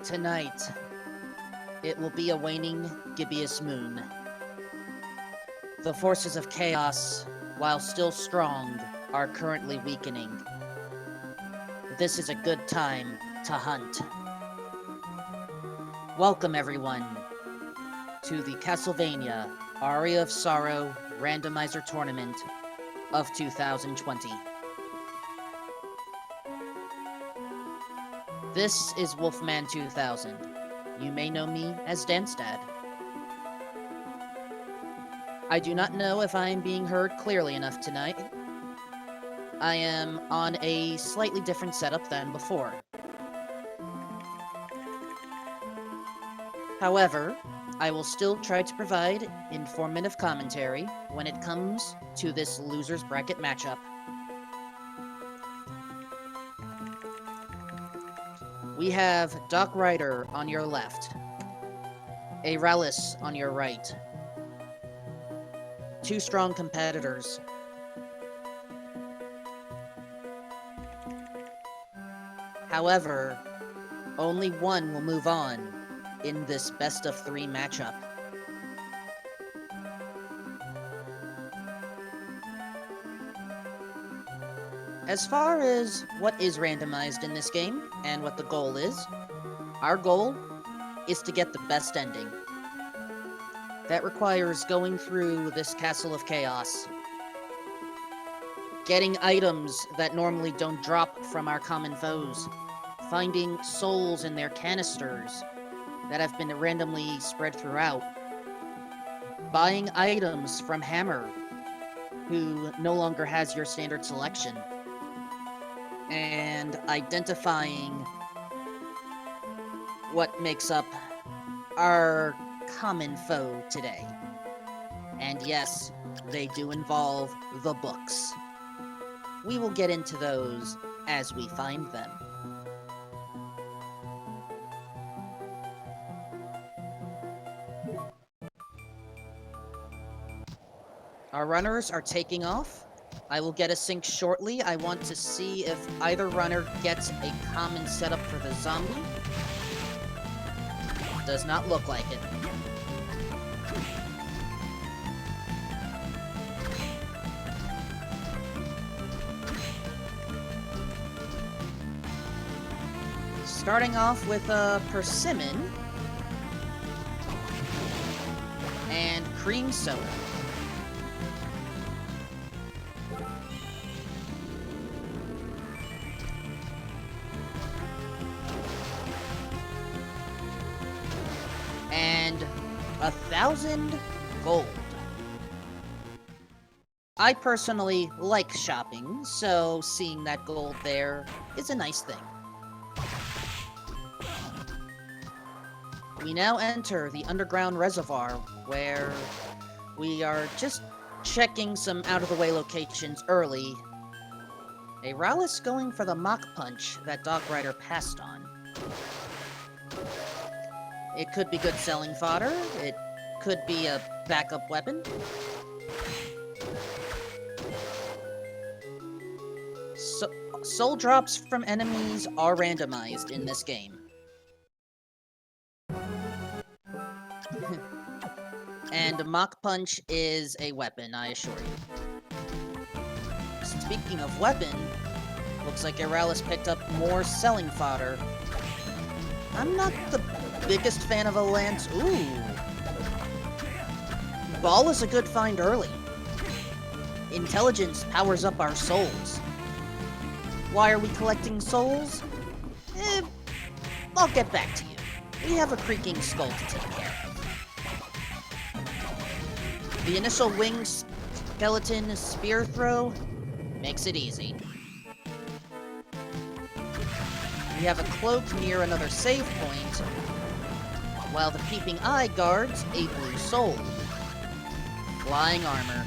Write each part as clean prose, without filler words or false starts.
Tonight, it will be a waning, gibbous moon. The forces of chaos, while still strong, are currently weakening. This is a good time to hunt. Welcome, everyone, to the Castlevania Aria of Sorrow Randomizer Tournament of 2020. This is Wolfman 2000. You may know me as Danstad. I do not know if I am being heard clearly enough tonight. I am on a slightly different setup than before. However, I will still try to provide informative commentary when it comes to this loser's bracket matchup. We have Doc Ryder on your left, Aeralis on your right. Two strong competitors. However, only one will move on in this best-of-3 matchup. As far as what is randomized in this game, and what the goal is, our goal is to get the best ending. That requires going through this castle of chaos, getting items that normally don't drop from our common foes, finding souls in their canisters that have been randomly spread throughout, buying items from Hammer, who no longer has your standard selection, and identifying what makes up our common foe today. And yes, they do involve the books. We will get into those as we find them. Our runners are taking off. I will get a sync shortly. I want to see if either runner gets a common setup for the zombie. Does not look like it. Starting off with a persimmon and cream soda. And 1,000 gold. I personally like shopping, so seeing that gold there is a nice thing. We now enter the underground reservoir, where we are just checking some out-of-the-way locations early. Aeralis going for the Mach Punch that Doc Ryder passed on. It could be good selling fodder, it could be a backup weapon. Soul drops from enemies are randomized in this game. And Mach Punch is a weapon, I assure you. Speaking of weapon, looks like Aeralis picked up more selling fodder. I'm not the biggest fan of a lance. Ooh. Ball is a good find early. Intelligence powers up our souls. Why are we collecting souls? I'll get back to you. We have a creaking skull to take care of. The initial wing skeleton spear throw makes it easy. We have a cloak near another save point, while the peeping eye guards a blue soul. Flying armor.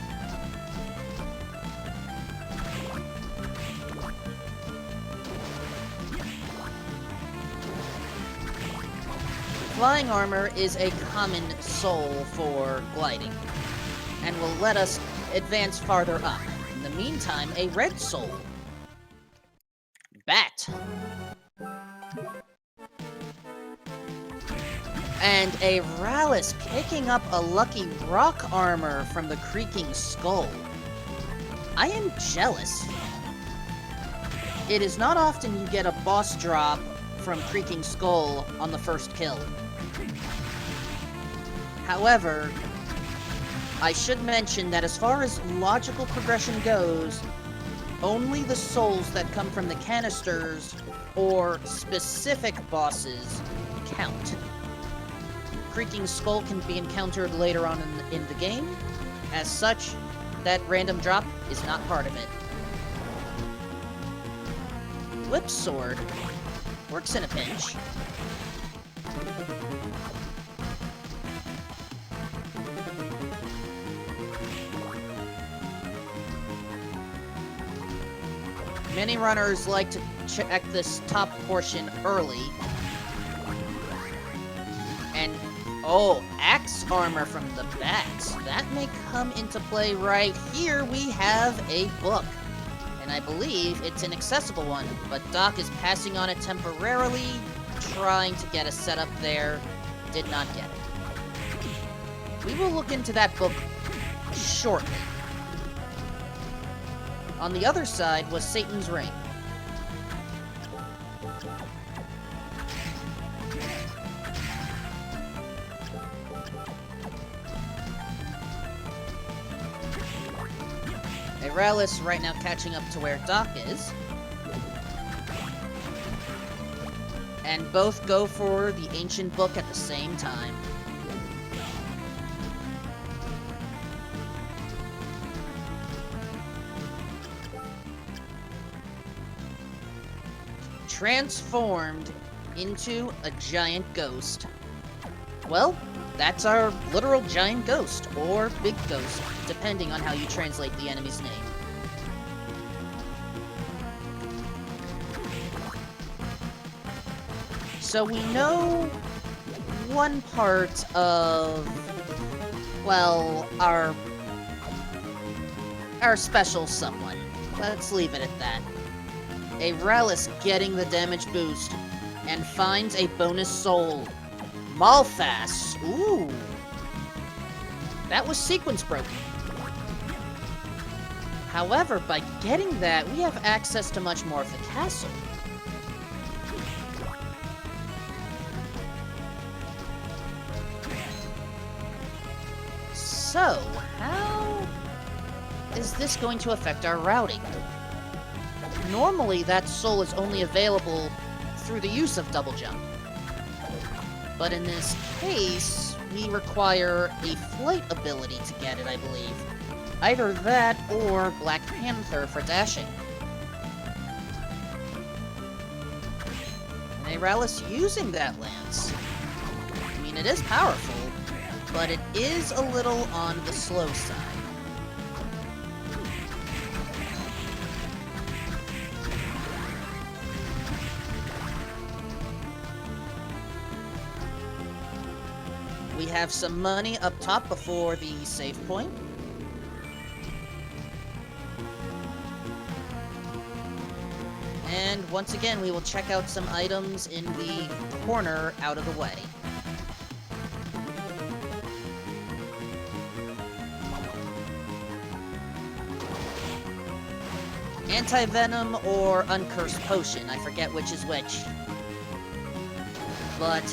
Flying armor is a common soul for gliding, and will let us advance farther up. In the meantime, a red soul. Bat. And Aeralis picking up a lucky rock armor from the Creaking Skull. I am jealous. It is not often you get a boss drop from Creaking Skull on the first kill. However, I should mention that as far as logical progression goes, only the souls that come from the canisters or specific bosses count. Creaking Skull can be encountered later on in the game. As such, that random drop is not part of it. Whip Sword works in a pinch. Many runners like to check this top portion early. And, oh, axe armor from the bats. That may come into play right here. We have a book. And I believe it's an accessible one, but Doc is passing on it temporarily, trying to get a setup there. Did not get it. We will look into that book shortly. On the other side was Satan's Ring. Aeralis right now catching up to where Doc is. And both go for the ancient book at the same time. Transformed into a giant ghost. Well, that's our literal giant ghost, or big ghost, depending on how you translate the enemy's name. So we know one part of, well, our special someone. Let's leave it at that. Aeralis getting the damage boost, and finds a bonus soul. Malphas. Ooh. That was sequence broken. However, by getting that, we have access to much more of the castle. So, how is this going to affect our routing? Normally, that soul is only available through the use of double jump. But in this case, we require a flight ability to get it, I believe. Either that, or Black Panther for dashing. And Aeralis using that lance. I mean, it is powerful, but it is a little on the slow side. We have some money up top before the save point. And once again, we will check out some items in the corner out of the way. Anti-Venom or Uncursed Potion, I forget which is which. But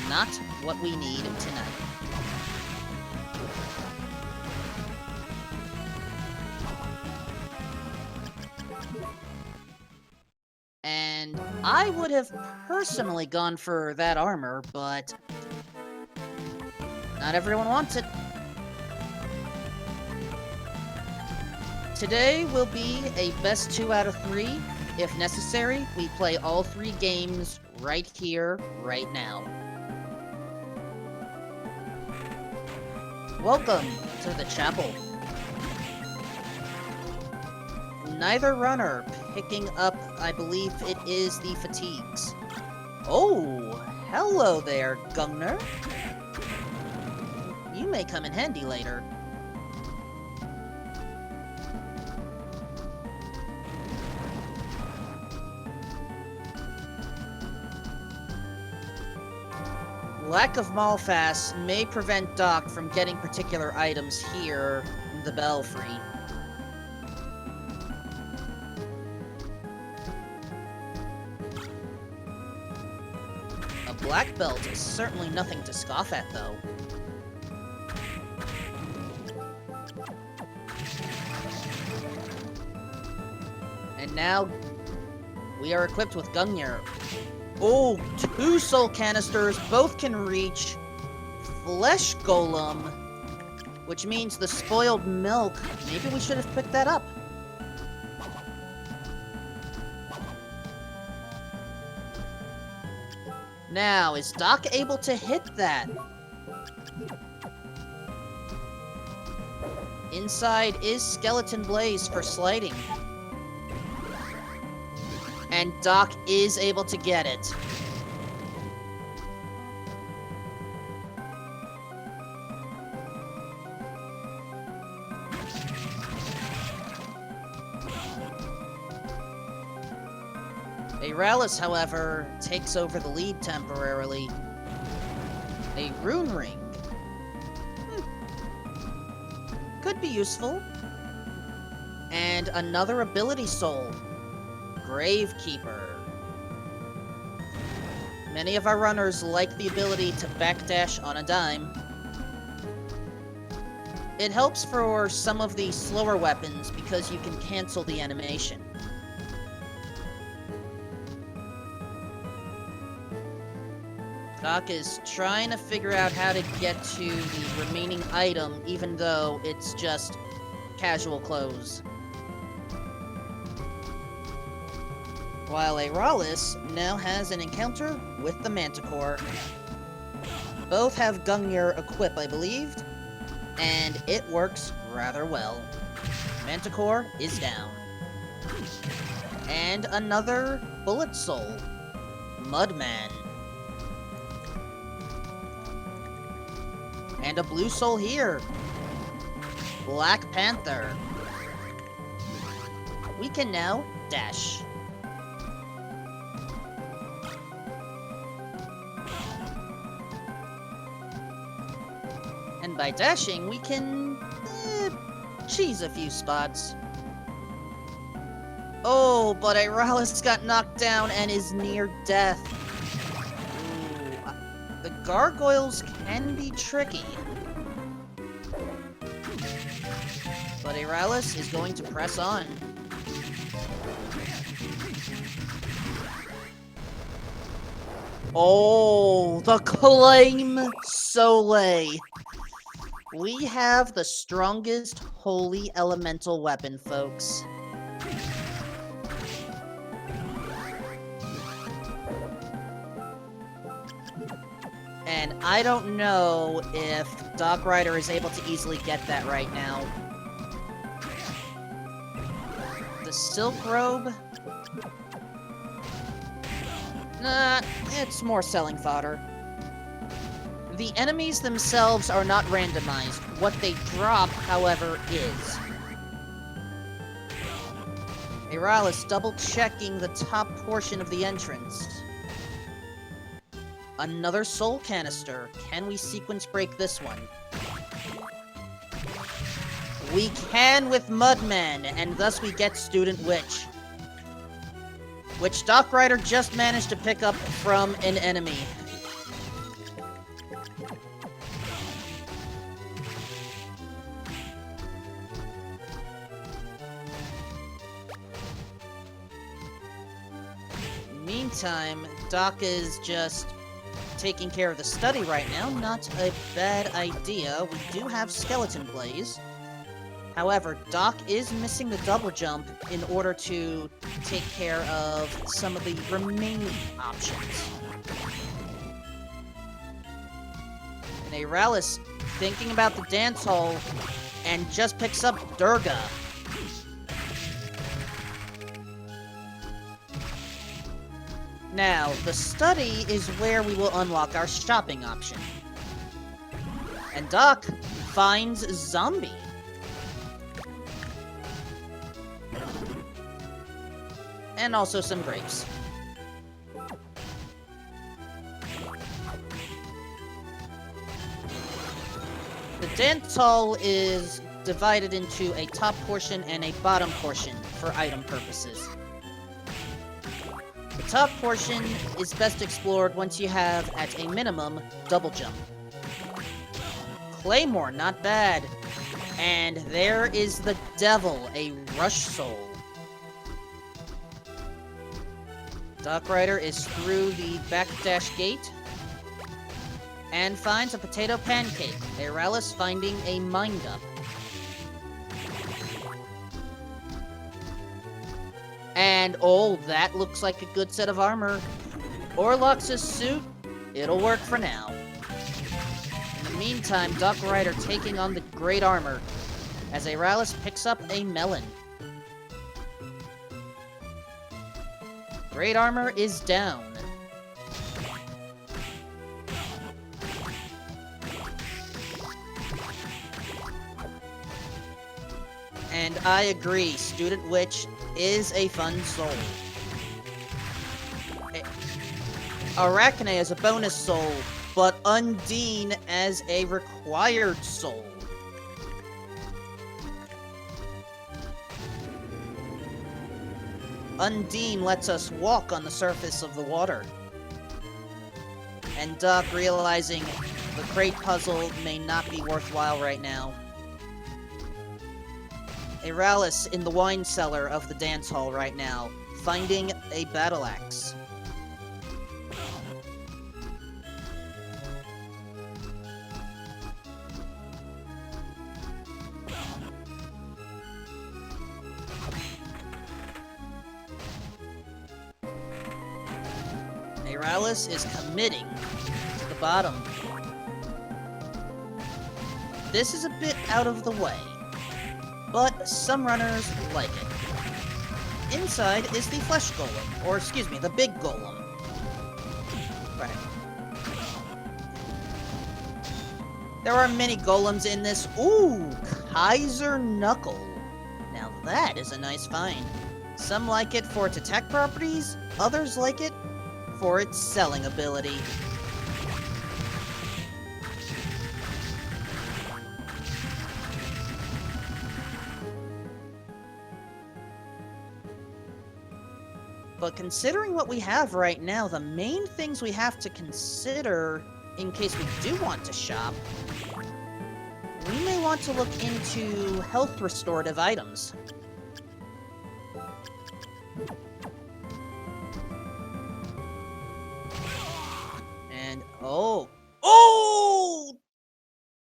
not what we need tonight. And I would have personally gone for that armor, but not everyone wants it. Today will be a best 2 out of 3. If necessary, we play all 3 games right here, right now. Welcome to the chapel. Neither runner picking up, I believe it is the fatigues. Oh, hello there, Gungner. You may come in handy later. lack of Malfast may prevent Doc from getting particular items here in the Belfry. A black belt is certainly nothing to scoff at, though. And now, we are equipped with Gungnir. Oh, 2 soul canisters, both can reach Flesh Golem, which means the spoiled milk. Maybe we should have picked that up. Now, is Doc able to hit that? Inside is Skeleton Blaze for sliding. And Doc is able to get it. Aeralis, however, takes over the lead temporarily. A rune ring. Could be useful. And another ability soul. Gravekeeper. Many of our runners like the ability to backdash on a dime. It helps for some of the slower weapons because you can cancel the animation. Doc is trying to figure out how to get to the remaining item, even though it's just casual clothes. While Aeralis now has an encounter with the Manticore. Both have Gungnir equipped, I believe, and it works rather well. Manticore is down. And another Bullet Soul, Mudman. And a blue soul here, Black Panther. We can now dash. And by dashing, we can cheese a few spots. Oh, but Aeralis got knocked down and is near death. Ooh, the gargoyles can be tricky. But Aeralis is going to press on. Oh, the Claim Soleil. We have the strongest holy elemental weapon, folks. And I don't know if Doc Rider is able to easily get that right now. The Silk Robe? Nah, it's more selling fodder. The enemies themselves are not randomized. What they drop, however, is. Aeralis double-checking the top portion of the entrance. Another soul canister. Can we sequence break this one? We can with Mudman, and thus we get Student Witch. Which Doc Rider just managed to pick up from an enemy. Meantime, Doc is just taking care of the study right now. Not a bad idea. We do have Skeleton Blaze. However, Doc is missing the double jump in order to take care of some of the remaining options. And Aeralis thinking about the dance hall and just picks up Durga. Now, the study is where we will unlock our shopping option. And Doc finds Zombie. And also some grapes. dance hall is divided into a top portion and a bottom portion for item purposes. The top portion is best explored once you have, at a minimum, double jump. Claymore, not bad. And there is the devil, a rush soul. Doc Rider is through the backdash gate and finds a potato pancake. Aeralis finding a mind-up. And, oh, that looks like a good set of armor. Orlox's suit, it'll work for now. In the meantime, Doc Rider taking on the great armor as Aeralis picks up a melon. Great armor is down. And I agree, Student Witch is a fun soul. Arachne as a bonus soul, but Undine as a required soul. Undine lets us walk on the surface of the water. And Doc realizing the crate puzzle may not be worthwhile right now. Aeralis in the wine cellar of the dance hall right now, finding a battle axe. Aeralis is committing to the bottom. This is a bit out of the way, but some runners like it. Inside is the flesh golem, or excuse me, the big golem. Right. There are many golems in this. Ooh, Kaiser Knuckle. Now that is a nice find. Some like it for its attack properties, others like it for its selling ability. But considering what we have right now, the main things we have to consider in case we do want to shop, we may want to look into health restorative items. And, oh!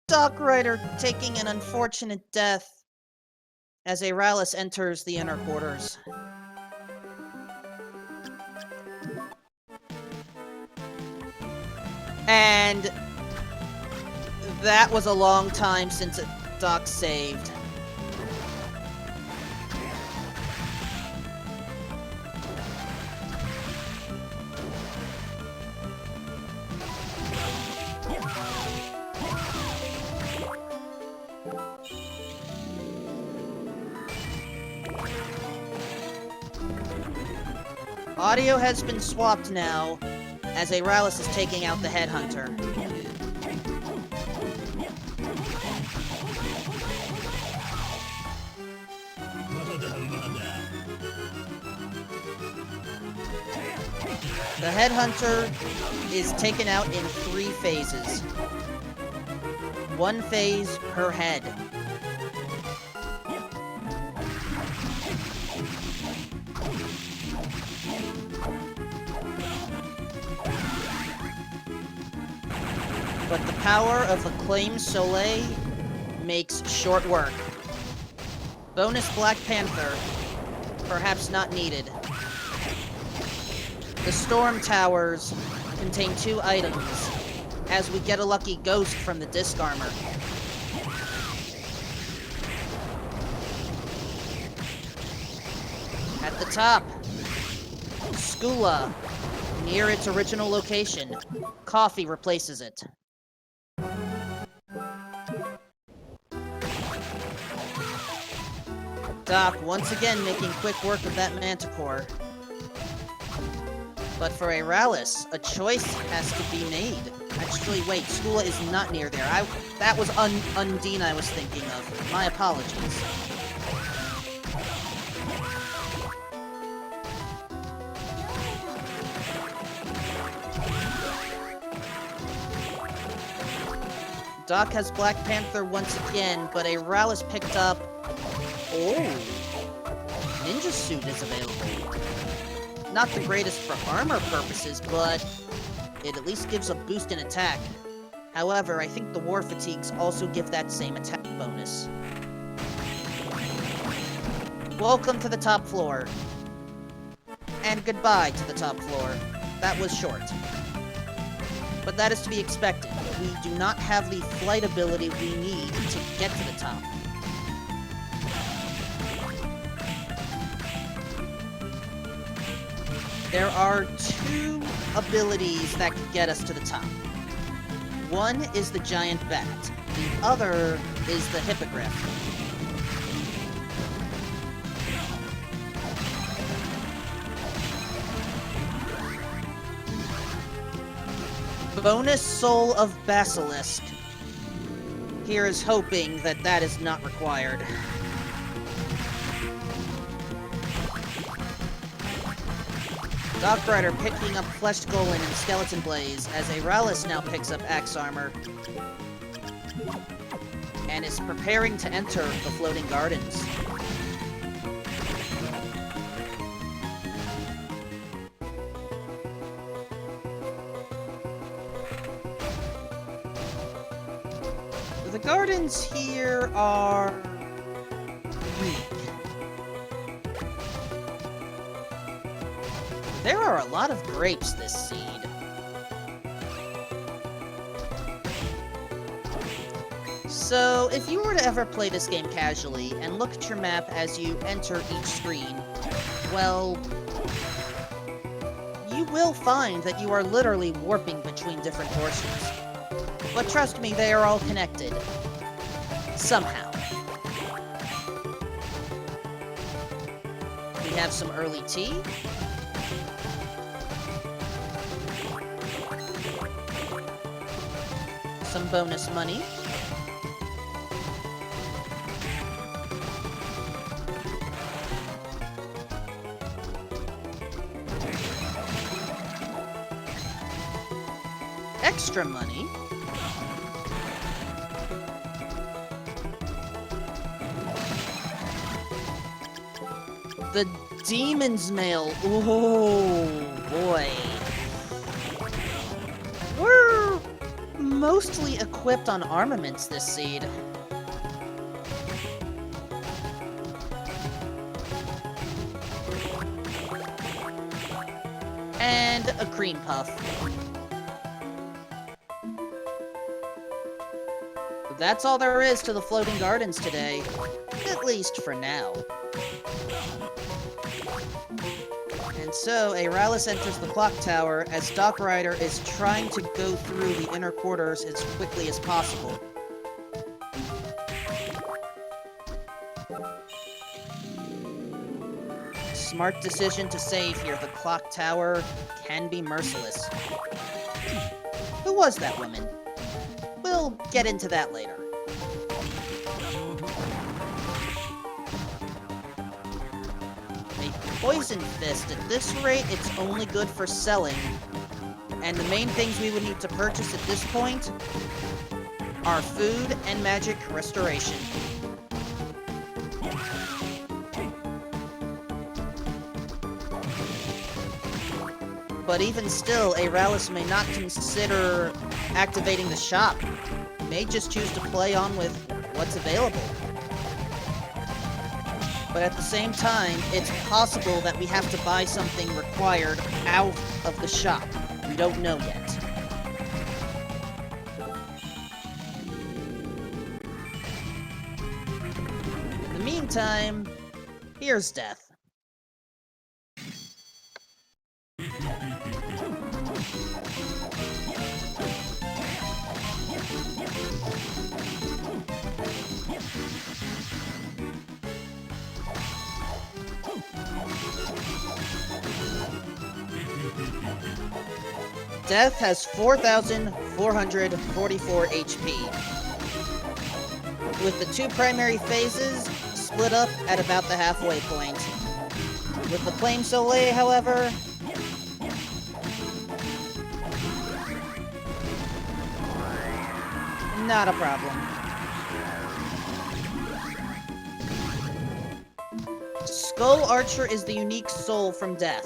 Doc Rider taking an unfortunate death as Aeralis enters the inner quarters. And that was a long time since Doc saved. Audio has been swapped now, as Aeralis is taking out the headhunter. The headhunter is taken out in 3 phases. 1 phase per head. But the power of Acclaim Soleil makes short work. Bonus Black Panther, perhaps not needed. The Storm Towers contain 2 items, as we get a lucky ghost from the disc armor. At the top, Skula, near its original location. Coffee replaces it. Doc once again making quick work of that Manticore. But for Aeralis, a choice has to be made. Actually, wait, Skula is not near there. That was Undine I was thinking of. My apologies. Doc has Black Panther once again, but Aeralis picked up... Oh! Ninja Suit is available. Not the greatest for armor purposes, but it at least gives a boost in attack. However, I think the War Fatigues also give that same attack bonus. Welcome to the top floor. And goodbye to the top floor. That was short. But that is to be expected. We do not have the flight ability we need to get to the top. There are two abilities that can get us to the top. One is the giant bat. The other is the hippogriff. Bonus Soul of Basilisk. Here is hoping that that is not required. Doc Rider picking up Fleshed Golem and Skeleton Blaze, as Aeralis now picks up Axe Armor. And is preparing to enter the Floating Gardens. The gardens here are... weak. There are a lot of grapes this seed. So, if you were to ever play this game casually, and look at your map as you enter each screen, well... you will find that you are literally warping between different portions. But trust me, they are all connected. Somehow. We have some early tea. Some bonus money. Extra money. The Demon's Mail. Oh, boy. We're mostly equipped on armaments this seed. And a cream puff. That's all there is to the Floating Gardens today. At least for now. And so, Aeralis enters the clock tower as Doc Rider is trying to go through the inner quarters as quickly as possible. Smart decision to save here. The clock tower can be merciless. Who was that woman? We'll get into that later. Poison Fist, at this rate, it's only good for selling. And the main things we would need to purchase at this point are food and magic restoration. But even still, Aeralis may not consider activating the shop. May just choose to play on with what's available. But at the same time, it's possible that we have to buy something required out of the shop. We don't know yet. In the meantime, here's Death. Death has 4,444 HP. With the two primary phases split up at about the halfway point. With the Flame Soleil, however, not a problem. Skull Archer is the unique soul from Death.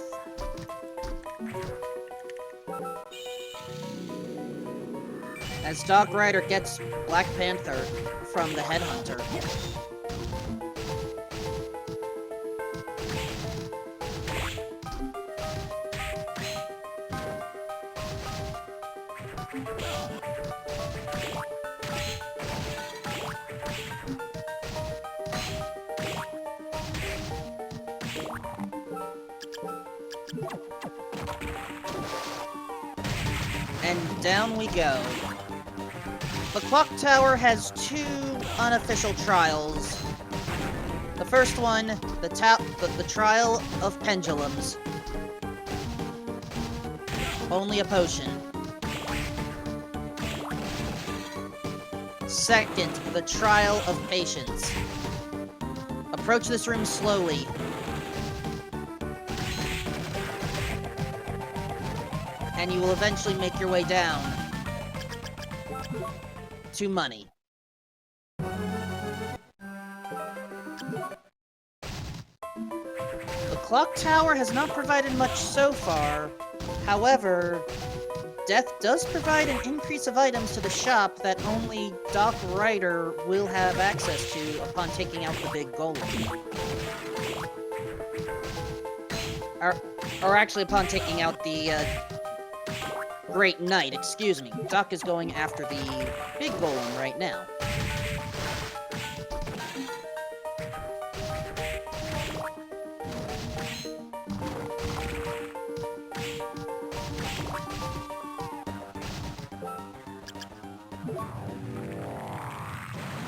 As Dog Rider gets Black Panther from the Headhunter. And down we go. The Clock Tower has two unofficial trials. The first one, the Trial of Pendulums. Only a potion. Second, the Trial of Patience. Approach this room slowly. And you will eventually make your way down to money. The Clock Tower has not provided much so far. However, Death does provide an increase of items to the shop that only Doc Rider will have access to upon taking out the big golem. Or actually upon taking out the Great Knight, excuse me. Doc is going after the big golem right now.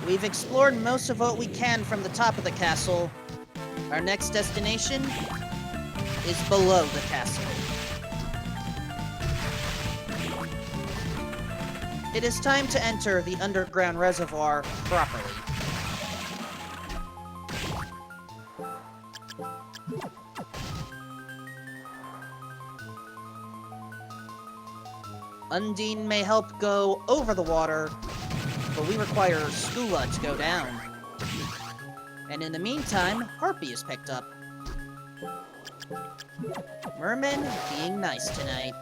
We've explored most of what we can from the top of the castle. Our next destination is below the castle. It is time to enter the underground reservoir properly. Undine may help go over the water, but we require Skula to go down. And in the meantime, Harpy is picked up. Merman being nice tonight.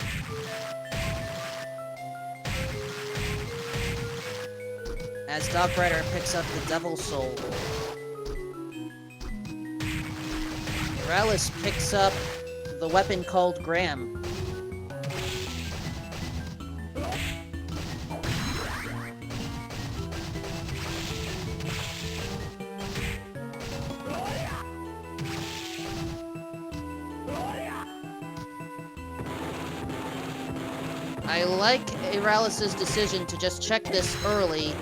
As Dog Rider picks up the Devil's Soul. Aeralis picks up the weapon called Graham. I like Aeralis' decision to just check this early,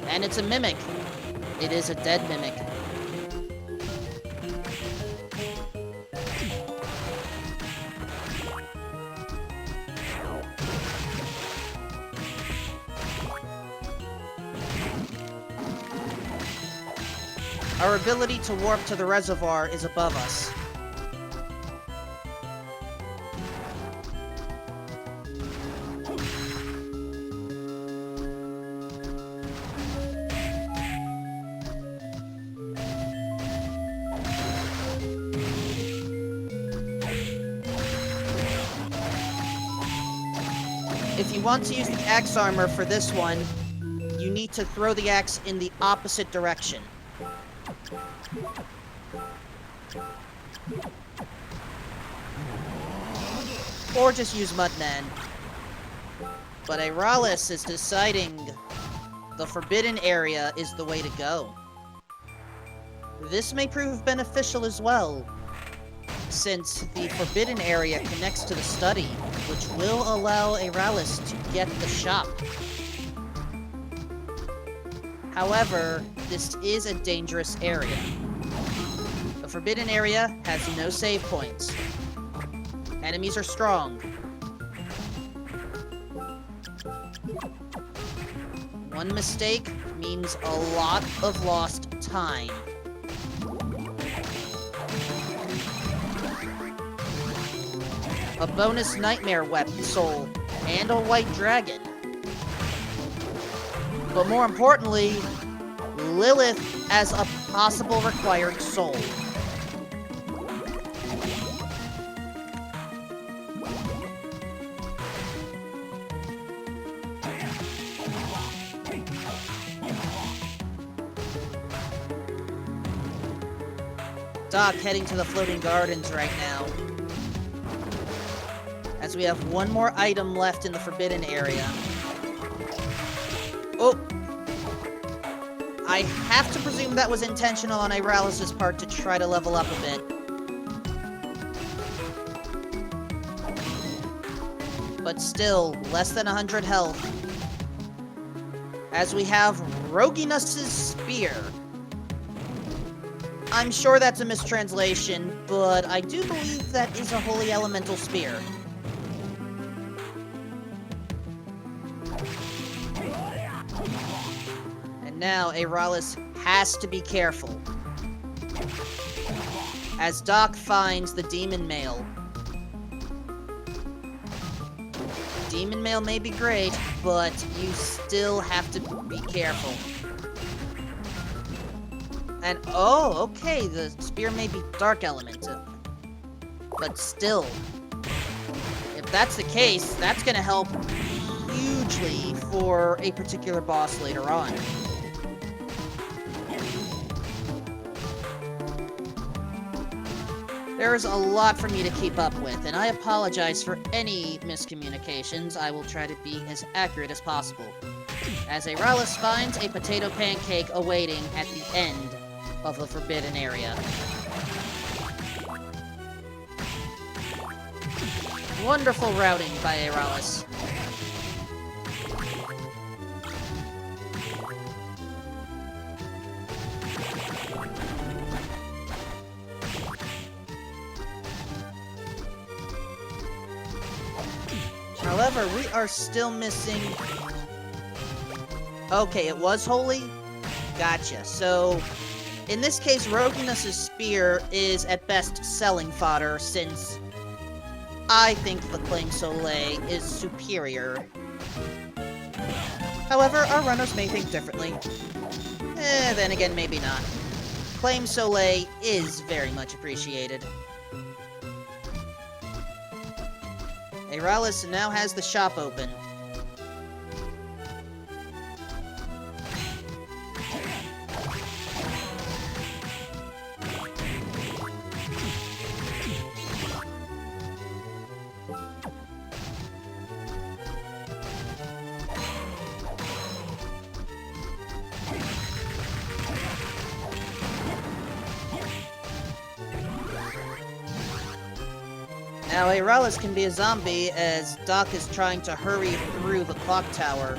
and it's a mimic. It is a dead mimic. Our ability to warp to the reservoir is above us. If you want to use the axe armor for this one, you need to throw the axe in the opposite direction. Or just use Mudman. But Aeralis is deciding the forbidden area is the way to go. This may prove beneficial as well, since the forbidden area connects to the study, which will allow Aeralis to get the shop. However, this is a dangerous area. The forbidden area has no save points. Enemies are strong. One mistake means a lot of lost time. A bonus nightmare weapon soul, and a white dragon. But more importantly, Lilith as a possible required soul. Doc heading to the floating gardens right now, as we have one more item left in the forbidden area. Oh! I have to presume that was intentional on Aeralis' part to try to level up a bit. But still, less than 100 health. As we have Roginus' Spear. I'm sure that's a mistranslation, but I do believe that is a holy elemental spear. And now Aeralis has to be careful, as Doc finds the demon mail. Demon mail may be great, but you still have to be careful. And, oh, okay, the spear may be dark element, but still, if that's the case, that's gonna help hugely for a particular boss later on. There's a lot for me to keep up with, and I apologize for any miscommunications. I will try to be as accurate as possible. As Aeralis finds a potato pancake awaiting at the end of the forbidden area. Wonderful routing by Aeralis. However, we are still missing... Okay, it was holy? Gotcha. So, in this case, Roginus' Spear is at best selling fodder, since I think the Claim Soleil is superior. However, our runners may think differently. Then again, maybe not. Claim Soleil is very much appreciated. Aeralis now has the shop open. Now, Aeralis can be a zombie, as Doc is trying to hurry through the clock tower.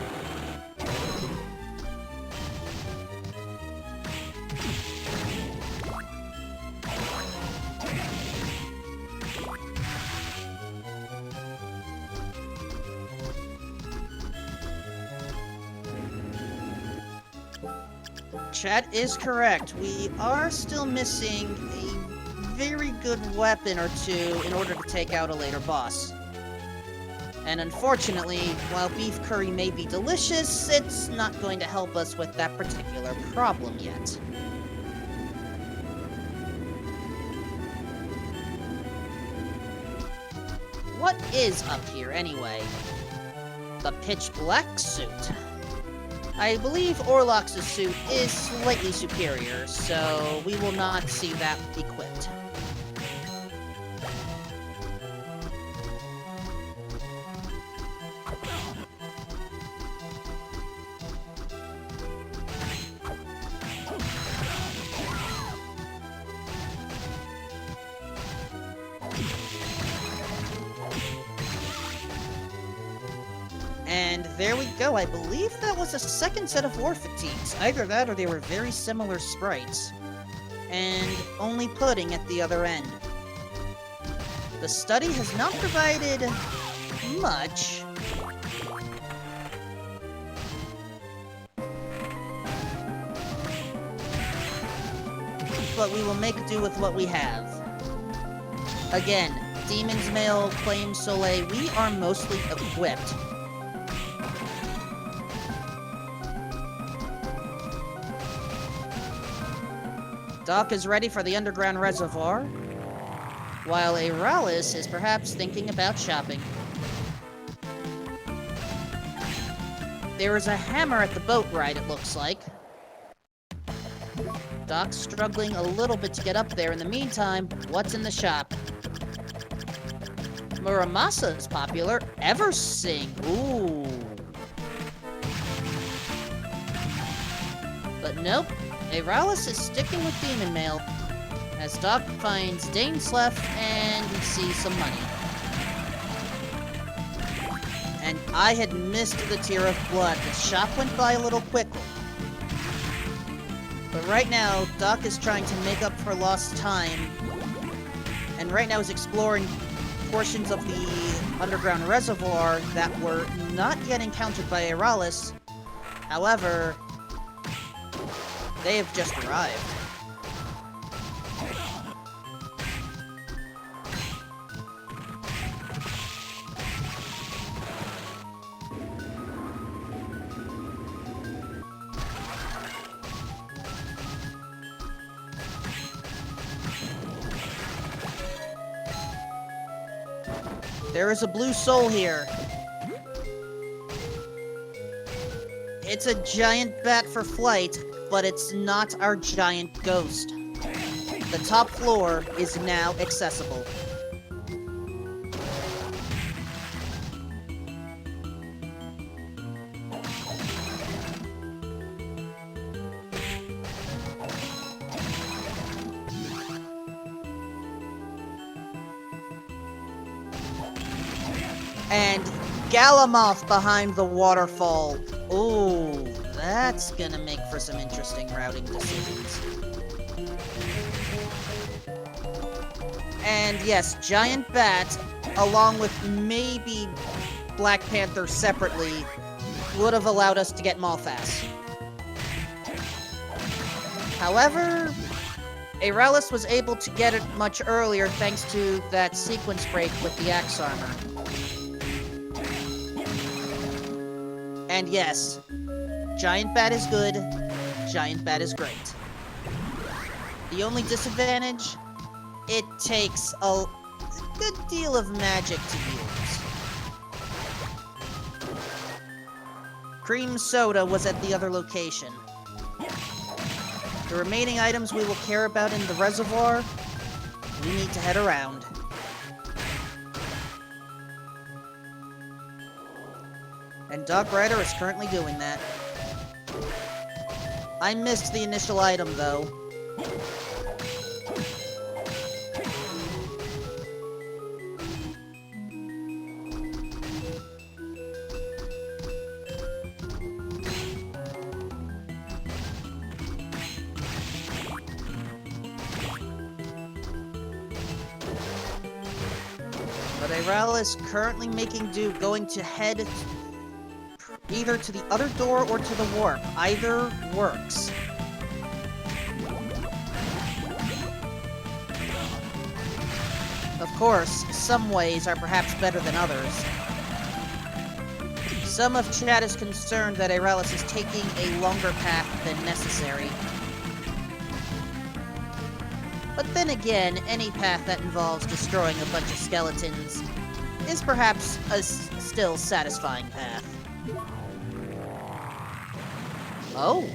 Chat is correct. We are still missing a very good weapon or two in order to take out a later boss. And unfortunately, while beef curry may be delicious, it's not going to help us with that particular problem yet. What is up here anyway? The pitch black suit. I believe Orlock's suit is slightly superior, so we will not see that equipped. And there we go. I believe that was a second set of war fatigues. Either that or they were very similar sprites. And only pudding at the other end. The study has not provided much. but we will make do with what we have. Again, Demon's Mail, Flame Soleil, we are mostly equipped. Doc is ready for the underground reservoir, while Aeralis is perhaps thinking about shopping. There is a hammer at the boat ride, it looks like. Doc's struggling a little bit to get up there. In the meantime, what's in the shop? Muramasa is popular. Eversing. Ooh. But nope. Aeralis is sticking with Demon Mail, as Doc finds Dane's left and he sees some money. And I had missed the Tear of Blood. The shop went by a little quickly. But right now, Doc is trying to make up for lost time, and right now is exploring portions of the underground reservoir that were not yet encountered by Aeralis. However, they have just arrived. There is a blue soul here. It's a giant bat for flight, but it's not our giant ghost. The top floor is now accessible. And Galamoth behind the waterfall. Ooh, that's gonna make for some interesting routing decisions. And yes, Giant Bat, along with maybe Black Panther separately, would have allowed us to get Malphas. However, Aeralis was able to get it much earlier thanks to that sequence break with the Axe Armor. And yes, Giant Bat is good, Giant Bat is great. The only disadvantage? It takes a good deal of magic to use. Cream Soda was at the other location. The remaining items we will care about in the reservoir, we need to head around. And Doc Ryder is currently doing that. I missed the initial item, though. But Aeralis currently making do, going to head either to the other door or to the warp. Either works. Of course, some ways are perhaps better than others. Some of chat is concerned that Aeralis is taking a longer path than necessary. But then again, any path that involves destroying a bunch of skeletons is perhaps a still satisfying path. Oh.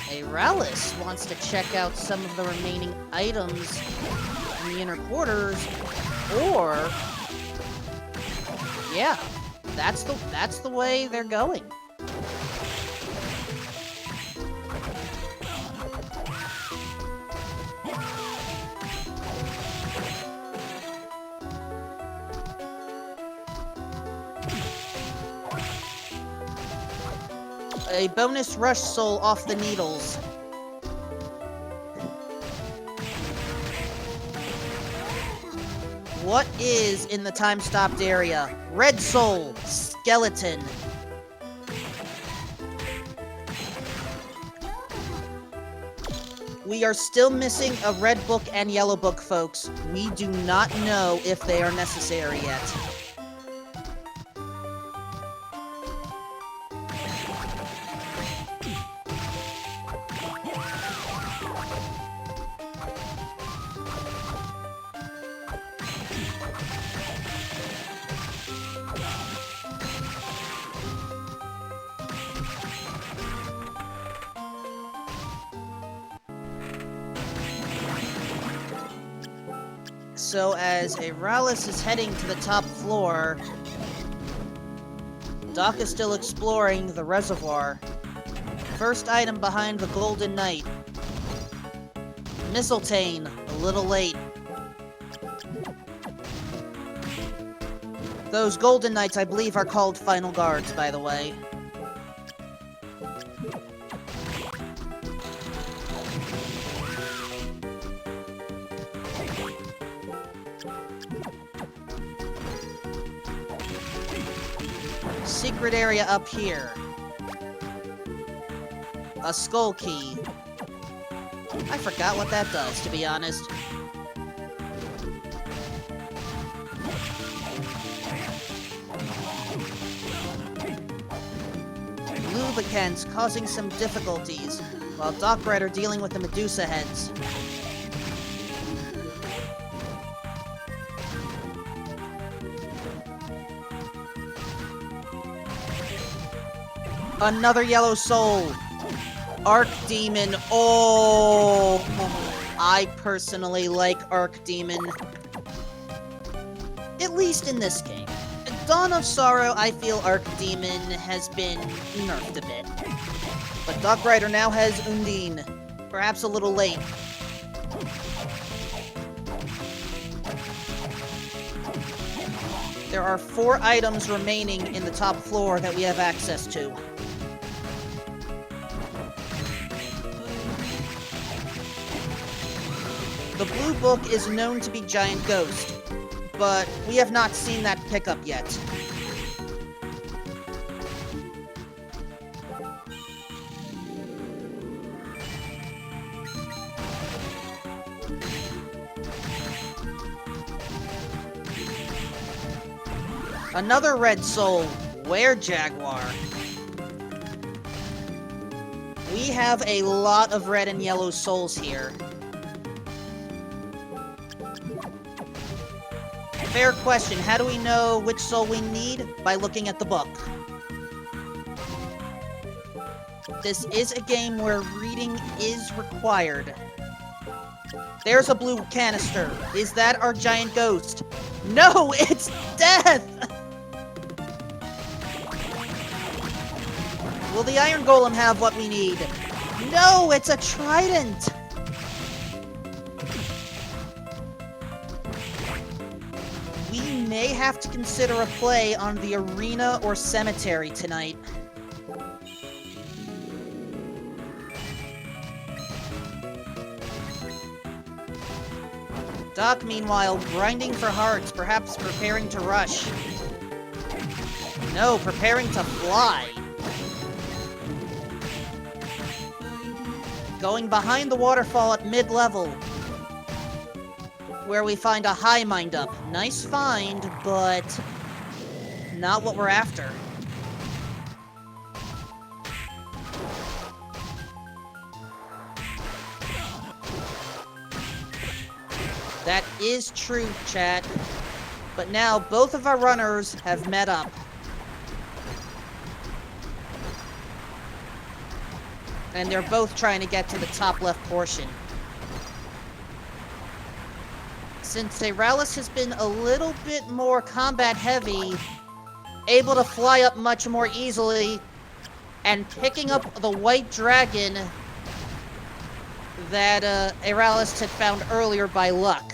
Aeralis wants to check out some of the remaining items in the inner quarters, or yeah, that's the way they're going. A bonus rush soul off the needles. What is in the time-stopped area? Red soul, skeleton. We are still missing a red book and yellow book, folks. We do not know if they are necessary yet. So as Aeralis is heading to the top floor, Doc is still exploring the reservoir. First item behind the Golden Knight. Mistletoe, a little late. Those Golden Knights, I believe, are called Final Guards, by the way. Secret area up here. A skull key. I forgot what that does, to be honest. Lubricants causing some difficulties, while Doc Rider dealing with the Medusa heads. Another yellow soul. Archdemon. Oh, I personally like Archdemon. At least in this game. Dawn of Sorrow, I feel Archdemon has been nerfed a bit. But Doc Rider now has Undine. Perhaps a little late. There are 4 items remaining in the top floor that we have access to. The blue book is known to be Giant Ghost, but we have not seen that pickup yet. Another red soul, Were-Jaguar. We have a lot of red and yellow souls here. Fair question, how do we know which soul we need? By looking at the book. This is a game where reading is required. There's a blue canister. Is that our giant ghost? No, it's death! Will the Iron Golem have what we need? No, it's a trident! We may have to consider a play on the arena or cemetery tonight. Doc, meanwhile, grinding for hearts, perhaps preparing to rush. No, preparing to fly. Going behind the waterfall at mid-level, where we find a high mind-up. Nice find, but not what we're after. That is true, chat. But now both of our runners have met up. And they're both trying to get to the top left portion. Since Aeralis has been a little bit more combat heavy, able to fly up much more easily, and picking up the white dragon that Aeralis had found earlier by luck.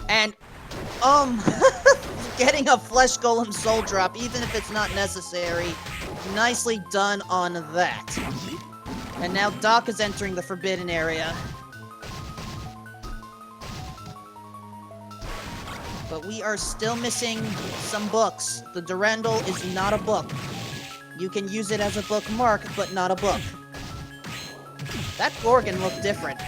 And, getting a Flesh Golem soul drop, even if it's not necessary. Nicely done on that. And now Doc is entering the forbidden area. But we are still missing some books. The Durandal is not a book. You can use it as a bookmark, but not a book. That Gorgon looked different.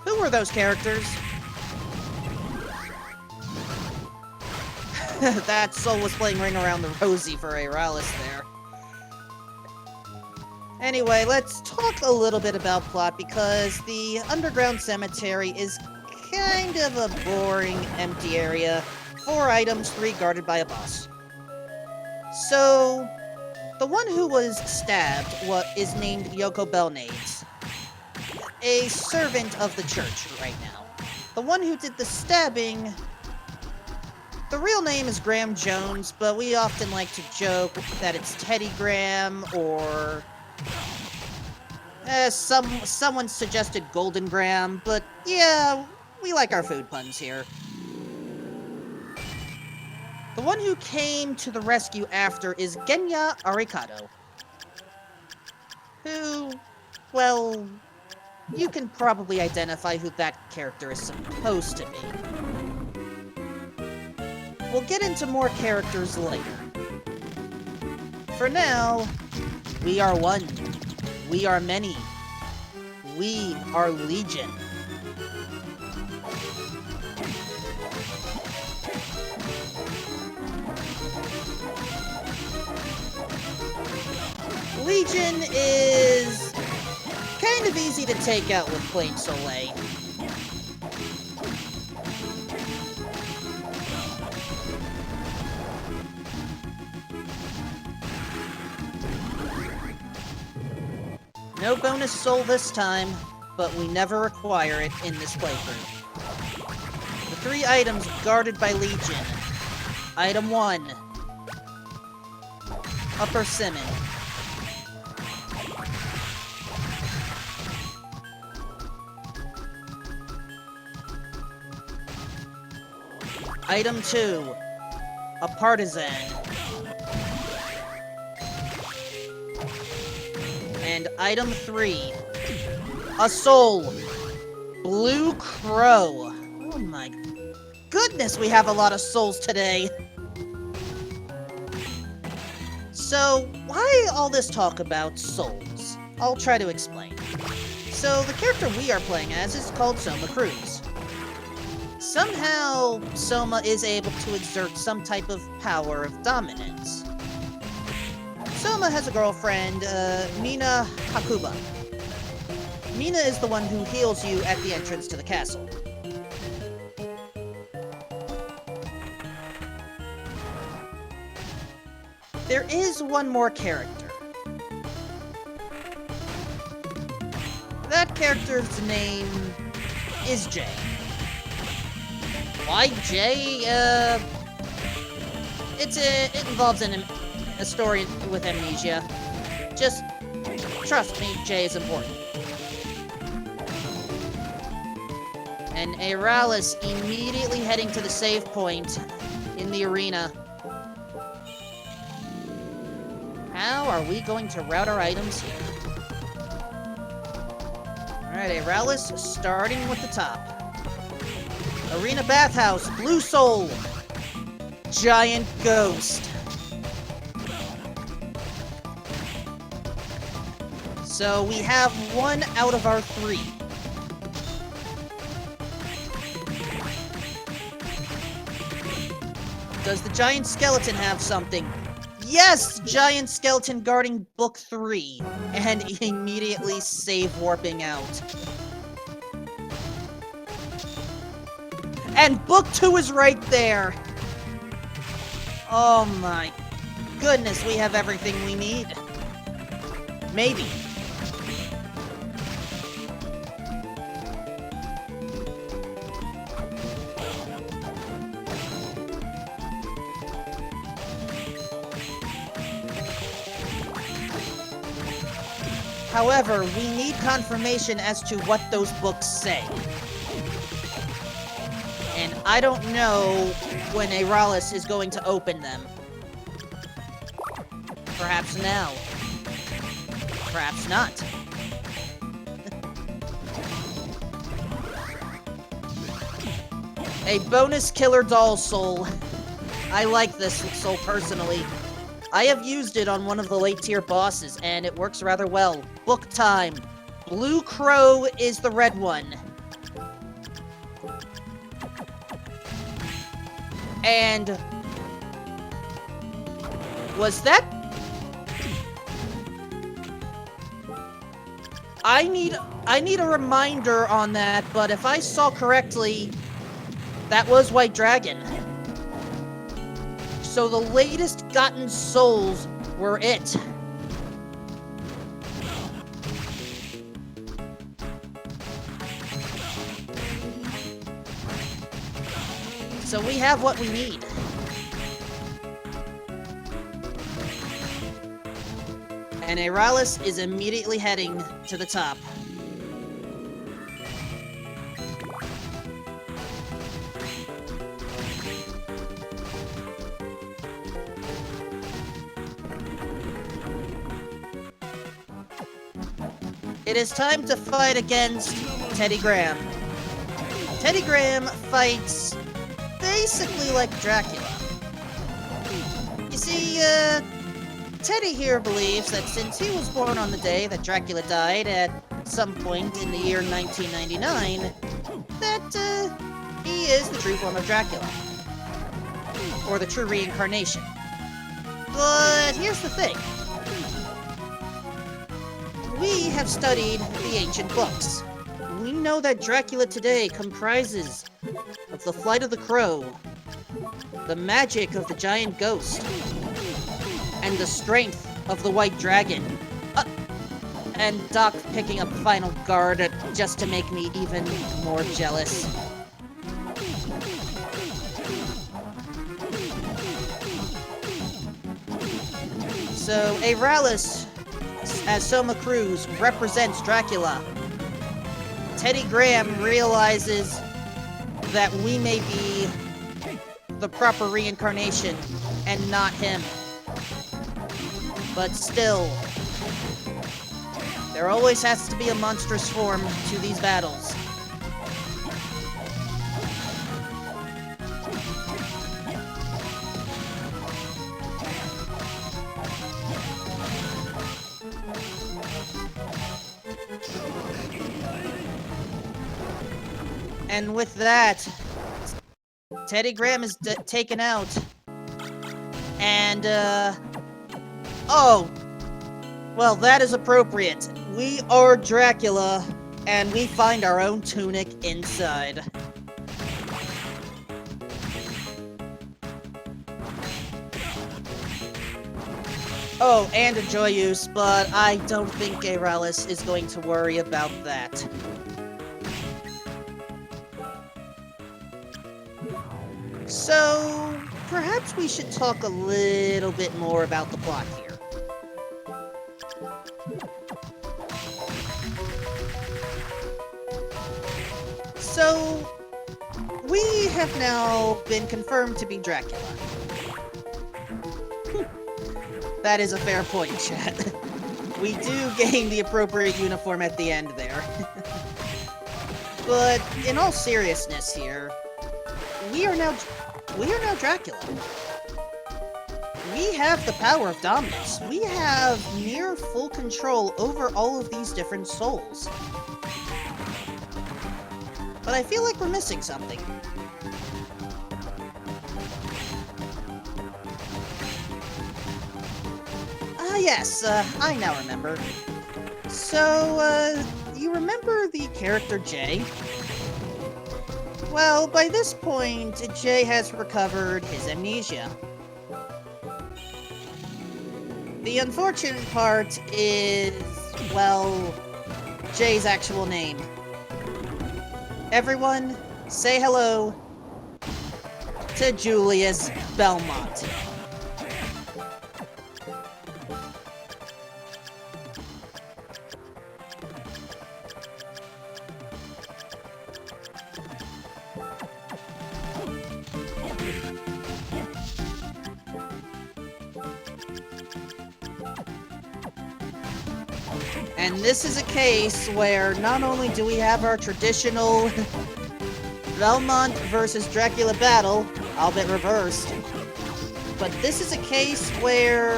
Who were those characters? That soul was playing Ring Around the Rosie for Aeralis there. Anyway, let's talk a little bit about plot, because the underground cemetery is kind of a boring, empty area. 4 items, 3 guarded by a boss. So, the one who was stabbed is named Yoko Belnades, a servant of the church right now. The one who did the stabbing, the real name is Graham Jones, but we often like to joke that it's Teddy Graham, or someone suggested Golden Graham, but yeah, we like our food puns here. The one who came to the rescue after is Genya Arikado, who, well, you can probably identify who that character is supposed to be. We'll get into more characters later. For now, we are one. We are many. We are Legion. Legion is kind of easy to take out with plain Soleil. No bonus soul this time, but we never require it in this playthrough. The 3 items guarded by Legion. Item 1. A persimmon. Item 2. A partisan. And item 3. A soul. Blue Crow. Oh my goodness, we have a lot of souls today. So, why all this talk about souls? I'll try to explain. So, the character we are playing as is called Soma Cruz. Somehow, Soma is able to exert some type of power of dominance. Soma has a girlfriend, Mina Hakuba. Mina is the one who heals you at the entrance to the castle. There is one more character. That character's name is Jay. Why Jay? It involves a story with amnesia. Just trust me, Jay is important. And Aeralis immediately heading to the save point in the arena. How are we going to route our items here? Alright, Aeralis starting with the top. Arena Bathhouse, Blue Soul, Giant Ghost. So we have 1 out of our 3. Does the Giant Skeleton have something? Yes! Giant Skeleton guarding Book 3, and immediately save warping out. And Book 2 is right there! Oh my goodness, we have everything we need. Maybe. However, we need confirmation as to what those books say. And I don't know when Aeralis is going to open them. Perhaps now. perhaps not. A bonus killer doll soul. I like this soul personally. I have used it on one of the late tier bosses, and it works rather well. Book time. Blue Crow is the red one. And... was that... I need a reminder on that, but if I saw correctly, that was White Dragon. So the latest gotten souls were it. So we have what we need. And Aeralis is immediately heading to the top. It is time to fight against Teddy Graham. Teddy Graham fights basically like Dracula. You see, Teddy here believes that since he was born on the day that Dracula died at some point in the year 1999, that, he is the true form of Dracula. Or the true reincarnation. But here's the thing. We have studied the ancient books. We know that Dracula today comprises of the flight of the crow, the magic of the giant ghost, and the strength of the white dragon. And Doc picking up final guard just to make me even more jealous. So, Aeralis, as Soma Cruz, represents Dracula. Teddy Graham realizes that we may be the proper reincarnation and not him. But still, there always has to be a monstrous form to these battles. And with that, Teddy Graham is taken out. And, oh! Well, that is appropriate. We are Dracula, and we find our own tunic inside. Oh, and a Joyous, but I don't think Aeralis is going to worry about that. So, perhaps we should talk a little bit more about the plot here. So, we have now been confirmed to be Dracula. That is a fair point, chat. We do gain the appropriate uniform at the end there. But, in all seriousness here, we are now Dracula. We have the power of dominance. We have near full control over all of these different souls. But I feel like we're missing something. Ah, yes, I now remember. So, you remember the character Jay? Well, by this point, Jay has recovered his amnesia. The unfortunate part is, well, Jay's actual name. Everyone, say hello to Julius Belmont. And this is a case where not only do we have our traditional Belmont versus Dracula battle, albeit reversed, but this is a case where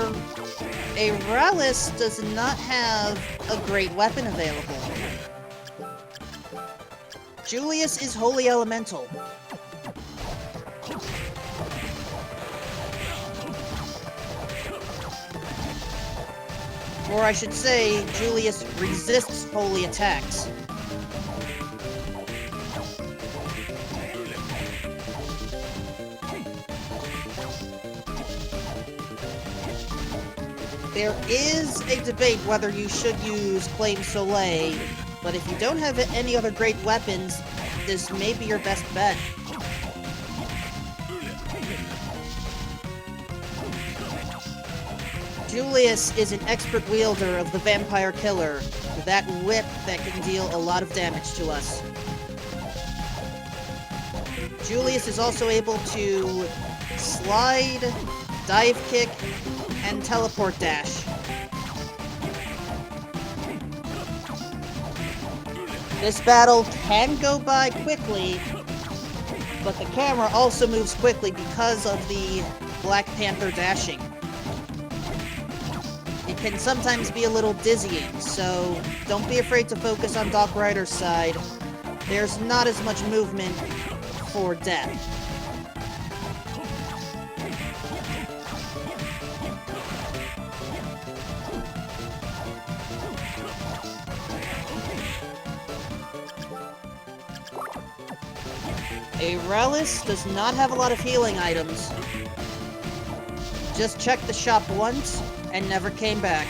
Aeralis does not have a great weapon available. Julius is wholly elemental. Or I should say, Julius resists holy attacks. There is a debate whether you should use Flame Soleil, but if you don't have any other great weapons, this may be your best bet. Julius is an expert wielder of the Vampire Killer, that whip that can deal a lot of damage to us. Julius is also able to slide, dive kick, and teleport dash. This battle can go by quickly, but the camera also moves quickly because of the Black Panther dashing. It can sometimes be a little dizzying, so don't be afraid to focus on Doc Rider's side. There's not as much movement for death. Aeralis does not have a lot of healing items. Just checked the shop once and never came back.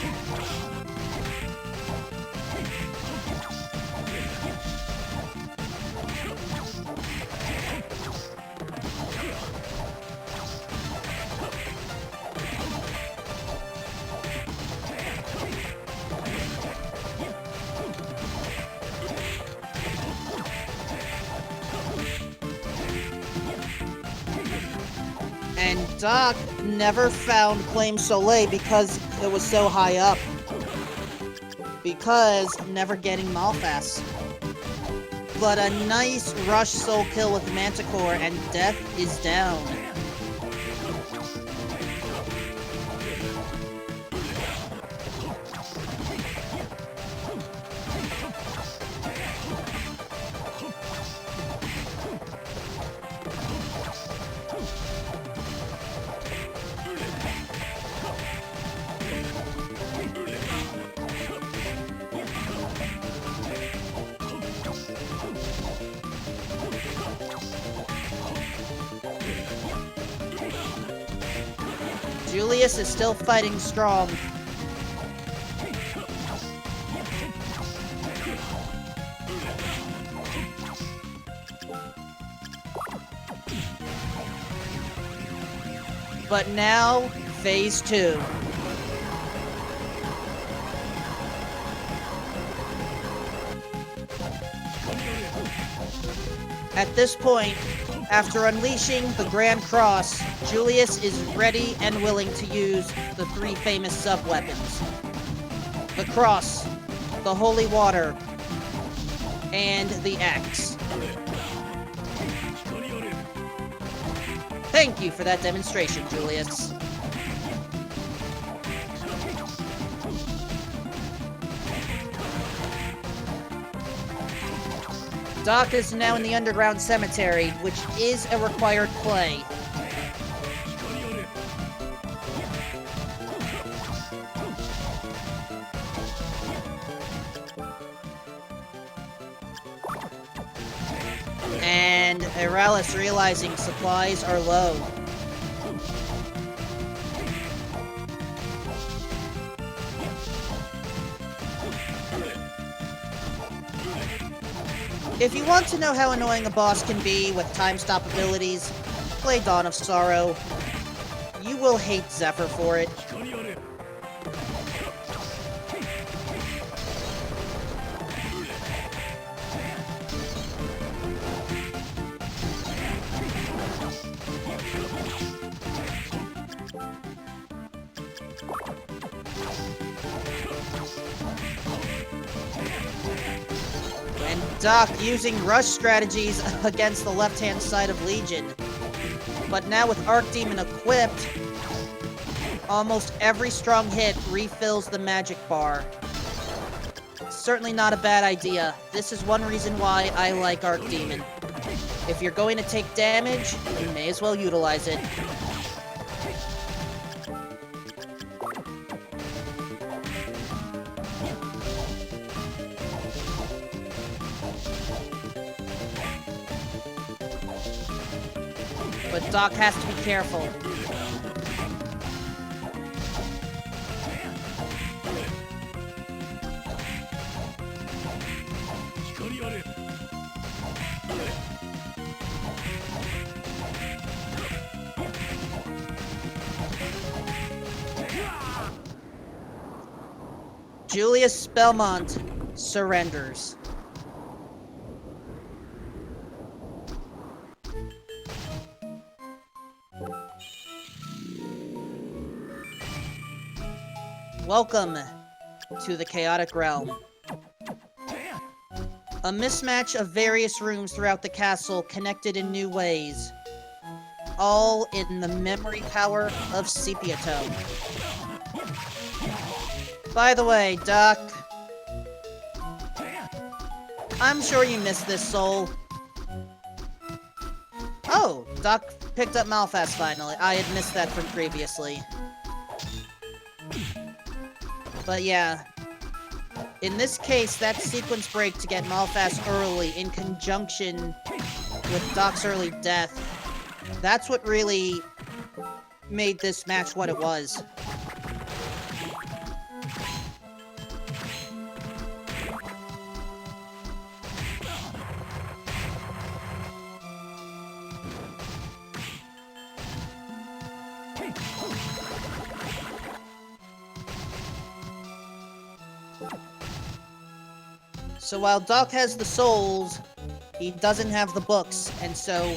And Doc never found Flame Soleil because it was so high up. Because never getting Malphas. But a nice rush soul kill with Manticore and death is down. Julius is still fighting strong. But now, Phase 2. At this point, after unleashing the Grand Cross, Julius is ready and willing to use the three famous sub-weapons. The Cross, the Holy Water, and the Axe. Thank you for that demonstration, Julius. Doc is now in the underground cemetery, which is a required play. And Aeralis realizing supplies are low. If you want to know how annoying a boss can be with time stop abilities, play Dawn of Sorrow. You will hate Zephyr for it. Doc using rush strategies against the left-hand side of Legion. But now with Archdemon equipped, almost every strong hit refills the magic bar. Certainly not a bad idea. This is one reason why I like Archdemon. If you're going to take damage, you may as well utilize it. But Doc has to be careful. Julius Belmont surrenders. Welcome to the Chaotic Realm. A mismatch of various rooms throughout the castle connected in new ways. All in the memory power of Sepia Tone. By the way, Doc, I'm sure you missed this soul. Oh, Doc picked up Malphas finally. I had missed that from previously. But yeah, in this case, that sequence break to get Malphas early in conjunction with Doc's early death, that's what really made this match what it was. So while Doc has the souls, he doesn't have the books, and so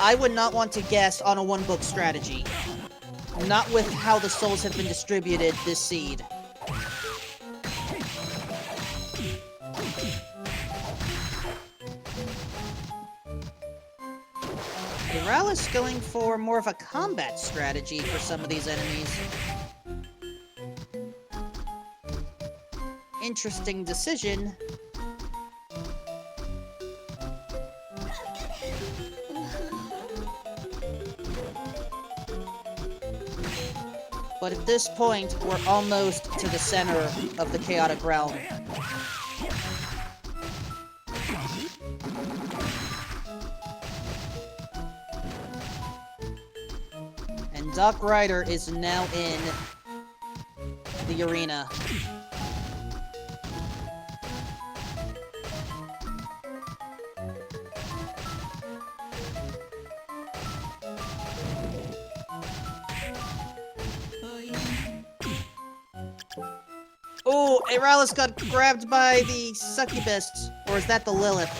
I would not want to guess on a one-book strategy. Not with how the souls have been distributed this seed. Aeralis going for more of a combat strategy for some of these enemies. Interesting decision. But at this point, we're almost to the center of the Chaotic Realm. And Doc Ryder is now in the arena. Oh, Aeralis got grabbed by the succubus. Or is that the Lilith?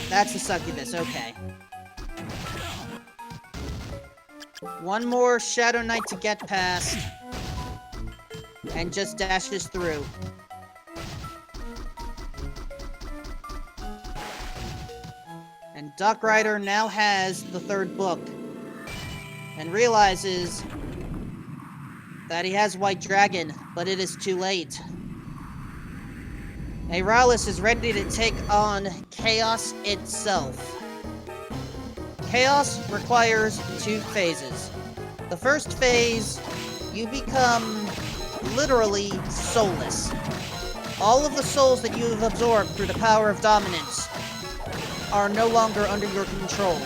That's the succubus, okay. One more Shadow Knight to get past. And just dashes through. And Doc Ryder now has the third book. And realizes that he has White Dragon, but it is too late. Aeralis is ready to take on Chaos itself. Chaos requires 2 phases. The first phase, you become literally soulless. All of the souls that you have absorbed through the power of dominance are no longer under your control.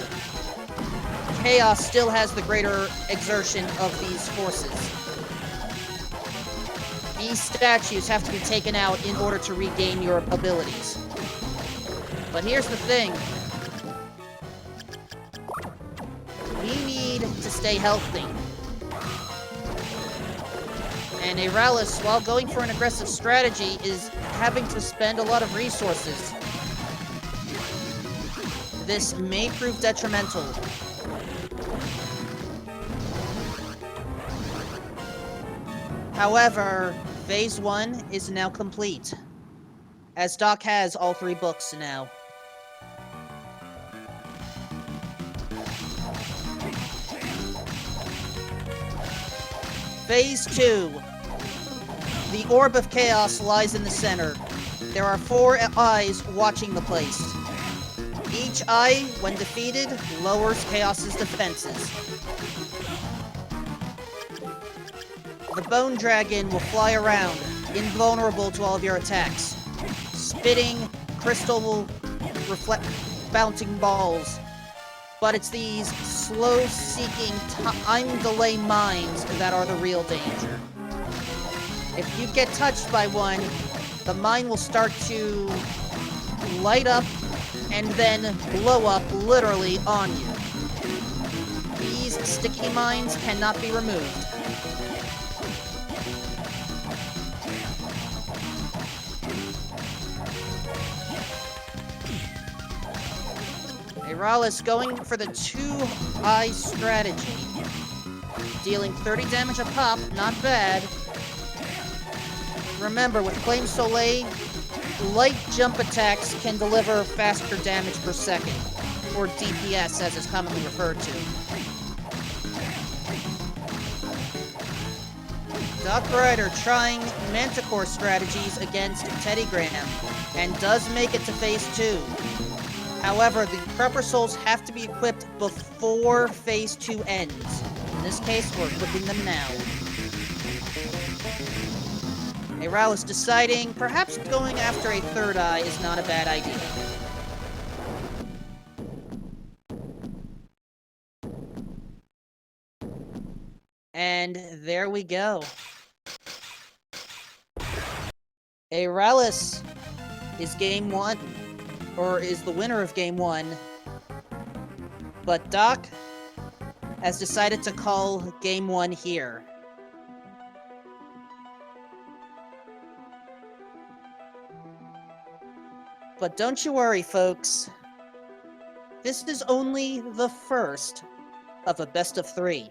Chaos still has the greater exertion of these forces. These statues have to be taken out in order to regain your abilities. But here's the thing. We need to stay healthy. And Aeralis, while going for an aggressive strategy, is having to spend a lot of resources. This may prove detrimental. However, Phase 1 is now complete. as Doc has all 3 books now. Phase 2. The Orb of Chaos lies in the center. There are 4 eyes watching the place. Each eye, when defeated, lowers Chaos's defenses. The Bone Dragon will fly around, invulnerable to all of your attacks, spitting crystal bouncing balls. But it's these slow-seeking time delay mines that are the real danger. If you get touched by one, the mine will start to light up and then blow up literally on you. These sticky mines cannot be removed. Aeralis going for the 2-eye strategy. Dealing 30 damage a pop, not bad. Remember, with Flame Soleil, light jump attacks can deliver faster damage per second, or DPS as it's commonly referred to. Doc Rider trying Manticore strategies against Teddy Graham, and does make it to Phase 2. However, the Prepper Souls have to be equipped before Phase 2 ends. In this case, we're equipping them now. Aeralis deciding perhaps going after a 3rd eye is not a bad idea. And there we go. Aeralis is Game 1, or is the winner of Game 1, but Doc has decided to call Game 1 here. But don't you worry, folks. This is only the first of a best of 3.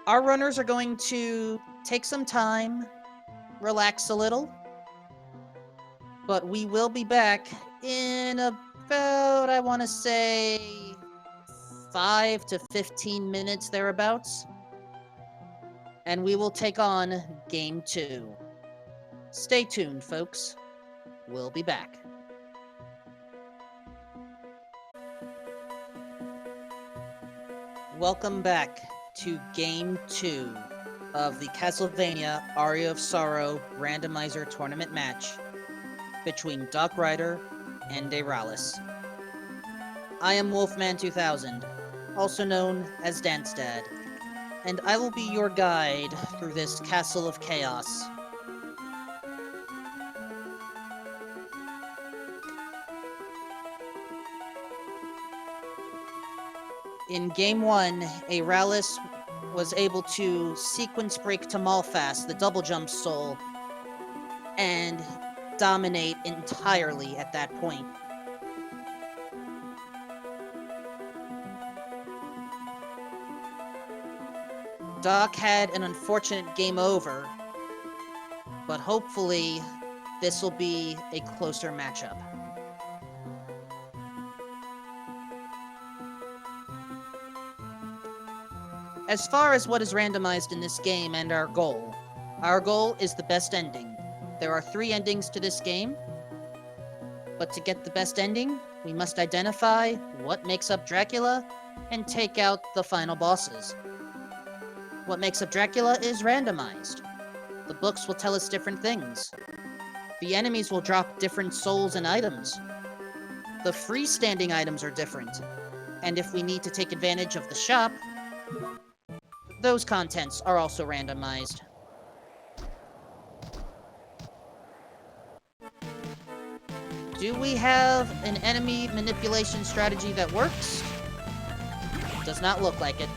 Our runners are going to take some time, relax a little, but we will be back in about, I want to say, 5 to 15 minutes thereabouts, and we will take on Game 2. Stay tuned, folks. We'll be back. Welcome back to Game 2 of the Castlevania Aria of Sorrow Randomizer Tournament match between Doc Rider and Aeralis. I am Wolfman2000, also known as Dance Dad, and I will be your guide through this Castle of Chaos. In Game 1, Aeralis was able to sequence break to Malphas, the double jump soul, and dominate entirely at that point. Doc had an unfortunate game over, but hopefully this will be a closer matchup. As far as what is randomized in this game and our goal is the best ending. There are 3 endings to this game, but to get the best ending, we must identify what makes up Dracula and take out the final bosses. What makes up Dracula is randomized. The books will tell us different things. The enemies will drop different souls and items. The freestanding items are different, and if we need to take advantage of the shop, those contents are also randomized. Do we have an enemy manipulation strategy that works? Does not look like it.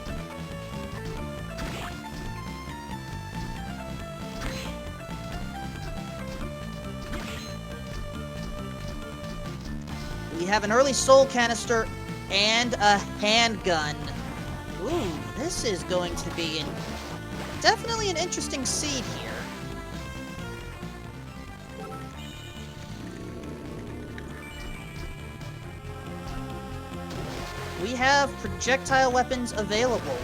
We have an early soul canister and a handgun. Ooh, this is going to be definitely an interesting seed here. we have projectile weapons available.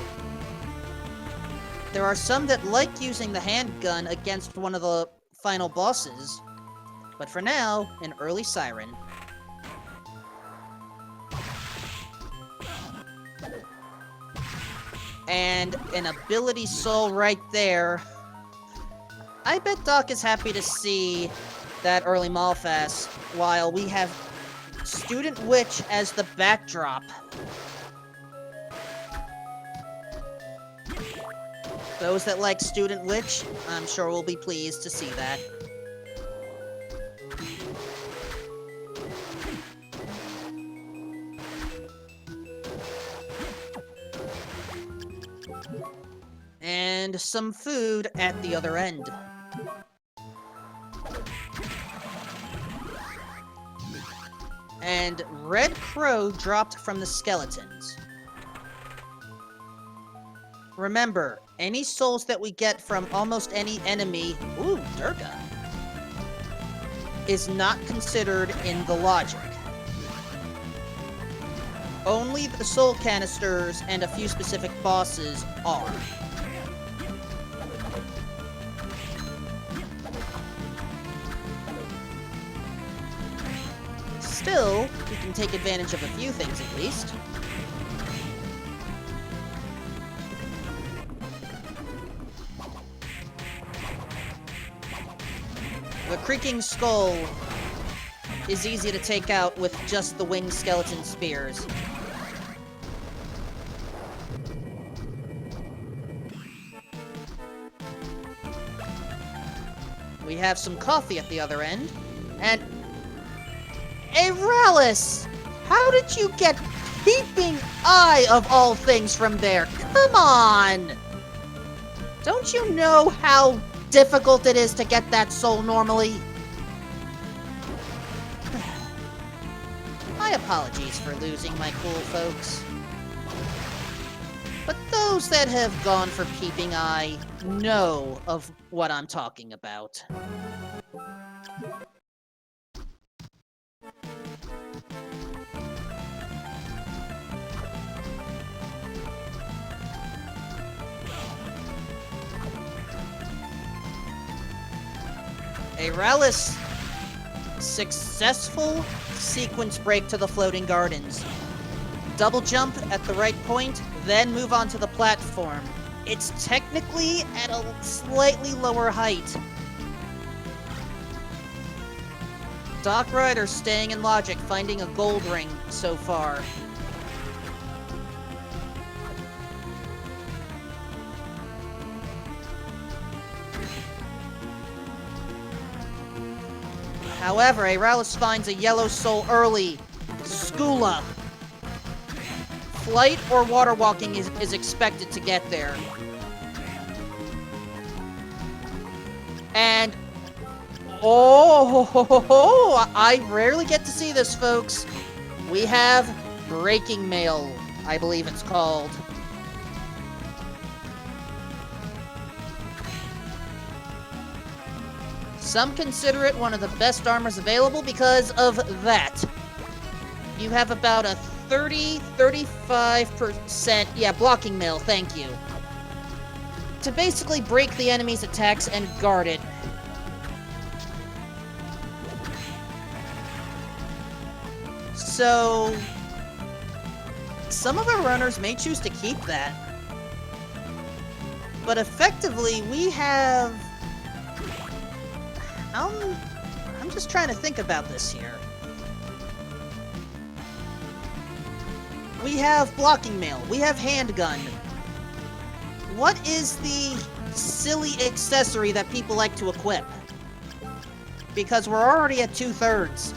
There are some that like using the handgun against one of the final bosses, but for now, an early siren. And an ability soul right there. I bet Doc is happy to see that early Malfast, while we have Student Witch as the backdrop. Those that like Student Witch, I'm sure will be pleased to see that. And some food at the other end. And Red Crow dropped from the skeletons. Remember, any souls that we get from almost any enemy, ooh, Durga, is not considered in the logic. Only the soul canisters and a few specific bosses are. Still, we can take advantage of a few things at least. The creaking skull is easy to take out with just the winged skeleton spears. We have some coffee at the other end, and Aeralis! How did you get Peeping Eye of all things from there? Come on! Don't you know how difficult it is to get that soul normally? My apologies for losing my cool folks. But those that have gone for Peeping Eye know of what I'm talking about. Aeralis, successful sequence break to the floating gardens. Double jump at the right point, then move on to the platform. It's technically at a slightly lower height. Doc Rider staying in logic, finding a gold ring so far. However, Aeralis finds a yellow soul early. Skula. Flight or water walking is expected to get there. And oh, I rarely get to see this, folks. We have Breaking Mail, I believe it's called. Some consider it one of the best armors available because of that. You have about a 35%, yeah, blocking mail, thank you, to basically break the enemy's attacks and guard it. So, some of our runners may choose to keep that. But effectively, we have... I'm just trying to think about this here. We have blocking mail. We have handgun. What is the silly accessory that people like to equip? Because we're already at 2/3.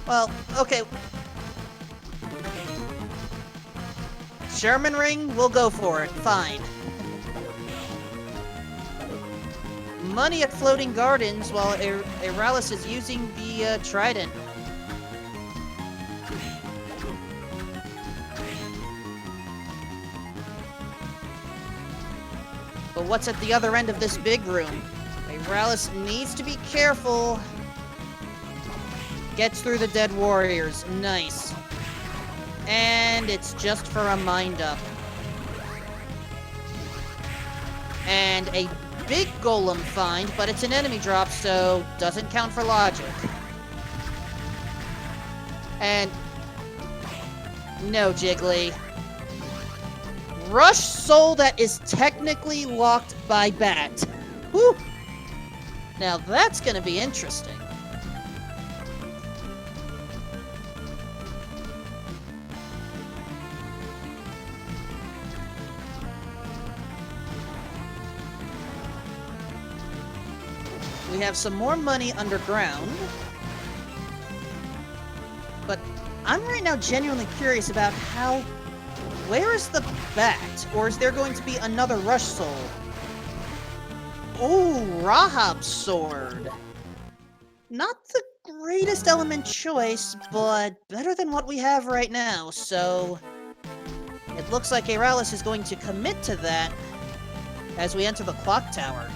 Well, okay. Sherman Ring, we'll go for it. Fine. Money at Floating Gardens while Aeralis is using the trident. But what's at the other end of this big room? Aeralis needs to be careful. Gets through the dead warriors. Nice. And it's just for a mind-up. And a big golem find, but it's an enemy drop, so doesn't count for logic. And... no, Jiggly. Rush soul that is technically locked by Bat. Whew! Now that's gonna be interesting. We have some more money underground. But I'm right now genuinely curious about how... where is the Bat? Or is there going to be another Rush Soul? Ooh, Rahab's sword. Not the greatest element choice, but better than what we have right now, so... it looks like Aeralis is going to commit to that as we enter the clock tower.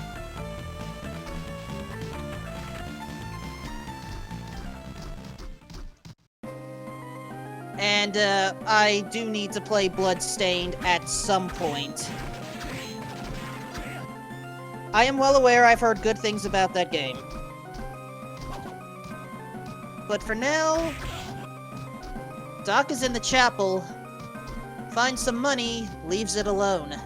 And, I do need to play Bloodstained at some point. I am well aware I've heard good things about that game. But for now, Doc is in the chapel, finds some money, leaves it alone.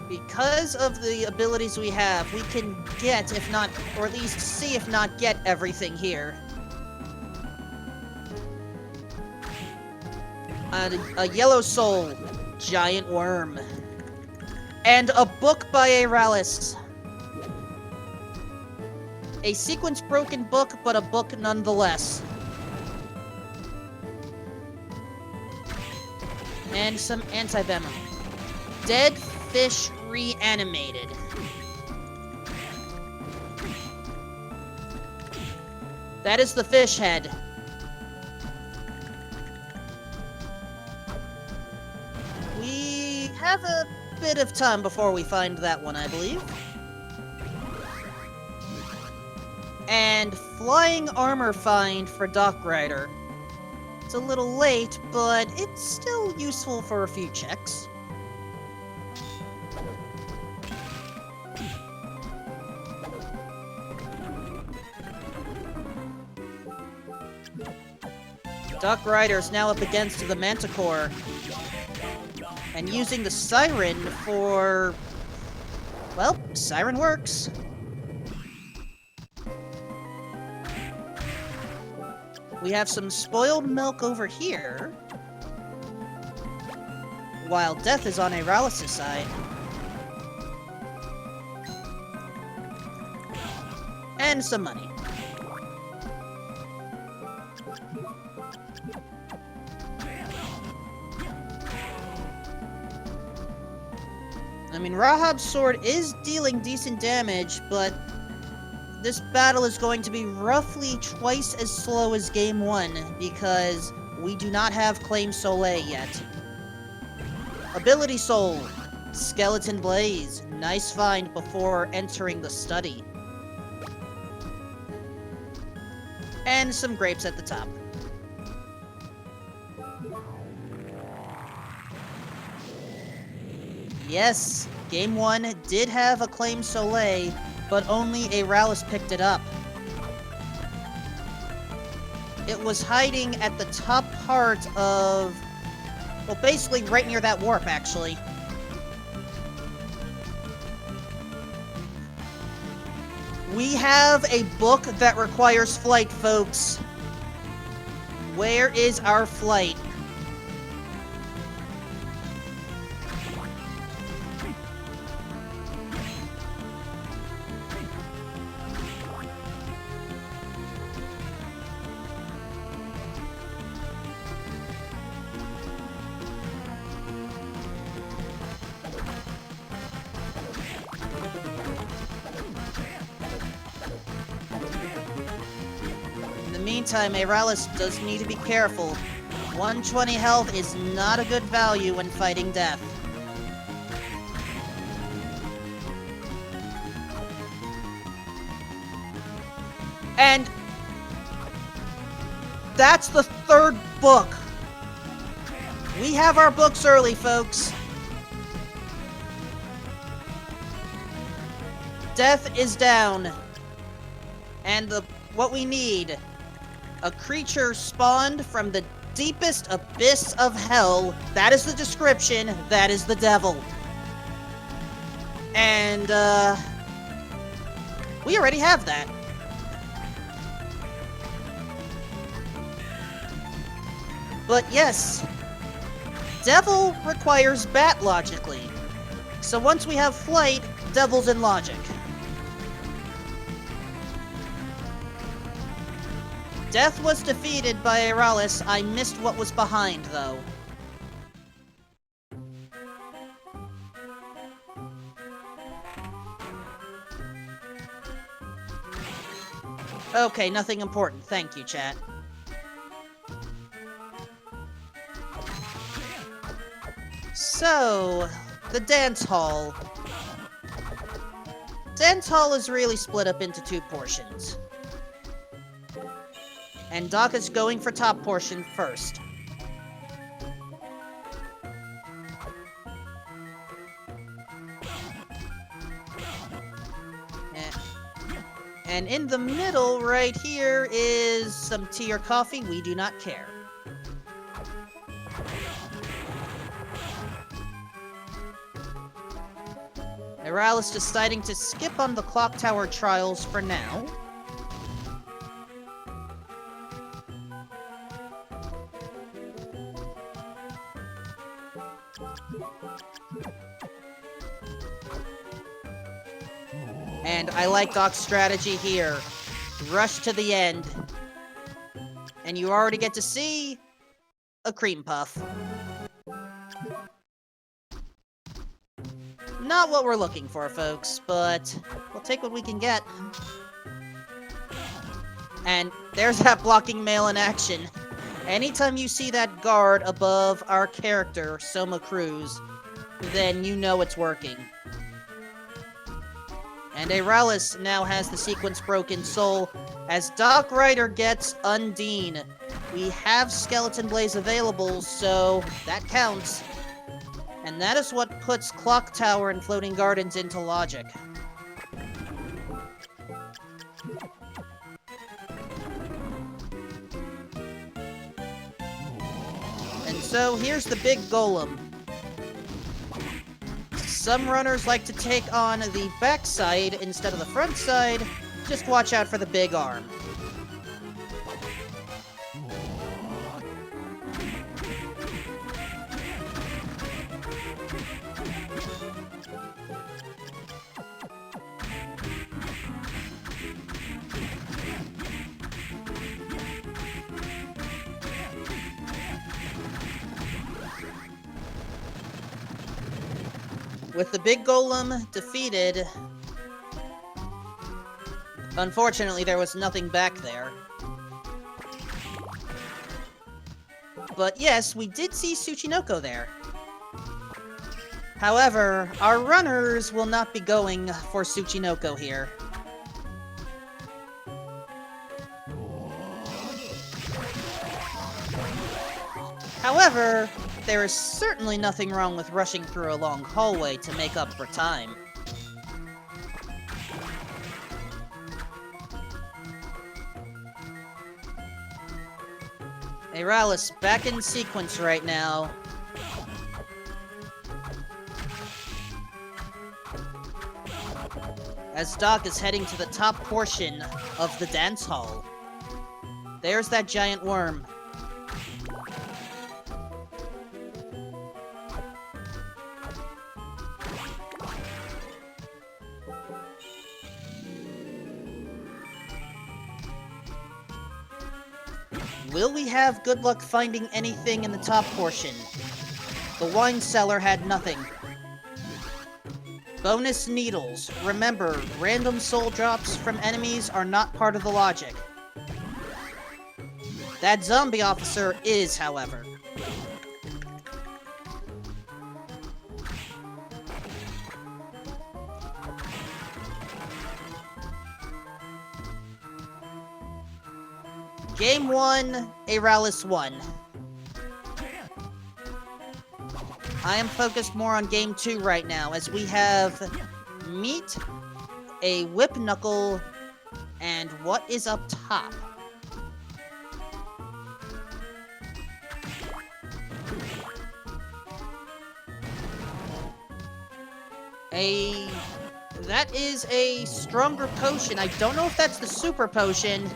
Because of the abilities we have, we can get, if not, or at least see if not get everything here. A yellow soul, giant worm, and a book by Aeralis. A sequence-broken book, but a book nonetheless. And some anti-venom. Dead fish reanimated. That is the fish head. We have a bit of time before we find that one, I believe. And flying armor find for Dock Rider. It's a little late, but it's still useful for a few checks. Dock Rider's now up against the Manticore. And using the Siren for... well, Siren works. We have some spoiled milk over here. While Death is on Aeralis' side. And some money. I mean, Rahab's sword is dealing decent damage, but this battle is going to be roughly twice as slow as Game 1, because we do not have Claim Soleil yet. Ability Soul, Skeleton Blaze, nice find before entering the study. And some grapes at the top. Yes, Game 1 did have a Claim Soleil, but only Aeralis picked it up. It was hiding at the top part of... well, basically right near that warp, actually. We have a book that requires flight, folks. Where is our flight? meantime, Aeralis does need to be careful. 120 health is not a good value when fighting death. And that's the third book. We have our books early, folks. Death is down. And what we need, a creature spawned from the deepest abyss of hell. That is the description. That is the devil. And, we already have that. But yes, devil requires bat logically. So once we have flight, devil's in logic. Death was defeated by Aeralis. I missed what was behind, though. Okay, nothing important. Thank you, chat. So, the dance hall. Dance hall is really split up into two portions. And Doc is going for top portion first. And in the middle, right here, is some tea or coffee. We do not care. Aeralis deciding to skip on the clock tower trials for now. And I like Doc's strategy here. Rush to the end. And you already get to see a cream puff. Not what we're looking for, folks, but we'll take what we can get. And there's that blocking mail in action. Anytime you see that guard above our character, Soma Cruz, then you know it's working. And Aeralis now has the sequence Broken Soul. As Doc Ryder gets Undine, we have Skeleton Blaze available, so that counts. And that is what puts Clock Tower and Floating Gardens into logic. And so here's the big golem. Some runners like to take on the backside instead of the front side. Just watch out for the big arm. With the big golem defeated, unfortunately there was nothing back there. But yes, we did see Tsuchinoko there. However, our runners will not be going for Tsuchinoko here. However, there is certainly nothing wrong with rushing through a long hallway to make up for time. Aeralis back in sequence right now. As Doc is heading to the top portion of the dance hall. There's that giant worm. Will we have good luck finding anything in the top portion? The wine cellar had nothing. Bonus needles. Remember, random soul drops from enemies are not part of the logic. That zombie officer is, however. Game 1, Aeralis won. I am focused more on Game 2 right now, as we have meat, a whip knuckle, and what is up top? That is a stronger potion. I don't know if that's the super potion.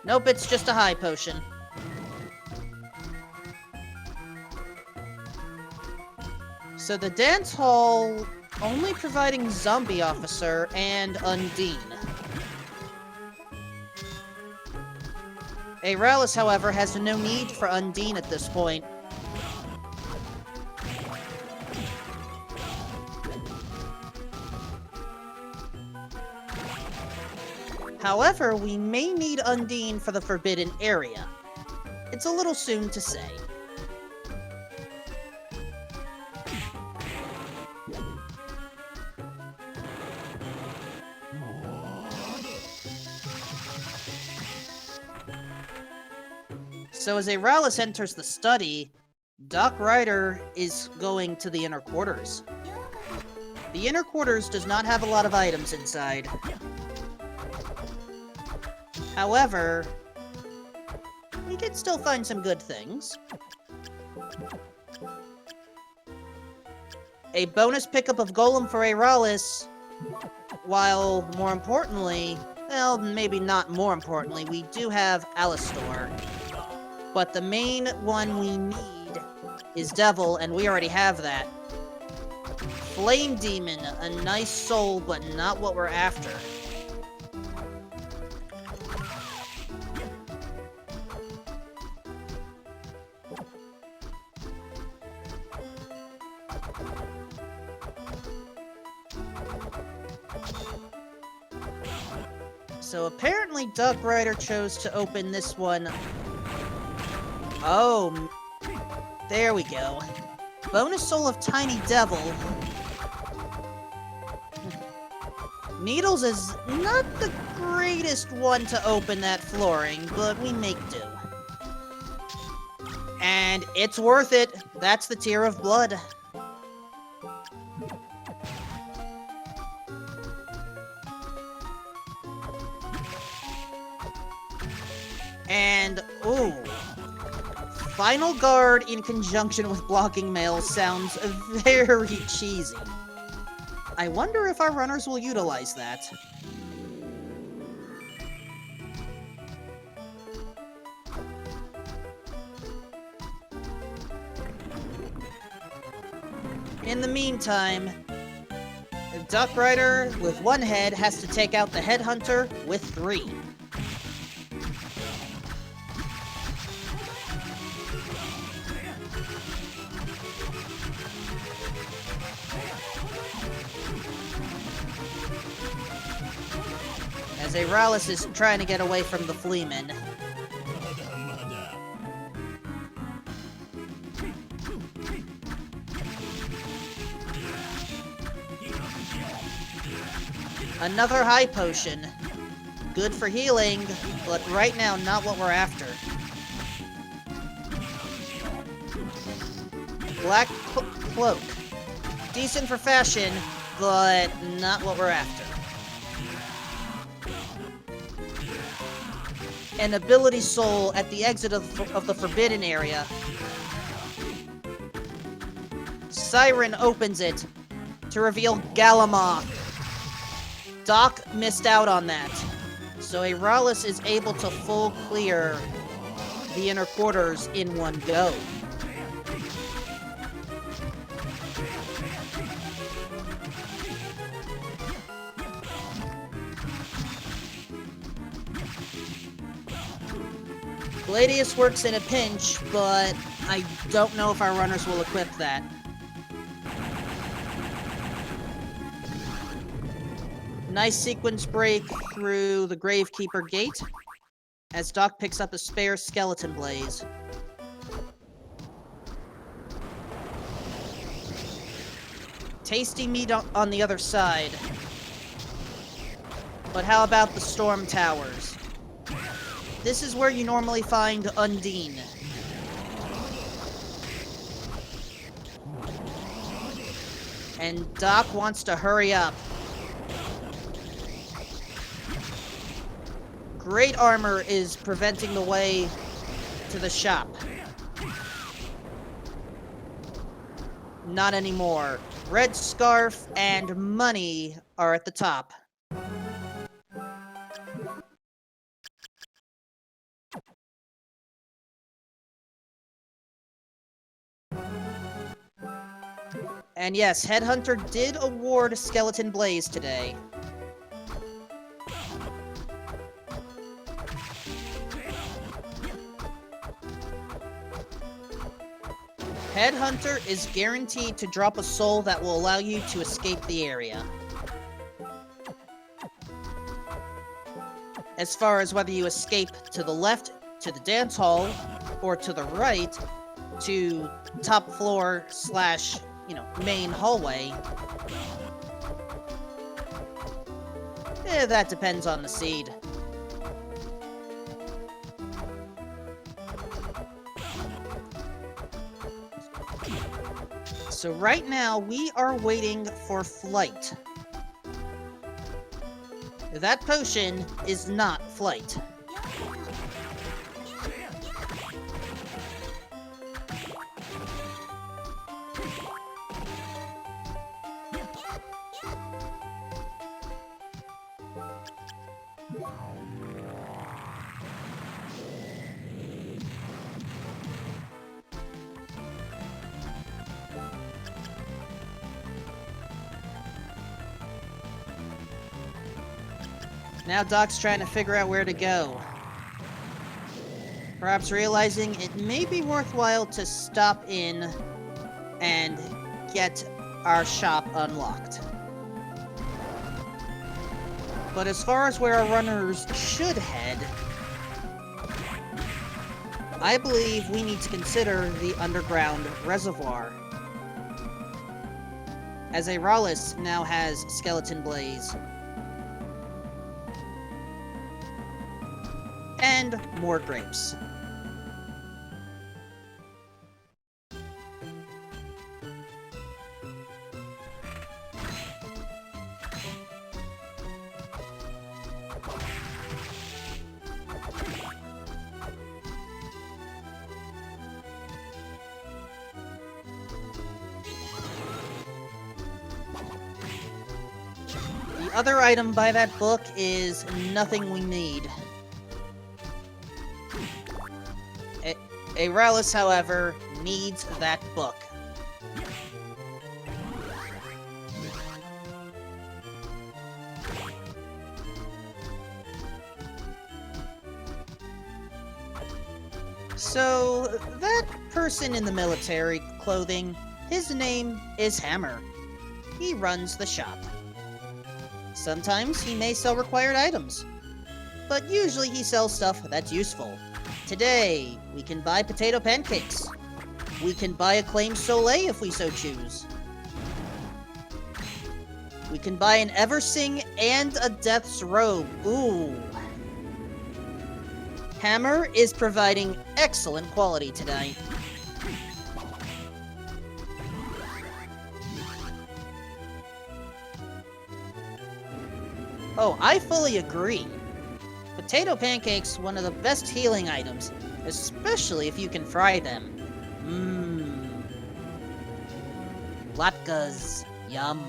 Nope, it's just a high potion. So the dance hall only providing Zombie Officer and Undine. Aeralis, however, has no need for Undine at this point. However, we may need Undine for the Forbidden Area. It's a little soon to say. So as Aeralis enters the study, Doc Ryder is going to the inner quarters. The inner quarters does not have a lot of items inside. However, we can still find some good things. A bonus pickup of Golem for Aeralis, while more importantly, well, maybe not more importantly, we do have Alistor. But the main one we need is Devil, and we already have that. Flame Demon, a nice soul, but not what we're after. So apparently Doc Ryder chose to open this one. Oh, there we go. Bonus soul of Tiny Devil. Needles is not the greatest one to open that flooring, but we make do. And it's worth it. That's the Tear of Blood. And, ooh. Final Guard in conjunction with Blocking Mail sounds very cheesy. I wonder if our runners will utilize that. In the meantime, Duck Rider with one head has to take out the Headhunter with 3. As Aeralis is trying to get away from the Fleaman. Another high potion. Good for healing, but right now not what we're after. Black Cloak. Decent for fashion, but not what we're after. An ability soul at the exit of the Forbidden Area. Siren opens it to reveal Galamoth. Doc missed out on that, so Aeralis is able to full clear the inner quarters in one go. Gladius works in a pinch, but I don't know if our runners will equip that. Nice sequence break through the Gravekeeper gate. as Doc picks up a spare skeleton blaze. Tasty meat on the other side. But how about the storm towers? This is where you normally find Undine. And Doc wants to hurry up. Great armor is preventing the way to the shop. Not anymore. Red Scarf and money are at the top. And yes, Headhunter did award Skeleton Blaze today. Headhunter is guaranteed to drop a soul that will allow you to escape the area. As far as whether you escape to the left, to the dance hall, or to the right, to top floor slash, main hallway, that depends on the seed. So right now, we are waiting for flight. That potion is not flight. Now Doc's trying to figure out where to go. Perhaps realizing it may be worthwhile to stop in and get our shop unlocked. But as far as where our runners should head, I believe we need to consider the underground reservoir, as Aeralis now has Skeleton Blaze. And more grapes. The other item by that book is nothing we need. Aeralis, however, needs that book. So, that person in the military clothing, his name is Hammer. He runs the shop. Sometimes he may sell required items, but usually he sells stuff that's useful. Today, we can buy potato pancakes. We can buy a Claim Soleil if we so choose. We can buy an Eversing and a Death's Robe. Ooh. Hammer is providing excellent quality tonight. Oh, I fully agree. Potato pancakes, one of the best healing items, especially if you can fry them. Mmm. Latkes. Yum.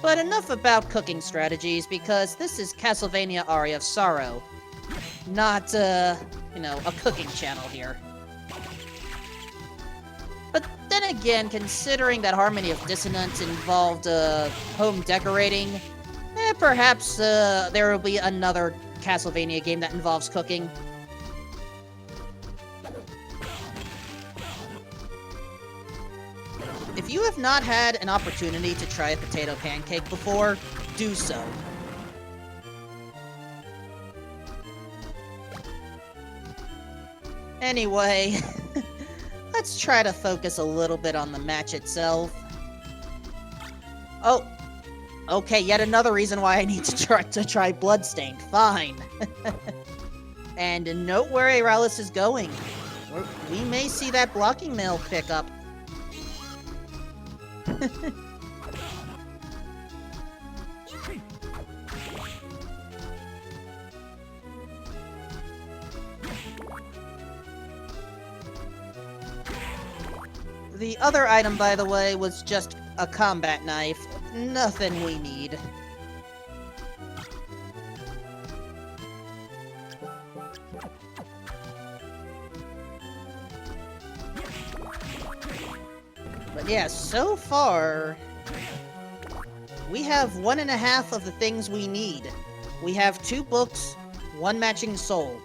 But enough about cooking strategies, because this is Castlevania Aria of Sorrow. Not, a cooking channel here. But then again, considering that Harmony of Dissonance involved, home decorating, perhaps there will be another Castlevania game that involves cooking. If you have not had an opportunity to try a potato pancake before, do so. Anyway, let's try to focus a little bit on the match itself. Oh, okay, yet another reason why I need to try Bloodstained. Fine. And note where Aeralis is going. We may see that blocking mail pick up. The other item, by the way, was just a combat knife. Nothing we need. But yeah, so far, we have 1.5 of the things we need. We have 2 books, 1 matching soul.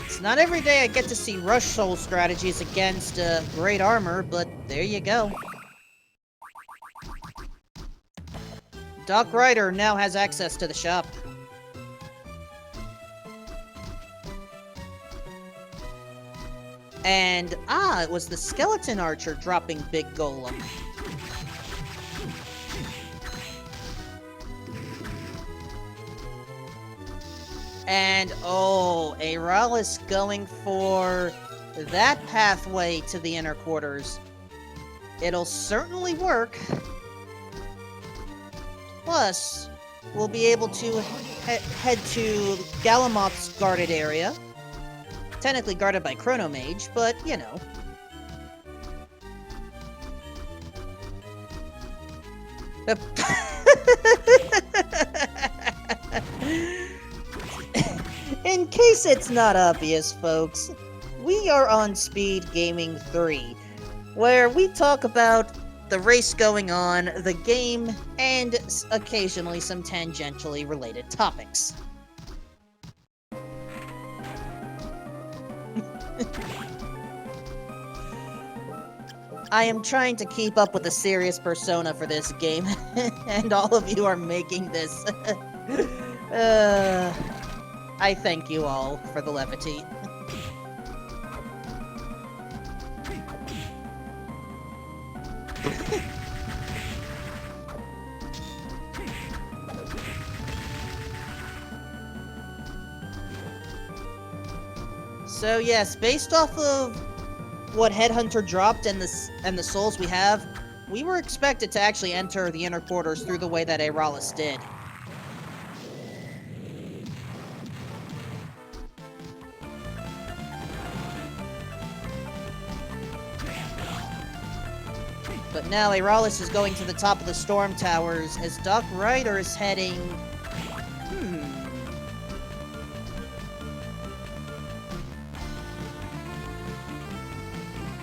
It's not every day I get to see rush soul strategies against great armor, but there you go. Doc Ryder now has access to the shop. And, it was the skeleton archer dropping Big Golem. And, Aeralis going for that pathway to the inner quarters. It'll certainly work. Plus, we'll be able to head to Galamoth's guarded area. Technically guarded by Chronomage, but, you know. In case it's not obvious, folks, we are on SpeedGaming 3, where we talk about the race going on, the game, and occasionally some tangentially related topics. I am trying to keep up with the serious persona for this game, and all of you are making this. I thank you all for the levity. So yes, based off of what Headhunter dropped and the souls we have, we were expected to actually enter the inner quarters through the way that Aeralis did. But now Aeralis is going to the top of the storm towers as Doc Ryder is heading...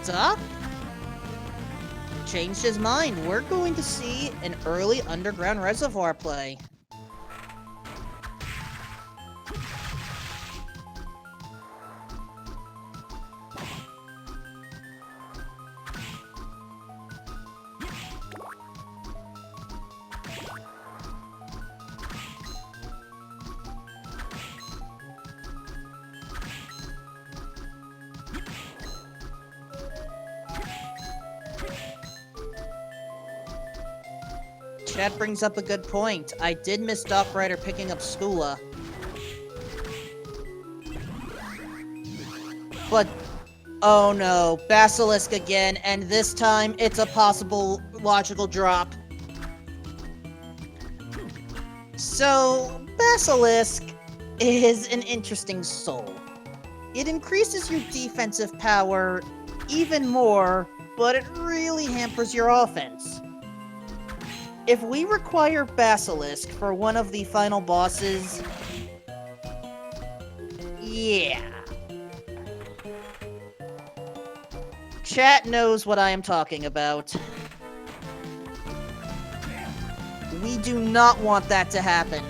Doc? Changed his mind. We're going to see an early underground reservoir play. Chat brings up a good point. I did miss Doc Ryder picking up Skula. But, oh no, Basilisk again, and this time it's a possible logical drop. So, Basilisk is an interesting soul. It increases your defensive power even more, but it really hampers your offense. If we require Basilisk for one of the final bosses... yeah. Chat knows what I am talking about. We do not want that to happen.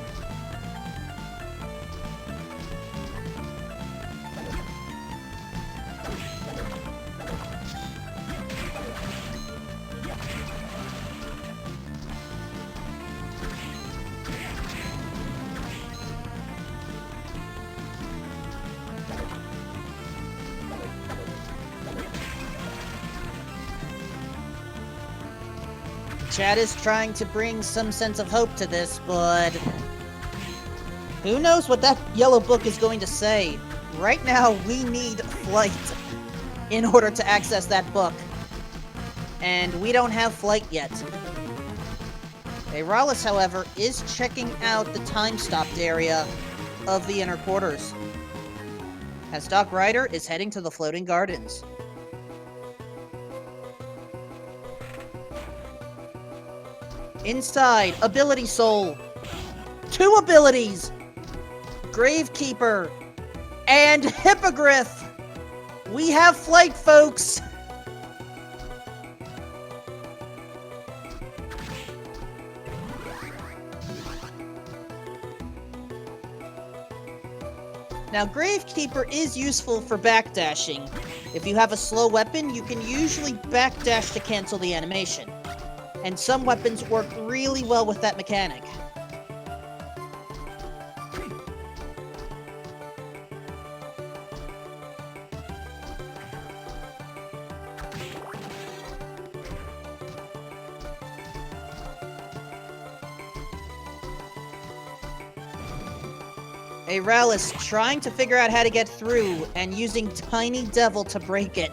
Chat is trying to bring some sense of hope to this, but who knows what that yellow book is going to say. Right now, we need flight in order to access that book. And we don't have flight yet. Aeralis, however, is checking out the time-stopped area of the inner quarters, as Doc Ryder is heading to the floating gardens. Inside, Ability Soul. 2 abilities! Gravekeeper and Hippogriff! We have flight, folks! Now, Gravekeeper is useful for backdashing. If you have a slow weapon, you can usually backdash to cancel the animation. And some weapons work really well with that mechanic. Aeralis trying to figure out how to get through and using Tiny Devil to break it.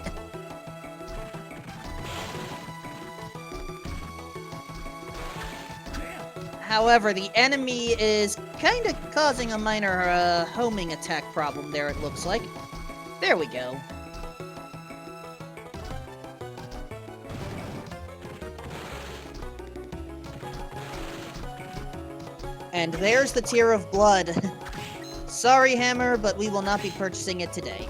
However, the enemy is kind of causing a minor homing attack problem there, it looks like. There we go. And there's the Tear of Blood. Sorry, Hammer, but we will not be purchasing it today.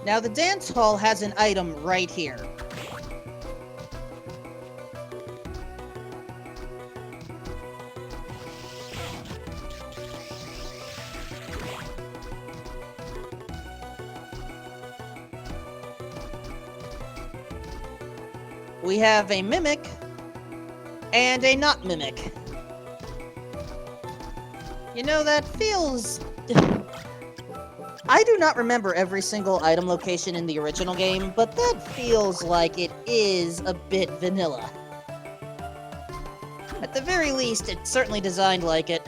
Now, the dance hall has an item right here. We have a Mimic and a not Mimic. You know, that feels... I do not remember every single item location in the original game, but that feels like it is a bit vanilla. At the very least, it's certainly designed like it.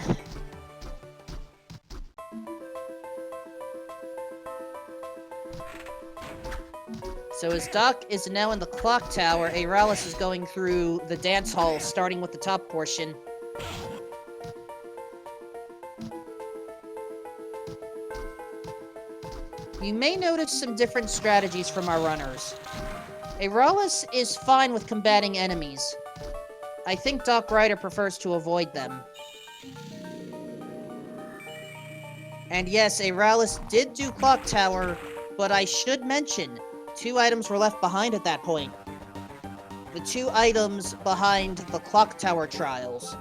So as Doc is now in the clock tower, Aeralis is going through the dance hall, starting with the top portion. You may notice some different strategies from our runners. Aeralis is fine with combating enemies. I think Doc Ryder prefers to avoid them. And yes, Aeralis did do Clock Tower, but I should mention, 2 items were left behind at that point. The 2 items behind the Clock Tower trials.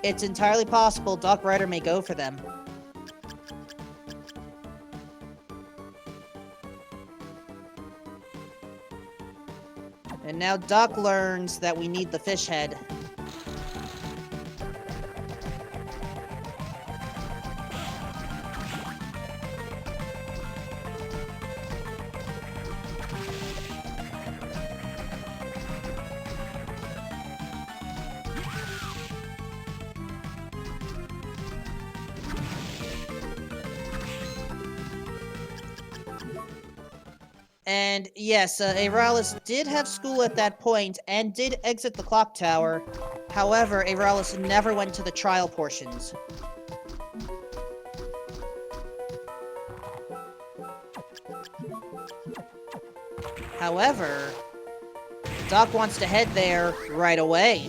It's entirely possible Doc Ryder may go for them. And now Doc learns that we need the fish head. And yes, Aeralis did have school at that point, and did exit the clock tower. However, Aeralis never went to the trial portions. However, Doc wants to head there right away.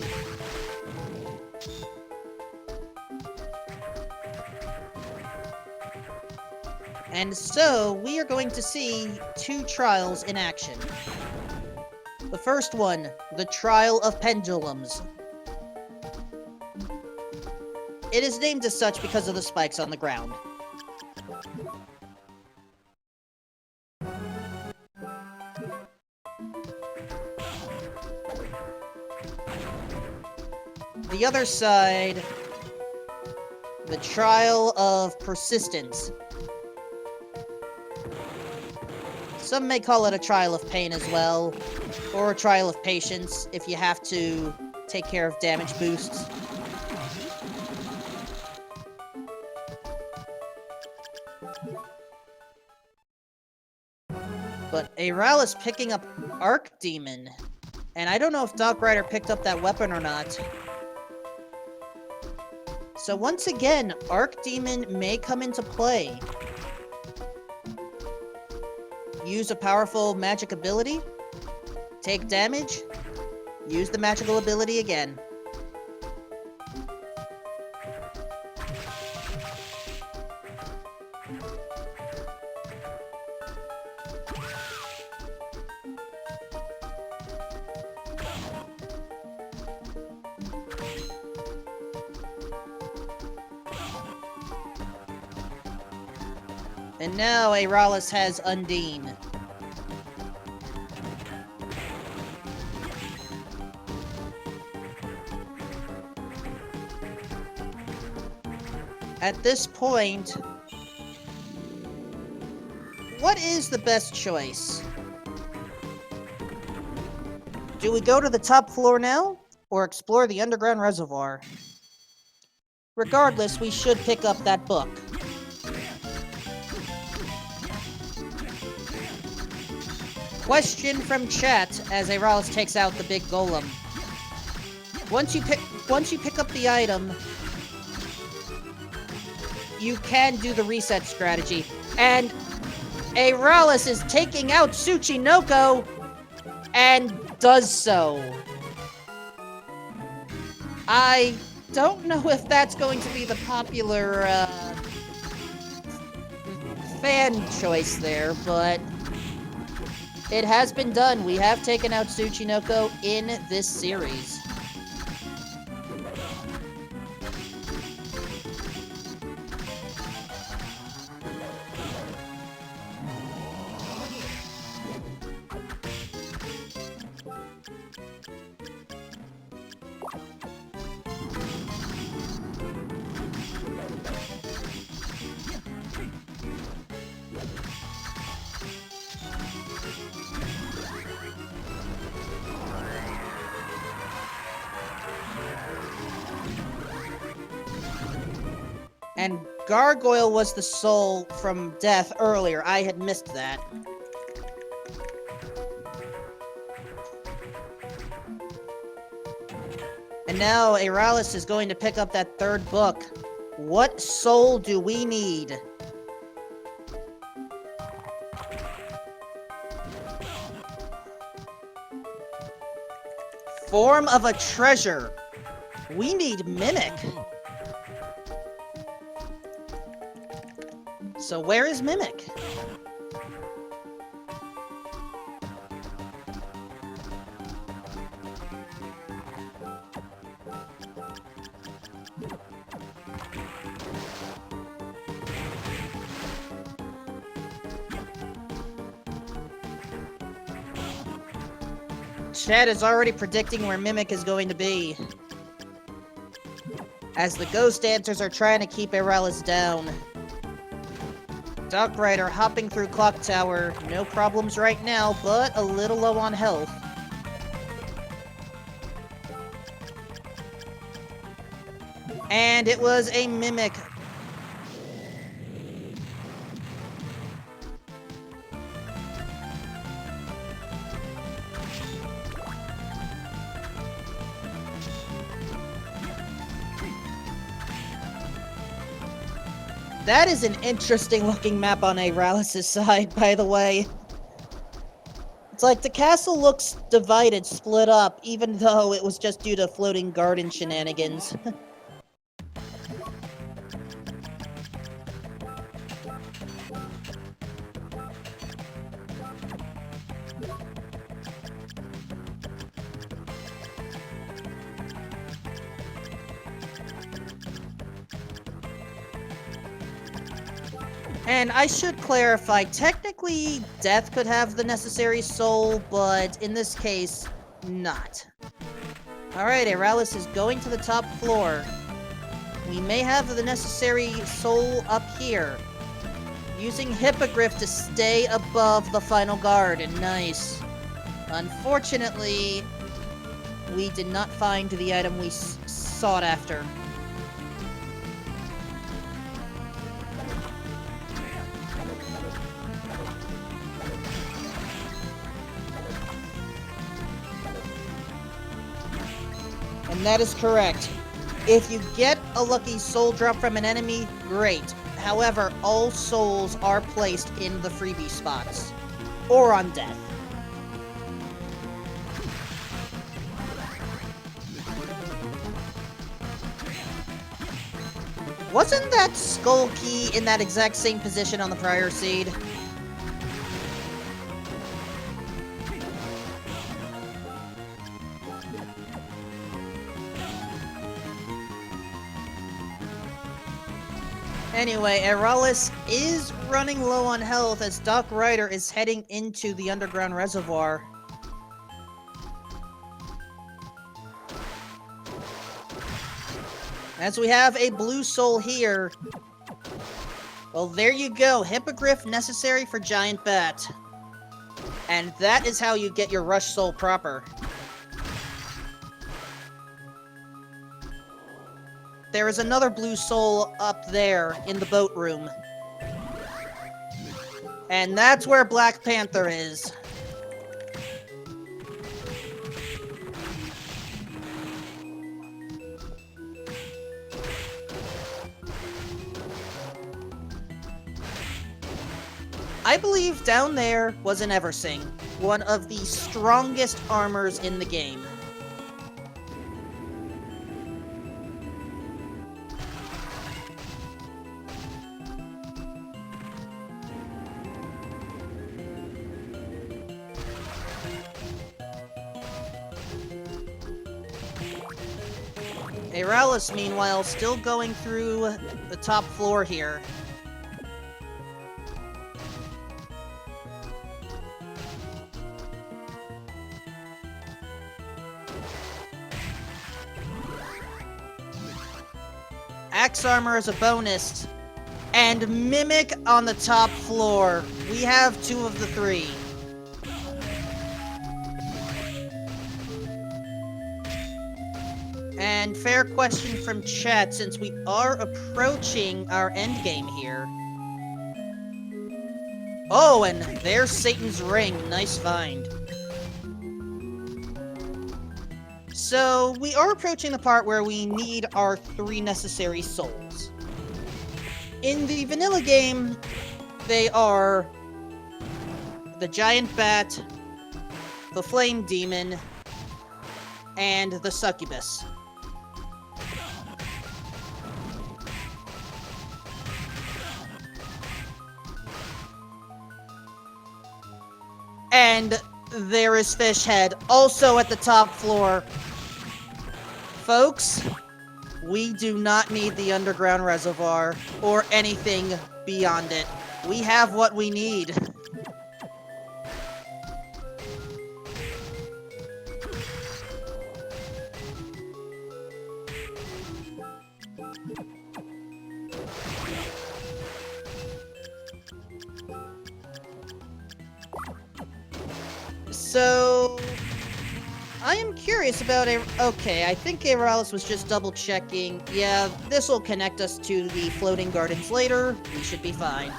And so, we are going to see 2 trials in action. The first one, the Trial of Pendulums. It is named as such because of the spikes on the ground. The other side, the Trial of Persistence. Some may call it a trial of pain as well, or a trial of patience if you have to take care of damage boosts. But Aeralis picking up Archdemon, and I don't know if Doc Rider picked up that weapon or not. So once again, Archdemon may come into play. Use a powerful magic ability, take damage, use the magical ability again. And now Aeralis has Undine. At this point, what is the best choice? Do we go to the top floor now, or explore the underground reservoir? Regardless, we should pick up that book. Question from chat as Aeralis takes out the big golem. Once you pick up the item, you can do the reset strategy. And Aeralis is taking out Tsuchinoko and does so. I don't know if that's going to be the popular fan choice there, but it has been done. We have taken out Tsuchinoko in this series. And Gargoyle was the soul from death earlier. I had missed that. And now Aeralis is going to pick up that third book. What soul do we need? Form of a treasure. We need Mimic. So where is Mimic? Chad is already predicting where Mimic is going to be, as the Ghost Dancers are trying to keep Aeralis down. Doc Rider hopping through Clock Tower, no problems right now, but a little low on health. And it was a Mimic. That is an interesting looking map on Aeralis' side, by the way. It's like the castle looks divided, split up, even though it was just due to floating garden shenanigans. And I should clarify, technically, Death could have the necessary soul, but in this case, not. Alright, Aeralis is going to the top floor. We may have the necessary soul up here. Using Hippogriff to stay above the final guard. Nice. Unfortunately, we did not find the item we sought after. And that is correct. If you get a lucky soul drop from an enemy, great. However, all souls are placed in the freebie spots. Or on death. Wasn't that skull key in that exact same position on the prior seed? Anyway, Aeralis is running low on health as Doc Ryder is heading into the underground reservoir. As we have a blue soul here. Well, there you go. Hippogriff necessary for Giant Bat. And that is how you get your Rush Soul proper. There is another blue soul up there in the boat room. And that's where Black Panther is. I believe down there was an Eversing, one of the strongest armors in the game. Aeralis, meanwhile, still going through the top floor here. Axe armor is a bonus. And Mimic on the top floor. We have 2 of the 3. And fair question from chat, since we are approaching our endgame here. Oh, and there's Satan's Ring. Nice find. So, we are approaching the part where we need our 3 necessary souls. In the vanilla game, they are the Giant Bat, the Flame Demon, and the Succubus. And there is Fishhead, also at the top floor. Folks, we do not need the underground reservoir, or anything beyond it. We have what we need. So, I am curious about okay, I think Aeralis was just double checking. Yeah, this will connect us to the floating gardens later. We should be fine.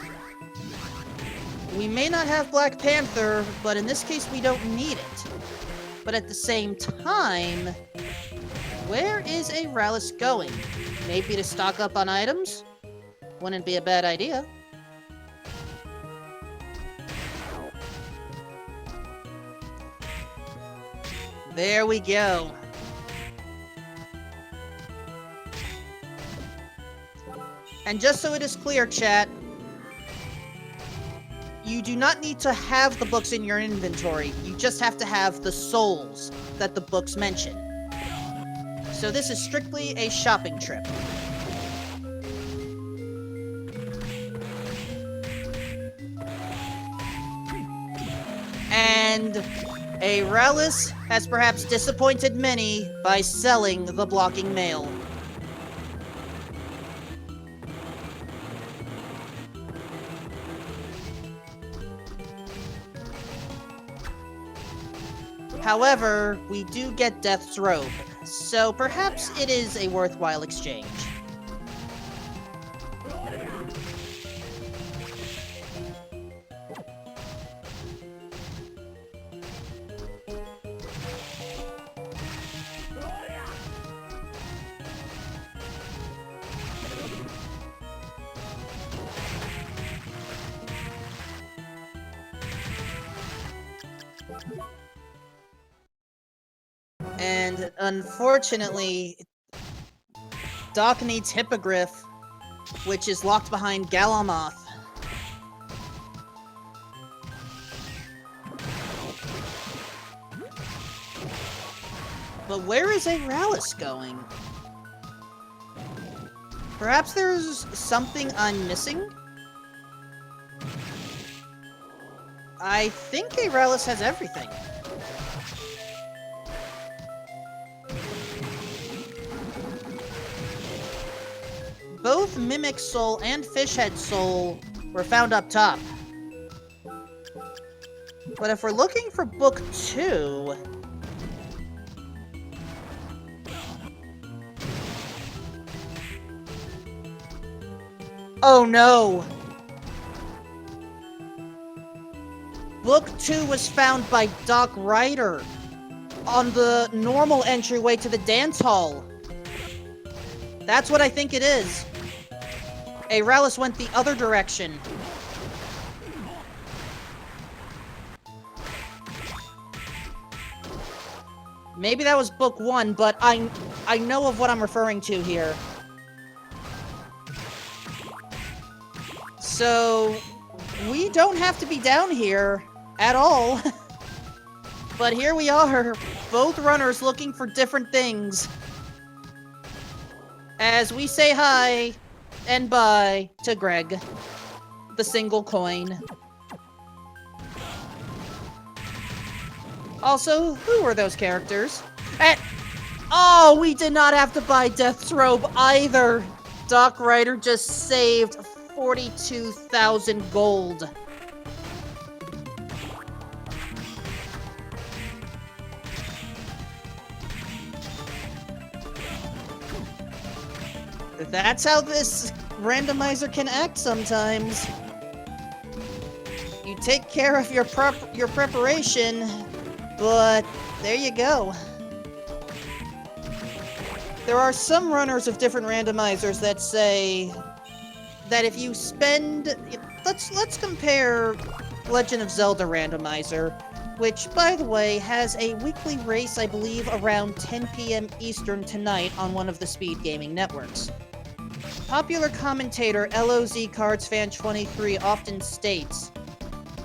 We may not have Black Panther, but in this case we don't need it. But at the same time, where is Aeralis going? Maybe to stock up on items? Wouldn't be a bad idea. There we go. And just so it is clear, chat, you do not need to have the books in your inventory. You just have to have the souls that the books mention. So this is strictly a shopping trip. And Aeralis has perhaps disappointed many by selling the blocking mail. However, we do get Death's Robe, so perhaps it is a worthwhile exchange. And unfortunately, Doc needs Hippogriff, which is locked behind Galamoth. But where is Aeralis going? Perhaps there's something I'm missing? I think Aeralis has everything. Both Mimic Soul and Fishhead Soul were found up top. But if we're looking for Book 2... Oh no! Book 2 was found by Doc Ryder on the normal entryway to the dance hall. That's what I think it is. Aeralis went the other direction. Maybe that was Book 1, but I know of what I'm referring to here. So, we don't have to be down here at all. But here we are, both runners looking for different things. As we say hi and bye to Greg, the single coin. Also, who were those characters? And oh, we did not have to buy Death's Robe either. Doc Ryder just saved 42,000 gold. That's how this randomizer can act sometimes. You take care of your preparation, but there you go. There are some runners of different randomizers that say that if you spend... Let's compare Legend of Zelda Randomizer, which, by the way, has a weekly race, I believe, around 10 p.m. Eastern tonight on one of the SpeedGaming networks. Popular commentator LOZCardsFan23 often states,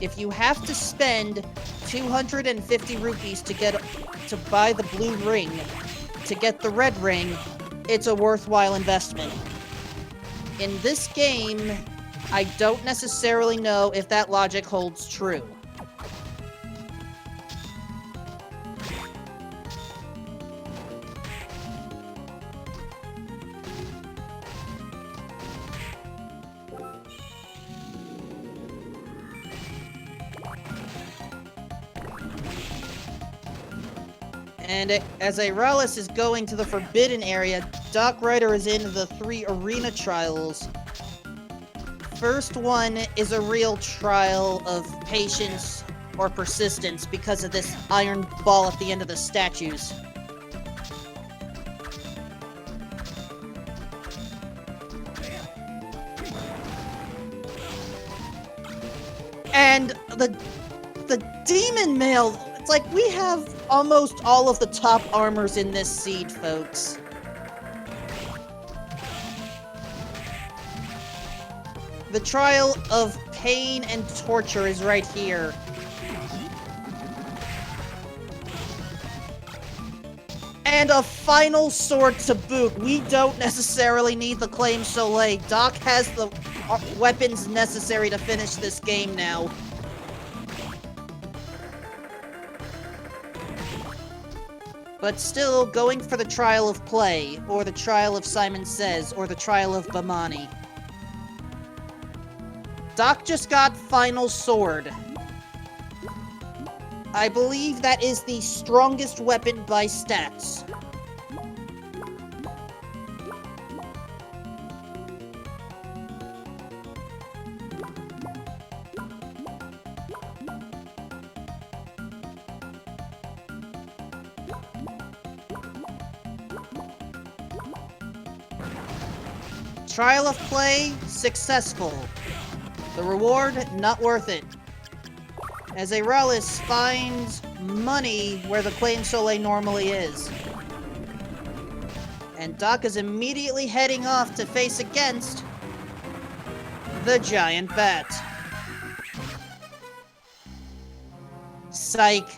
if you have to spend 250 rupees to buy the blue ring, to get the red ring, it's a worthwhile investment. In this game, I don't necessarily know if that logic holds true. And as Aeralis is going to the Forbidden Area, Doc Ryder is in the 3 arena trials. First one is a real trial of patience or persistence because of this iron ball at the end of the statues. And the demon mail, it's like we have almost all of the top armors in this seed, folks. The trial of pain and torture is right here. And a final sword to boot. We don't necessarily need the Claim Soleil. Doc has the weapons necessary to finish this game now. But still, going for the Trial of Play, or the Trial of Simon Says, or the Trial of Bamani. Doc just got Final Sword. I believe that is the strongest weapon by stats. Trial of Play, successful. The reward, not worth it. As Aeralis finds money where the Claim Soleil normally is. And Doc is immediately heading off to face against the Giant Bat. Psych.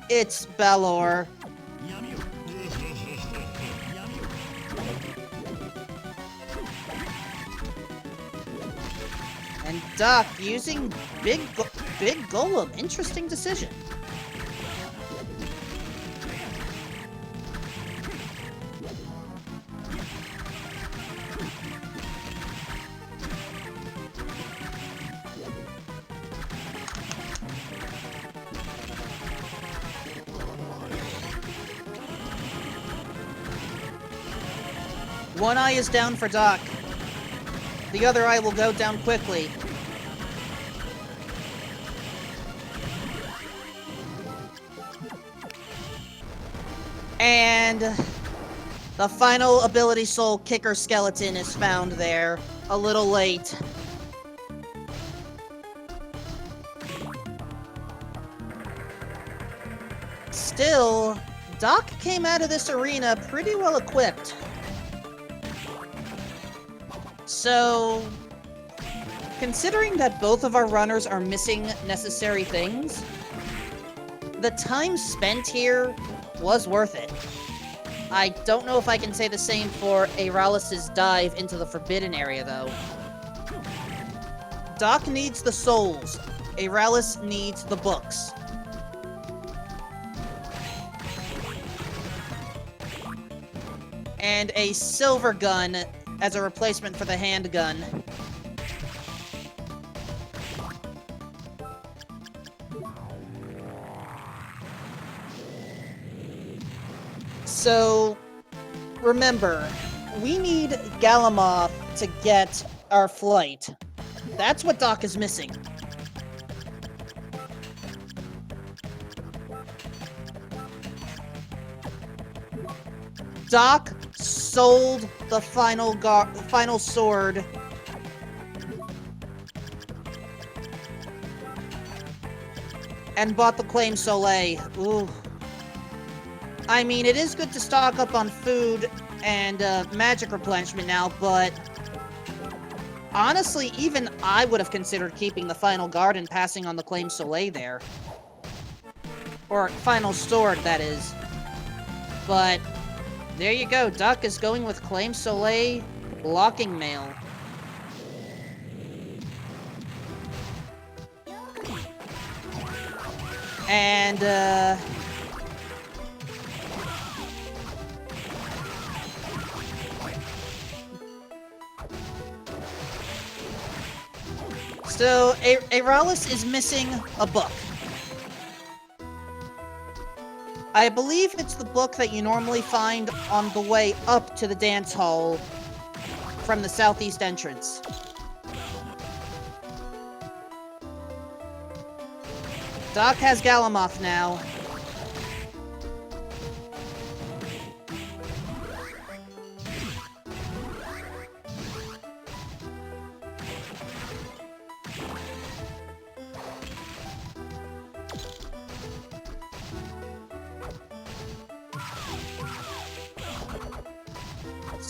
It's Balor. And Doc using Big Golem. Interesting decision. One eye is down for Doc. The other eye will go down quickly. And the final ability soul kicker skeleton is found there. A little late. Still, Doc came out of this arena pretty well equipped. So, considering that both of our runners are missing necessary things, the time spent here was worth it. I don't know if I can say the same for Aeralis' dive into the Forbidden Area, though. Doc needs the souls. Aeralis needs the books. And a silver gun as a replacement for the handgun. So, remember, we need Galamoth to get our flight. That's what Doc is missing. Doc sold the final sword and bought the Claim Soleil. Ooh. I mean, it is good to stock up on food and magic replenishment now, but honestly, even I would have considered keeping the Final Guard and passing on the Claim Soleil there. Or Final Sword, that is. But there you go. Doc is going with Claim Soleil blocking mail. And, so, Aeralis is missing a book. I believe it's the book that you normally find on the way up to the dance hall from the southeast entrance. Doc has Galamoth now.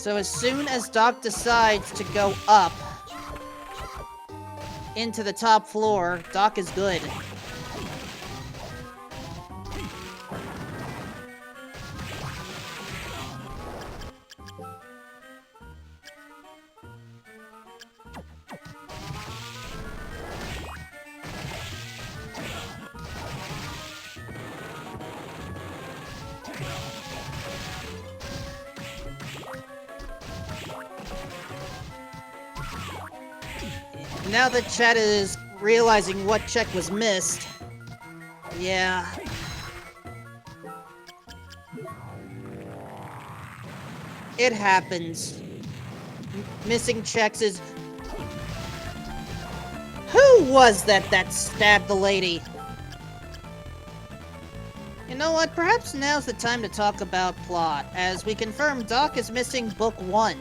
So as soon as Doc decides to go up into the top floor, Doc is good. Now that chat is realizing what check was missed, yeah. It happens. Missing checks is... Who was that stabbed the lady? You know what? Perhaps now's the time to talk about plot, as we confirm Doc is missing Book 1.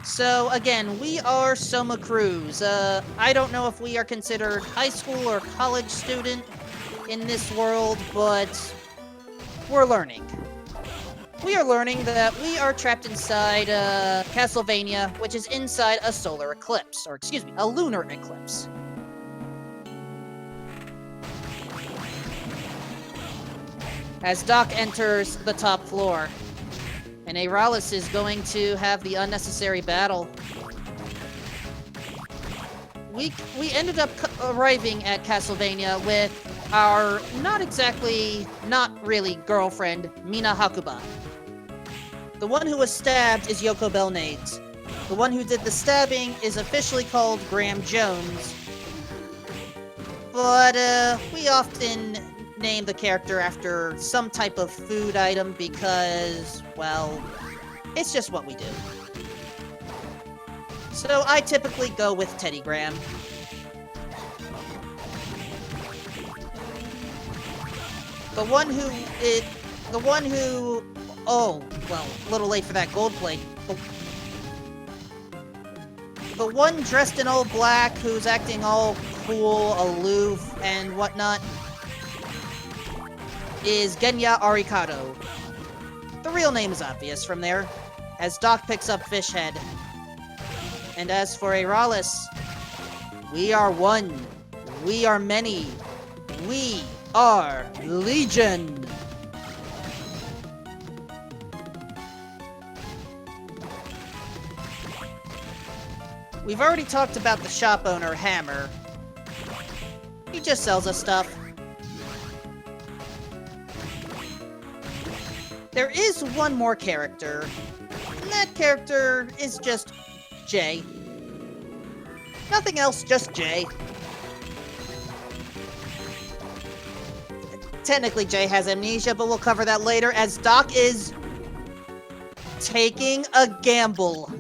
So, again, we are Soma Cruz. I don't know if we are considered high school or college student in this world, but we're learning. We are learning that we are trapped inside Castlevania, which is inside a solar eclipse, or excuse me, a lunar eclipse. As Doc enters the top floor, and Aeralis is going to have the unnecessary battle. We ended up arriving at Castlevania with our not really girlfriend, Mina Hakuba. The one who was stabbed is Yoko Belnades. The one who did the stabbing is officially called Graham Jones. But we often name the character after some type of food item because, well, it's just what we do. So I typically go with Teddy Graham. The one who, oh, well, a little late for that gold plate. The one dressed in all black who's acting all cool, aloof, and whatnot is Genya Arikado. The real name is obvious from there, as Doc picks up Fishhead. And as for Aeralis, we are one, we are many, we are Legion! We've already talked about the shop owner, Hammer. He just sells us stuff. There is one more character, and that character is just Jay. Nothing else, just Jay. Technically, Jay has amnesia, but we'll cover that later, as Doc is taking a gamble.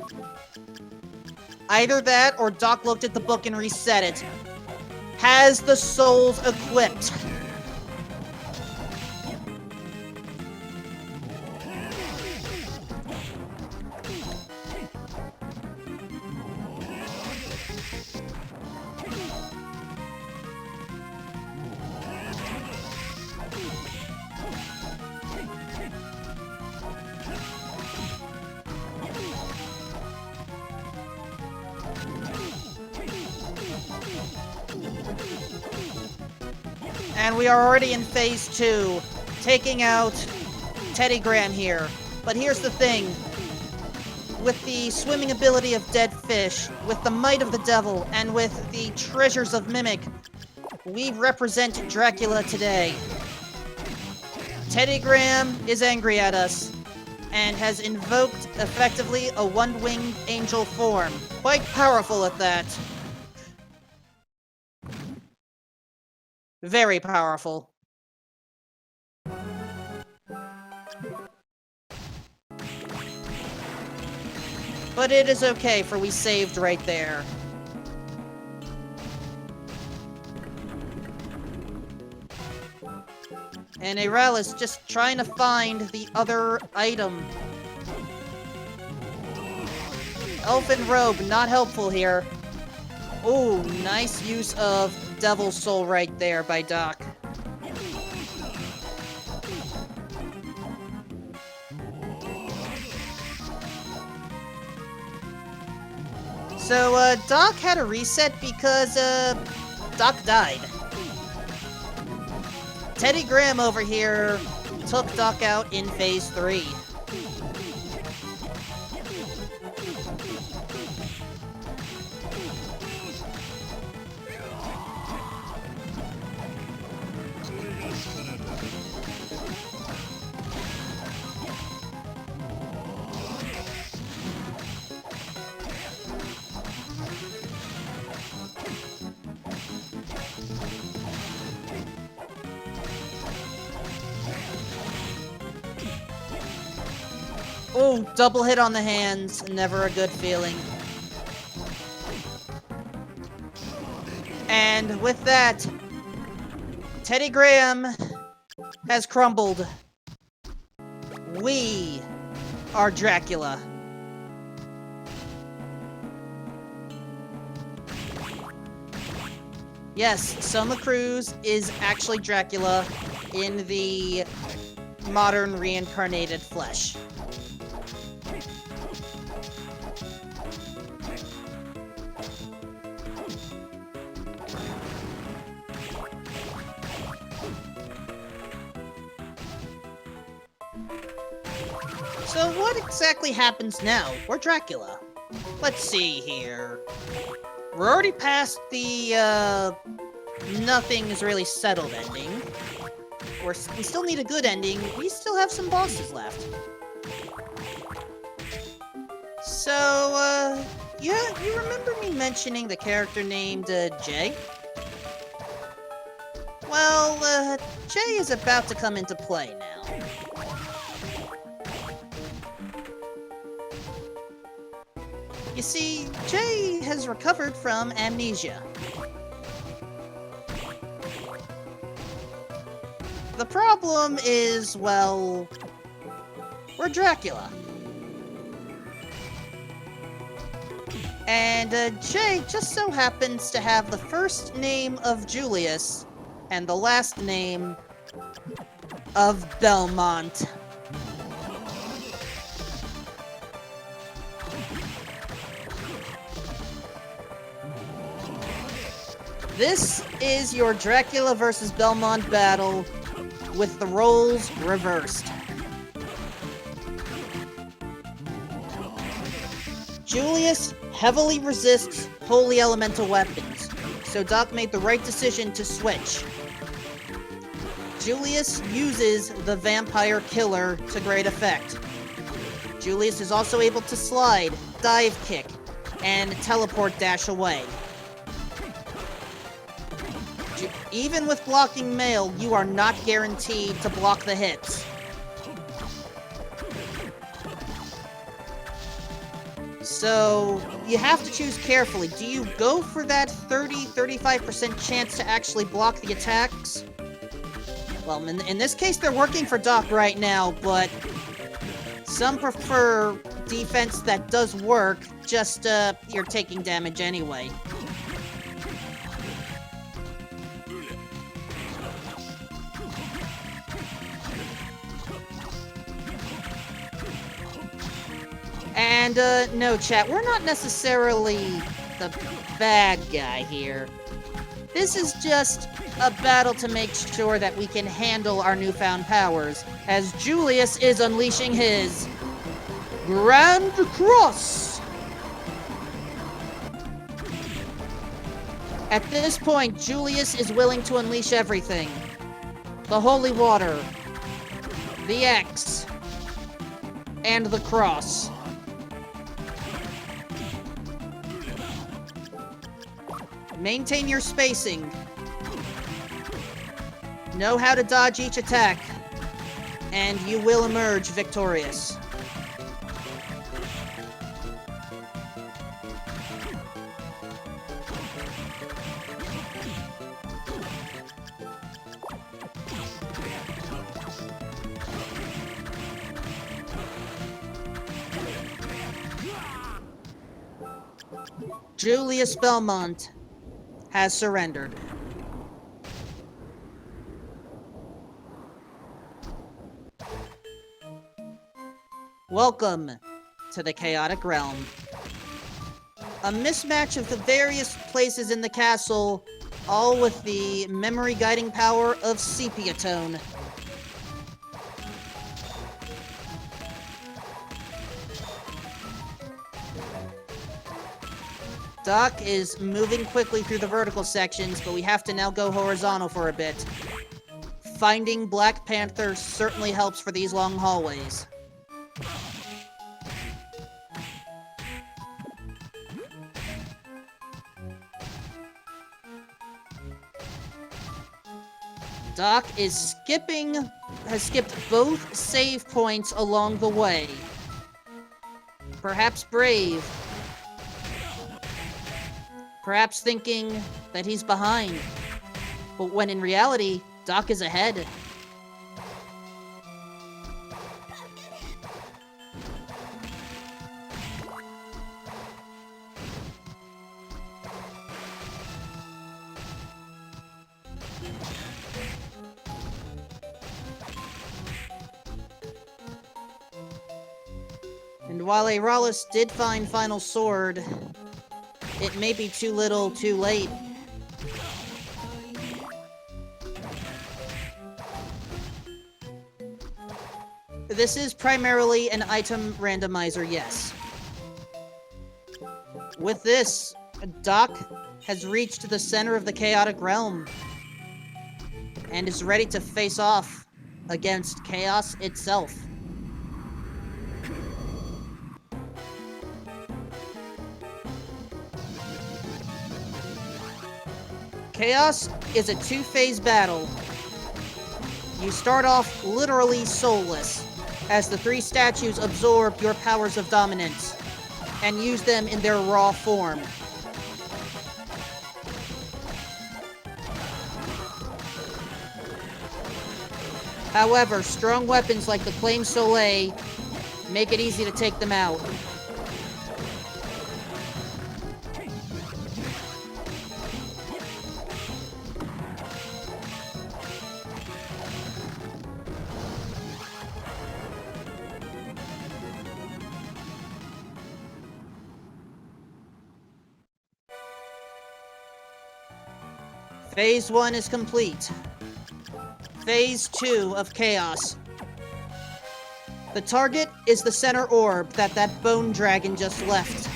Either that, or Doc looked at the book and reset it. Has the souls equipped? And we are already in phase 2, taking out Teddy Graham here. But here's the thing. With the swimming ability of dead fish, with the might of the devil, and with the treasures of Mimic, we represent Dracula today. Teddy Graham is angry at us, and has invoked, effectively, a one-winged angel form. Quite powerful at that. Very powerful. But it is okay, for we saved right there. And Aeralis just trying to find the other item. Elfin robe, not helpful here. Oh, nice use of Devil Soul right there by Doc. So, Doc had a reset because, Doc died. Teddy Graham over here took Doc out in Phase 3. Oh, double hit on the hands, never a good feeling. And with that, Teddy Graham has crumbled. We are Dracula. Yes, Soma Cruz is actually Dracula in the modern reincarnated flesh. So what exactly happens now? We're Dracula. Let's see here. We're already past the, nothing is really settled ending. We still need a good ending. We still have some bosses left. So, yeah, you remember me mentioning the character named, Jay? Well, Jay is about to come into play now. You see, Jay has recovered from amnesia. The problem is, well, we're Dracula. And Jay just so happens to have the first name of Julius and the last name of Belmont. This is your Dracula versus Belmont battle with the roles reversed. Julius heavily resists holy elemental weapons, so Doc made the right decision to switch. Julius uses the vampire killer to great effect. Julius is also able to slide, dive kick, and teleport dash away. Even with blocking mail, you are not guaranteed to block the hits. So, you have to choose carefully. Do you go for that 30-35% chance to actually block the attacks? Well, in this case, they're working for Doc right now, but some prefer defense that does work, just, you're taking damage anyway. And, no, chat, we're not necessarily the bad guy here. This is just a battle to make sure that we can handle our newfound powers, as Julius is unleashing his Grand Cross! At this point, Julius is willing to unleash everything. The Holy Water, the X, and the Cross. Maintain your spacing. Know how to dodge each attack, and you will emerge victorious. Julius Belmont has surrendered. Welcome to the Chaotic Realm. A mismatch of the various places in the castle, all with the memory guiding power of sepia tone. Doc is moving quickly through the vertical sections, but we have to now go horizontal for a bit. Finding Black Panther certainly helps for these long hallways. Doc has skipped both save points along the way. Perhaps brave. Perhaps thinking that he's behind. But when in reality, Doc is ahead. And while Aeralis did find Final Sword, it may be too little, too late. This is primarily an item randomizer, yes. With this, Doc has reached the center of the Chaotic Realm and is ready to face off against Chaos itself. Chaos is a two-phase battle. You start off literally soulless, as the three statues absorb your powers of dominance and use them in their raw form. However, strong weapons like the Flame Soleil make it easy to take them out. Phase 1 is complete. Phase 2 of Chaos. The target is the center orb that bone dragon just left.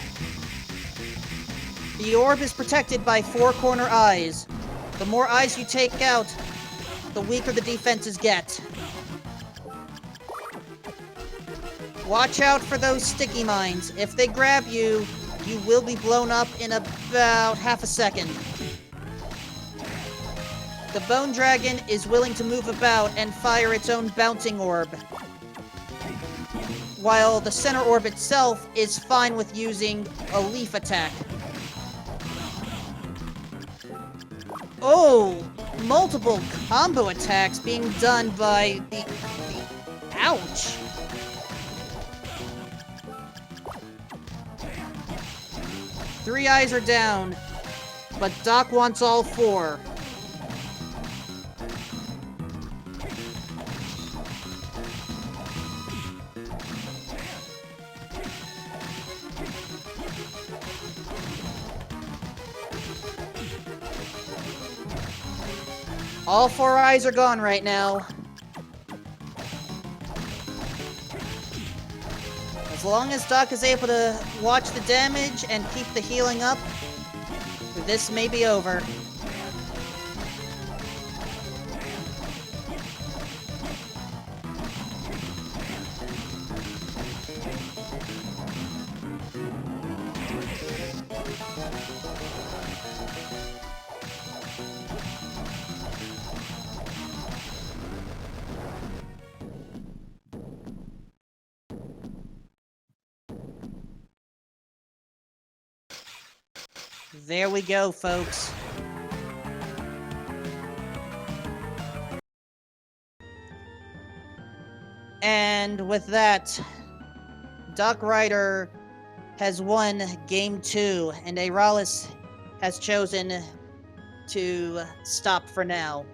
The orb is protected by 4 corner eyes. The more eyes you take out, the weaker the defenses get. Watch out for those sticky mines. If they grab you, you will be blown up in about half a second. The bone dragon is willing to move about and fire its own bouncing orb, while the center orb itself is fine with using a leaf attack. Oh! Multiple combo attacks being done by the ouch! Three eyes are down, but Doc wants all 4. All 4 eyes are gone right now. As long as Doc is able to watch the damage and keep the healing up, this may be over. There we go, folks. And with that, Doc Ryder has won Game 2, and Aeralis has chosen to stop for now.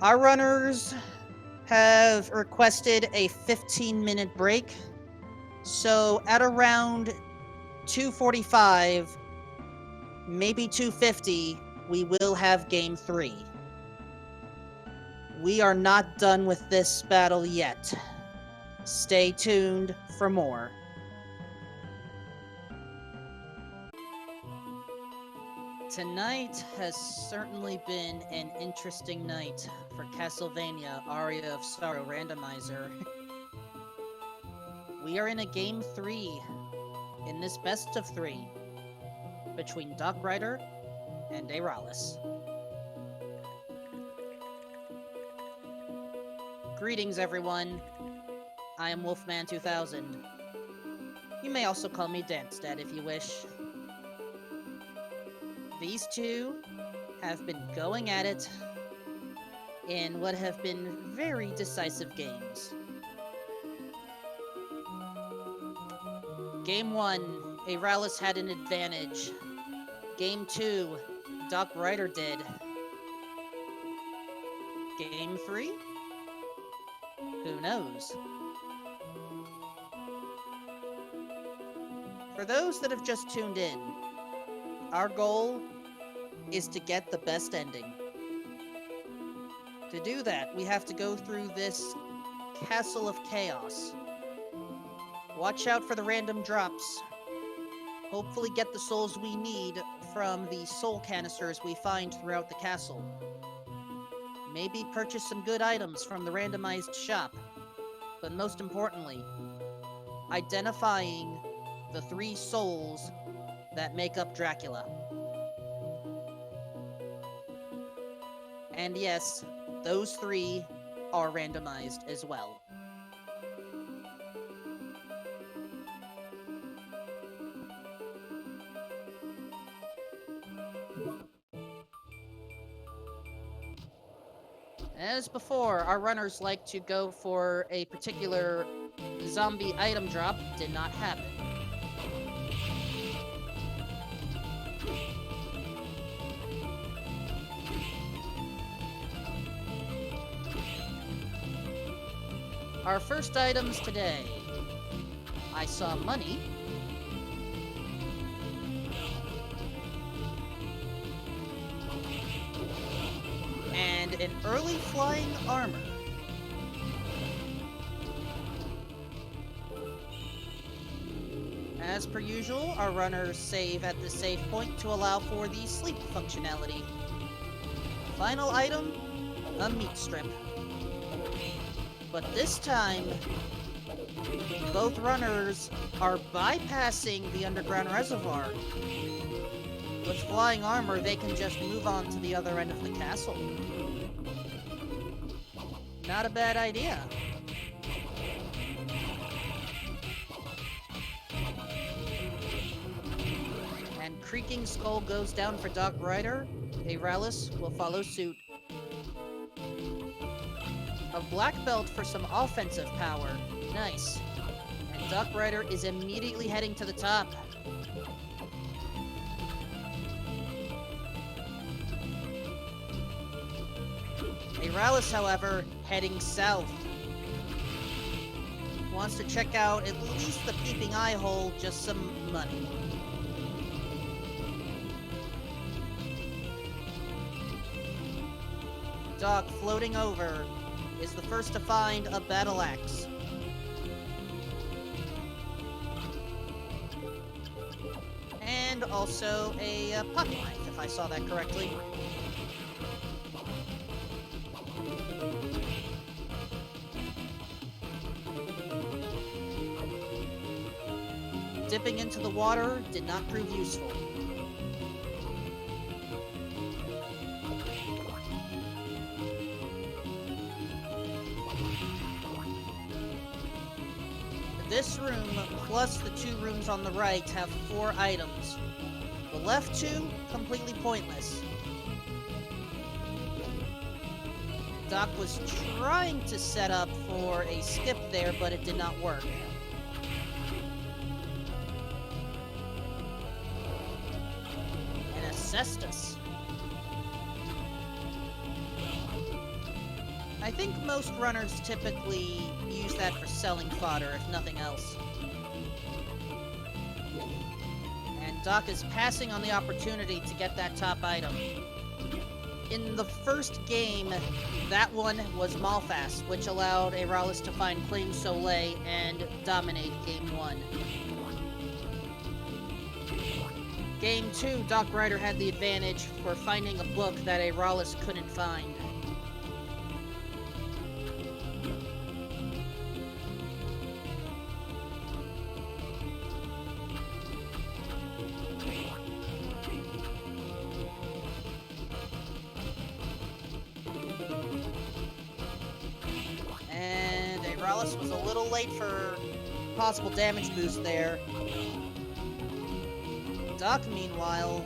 Our runners have requested a 15-minute break, so at around 2:45, maybe 2:50, we will have Game 3. We are not done with this battle yet. Stay tuned for more. Tonight has certainly been an interesting night for Castlevania Aria of Sorrow Randomizer. We are in a Game 3 in this best of 3 between Doc Rider and Aeralis. Greetings, everyone. I am Wolfman2000. You may also call me Dancedad if you wish. These two have been going at it in what have been very decisive games. Game 1, Aeralis had an advantage. Game 2, Doc Rider did. Game 3? Who knows? For those that have just tuned in, our goal is to get the best ending. To do that, we have to go through this Castle of Chaos. Watch out for the random drops. Hopefully get the souls we need from the soul canisters we find throughout the castle. Maybe purchase some good items from the randomized shop. But most importantly, identifying the 3 souls that make up Dracula. And yes, those 3 are randomized as well. As before, our runners like to go for a particular zombie item drop. Did not happen. Our first items today. I saw money. And an early flying armor. As per usual, our runners save at the save point to allow for the sleep functionality. Final item, a meat strip. But this time, both runners are bypassing the underground reservoir. With flying armor, they can just move on to the other end of the castle. Not a bad idea. And Creaking Skull goes down for Doc Rider. Aeralis will follow suit. A black belt for some offensive power. Nice. And Doc Rider is immediately heading to the top. Aeralis, however, heading south. Wants to check out at least the peeping eye hole, just some money. Doc, floating over, is the first to find a battle axe. And also a pocket knife, if I saw that correctly. Dipping into the water did not prove useful. This room, plus the 2 rooms on the right, have 4 items. The left 2, completely pointless. Doc was trying to set up for a skip there, but it did not work. Cestus. I think most runners typically use that for selling fodder, if nothing else. And Doc is passing on the opportunity to get that top item. In the first game, that one was Malphas, which allowed Aeralis to find Claim Soleil and dominate Game 1. Game 2, Doc Ryder had the advantage for finding a book that Aeralis couldn't find. And Aeralis was a little late for possible damage boost there. Doc, meanwhile,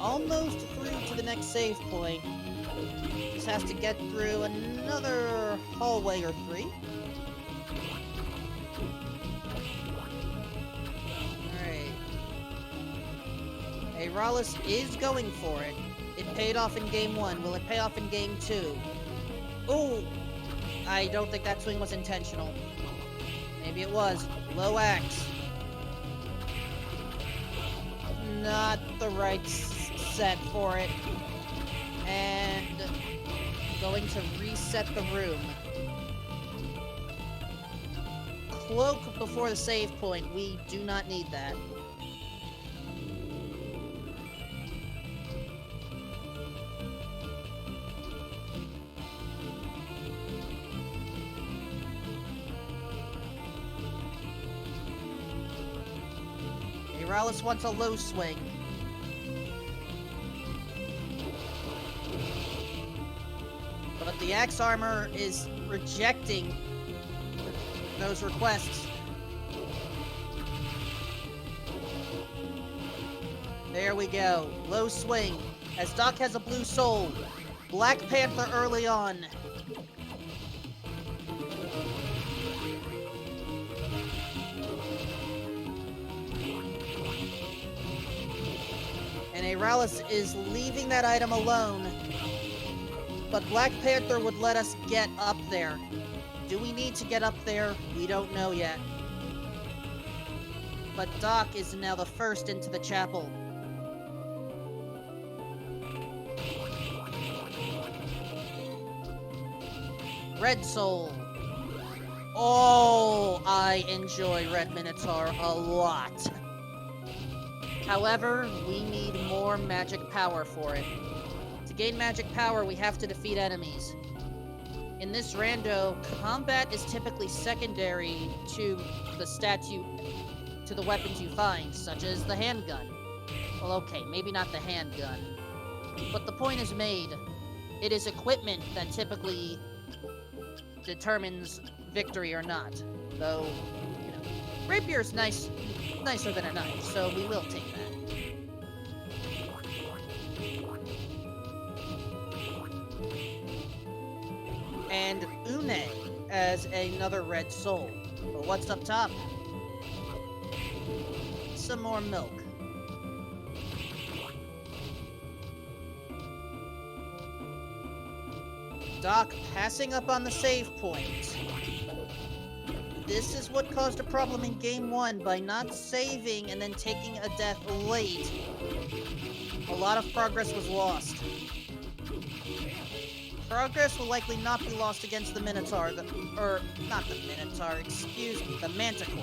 almost through to the next save point. Just has to get through another hallway or three. Alright. Aeralis is going for it. It paid off in Game 1. Will it pay off in Game 2? Ooh! I don't think that swing was intentional. Maybe it was. Low axe. Not the right set for it. And going to reset the room. Cloak before the save point. We do not need that. Aeralis wants a low swing. But the axe armor is rejecting those requests. There we go. Low swing. As Doc has a blue soul. Black Panther early on. And Aeralis is leaving that item alone. But Black Panther would let us get up there. Do we need to get up there? We don't know yet. But Doc is now the first into the chapel. Red Soul. Oh, I enjoy Red Minotaur a lot. However, we need more magic power for it. To gain magic power, we have to defeat enemies. In this rando, combat is typically secondary to the weapons you find, such as the handgun. Well, okay, maybe not the handgun. But the point is made. It is equipment that typically determines victory or not. Though, you know, rapier's nicer than a knife, so we will take that. And Une as another red soul. But what's up top? Some more milk. Doc passing up on the save point. This is what caused a problem in Game 1 by not saving and then taking a death late. A lot of progress was lost. Progress will likely not be lost against the Minotaur, not the Minotaur, excuse me, the Manticore.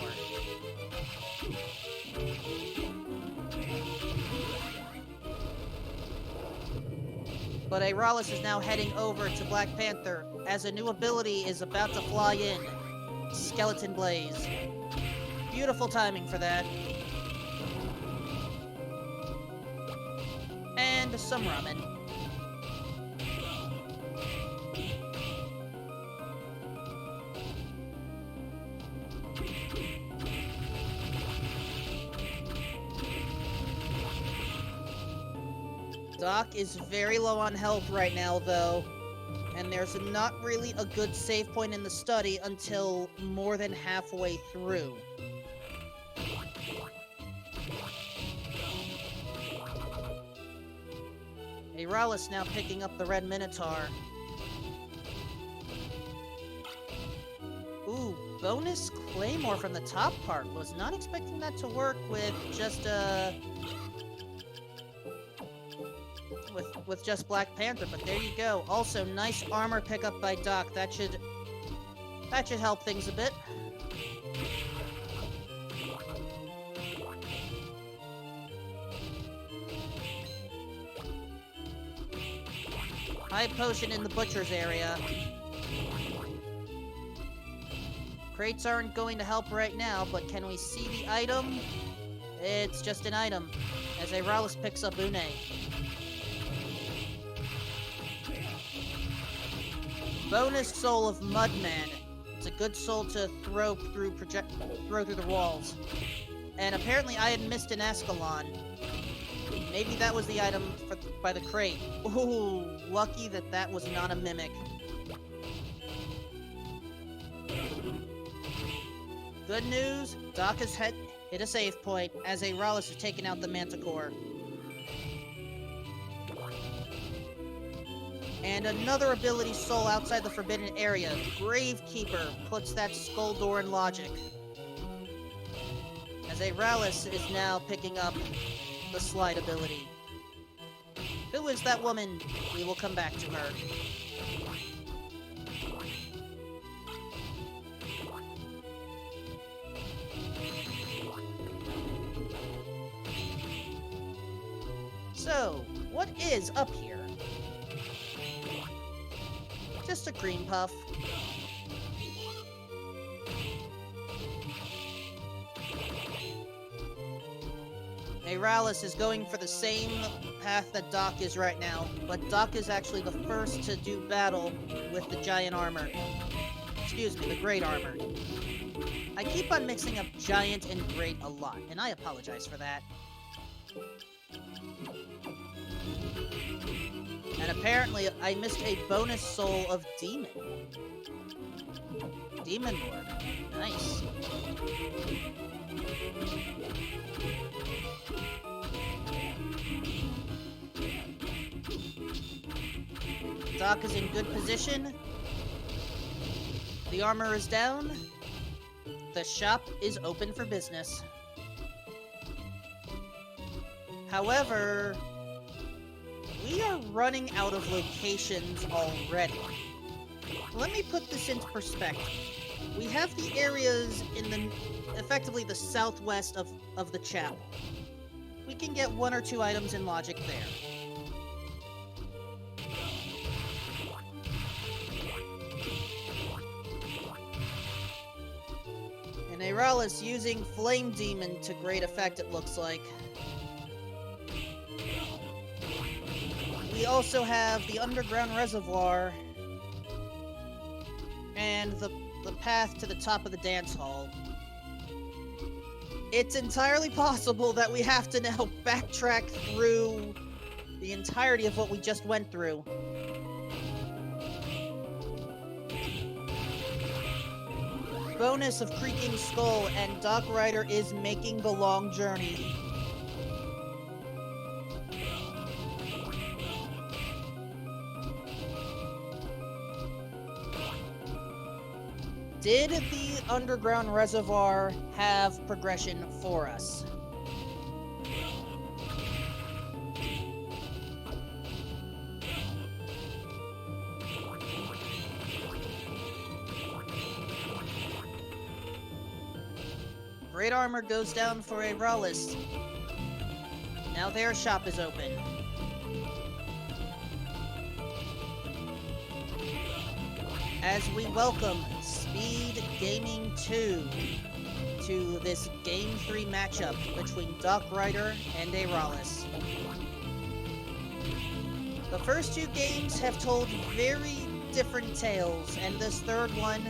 But Aeralis is now heading over to Black Panther as a new ability is about to fly in. Skeleton Blaze. Beautiful timing for that. And some ramen. Doc is very low on health right now, though, and there's not really a good save point in the study until more than halfway through. Aeralis now picking up the red Minotaur. Ooh, bonus Claymore from the top part. Was not expecting that to work with just, with just Black Panther, but there you go. Also, nice armor pickup by Doc. That should help things a bit. High potion in the butcher's area. Crates aren't going to help right now, but can we see the item? It's just an item, as Aeralis picks up Une. Bonus soul of Mudman. It's a good soul to throw through the walls. And apparently I had missed an Escalon. Maybe that was the item by the crate. Ooh, lucky that was not a mimic. Good news, Doc has hit a save point as Aeralis has taken out the Manticore. And another ability soul outside the forbidden area. Gravekeeper puts that skull door in logic. As Aeralis is now picking up the slide ability. Who is that woman? We will come back to her. So, what is up here? Just a cream puff. Aeralis is going for the same path that Doc is right now, but Doc is actually the first to do battle with the giant armor. Excuse me, the great armor. I keep on mixing up giant and great a lot, and I apologize for that. And apparently, I missed a bonus soul of Demon. Demon Lord. Nice. Doc is in good position. The armor is down. The shop is open for business. However, we are running out of locations already. Let me put this into perspective. We have the areas in effectively the southwest of the chapel. We can get 1 or 2 items in logic there. And Aeralis using Flame Demon to great effect, it looks like. We also have the underground reservoir and the path to the top of the dance hall. It's entirely possible that we have to now backtrack through the entirety of what we just went through. Bonus of Creaking Skull, and Doc Rider is making the long journey. Did the underground reservoir have progression for us? Great armor goes down for Aeralis. Now their shop is open. As we welcome SpeedGaming 2 to this Game 3 matchup between Doc Rider and Aeralis. The first 2 games have told very different tales, and this third one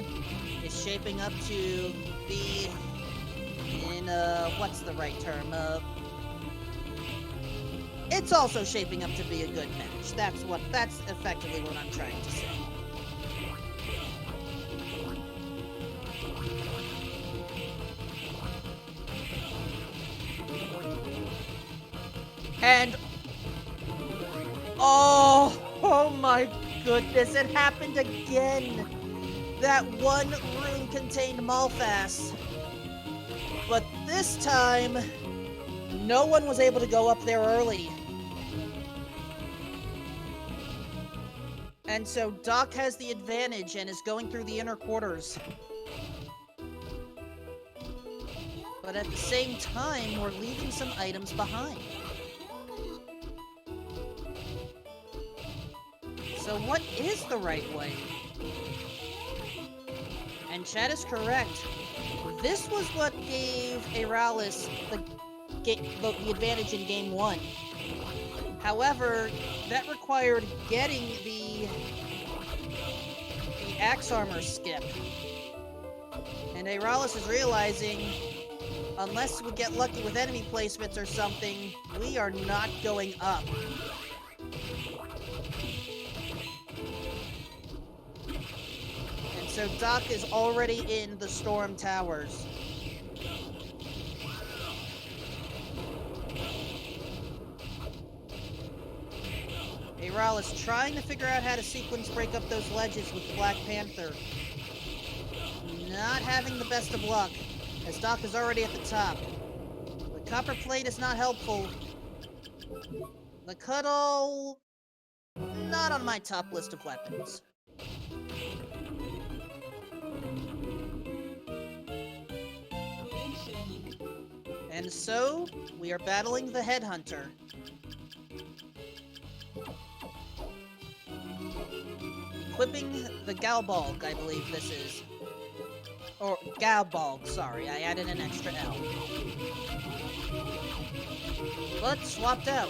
is shaping up to be in, what's the right term? It's also shaping up to be a good match. That's effectively what I'm trying to say. And Oh my goodness, it happened again! That one room contained Malphas. But this time, no one was able to go up there early. And so Doc has the advantage and is going through the inner quarters. But at the same time, we're leaving some items behind. So what is the right way? And Chad is correct. This was what gave Aeralis the advantage in Game 1. However, that required getting the Axe Armor skip. And Aeralis is realizing, unless we get lucky with enemy placements or something, we are not going up. And so Doc is already in the Storm Towers. Aeralis trying to figure out how to sequence break up those ledges with the Black Panther. Not having the best of luck, as Doc is already at the top. The copper plate is not helpful. The cuddle... not on my top list of weapons. And so, we are battling the Headhunter. Equipping the Galbalg, I believe this is. Or Galbalg, sorry, I added an extra L. But swapped out.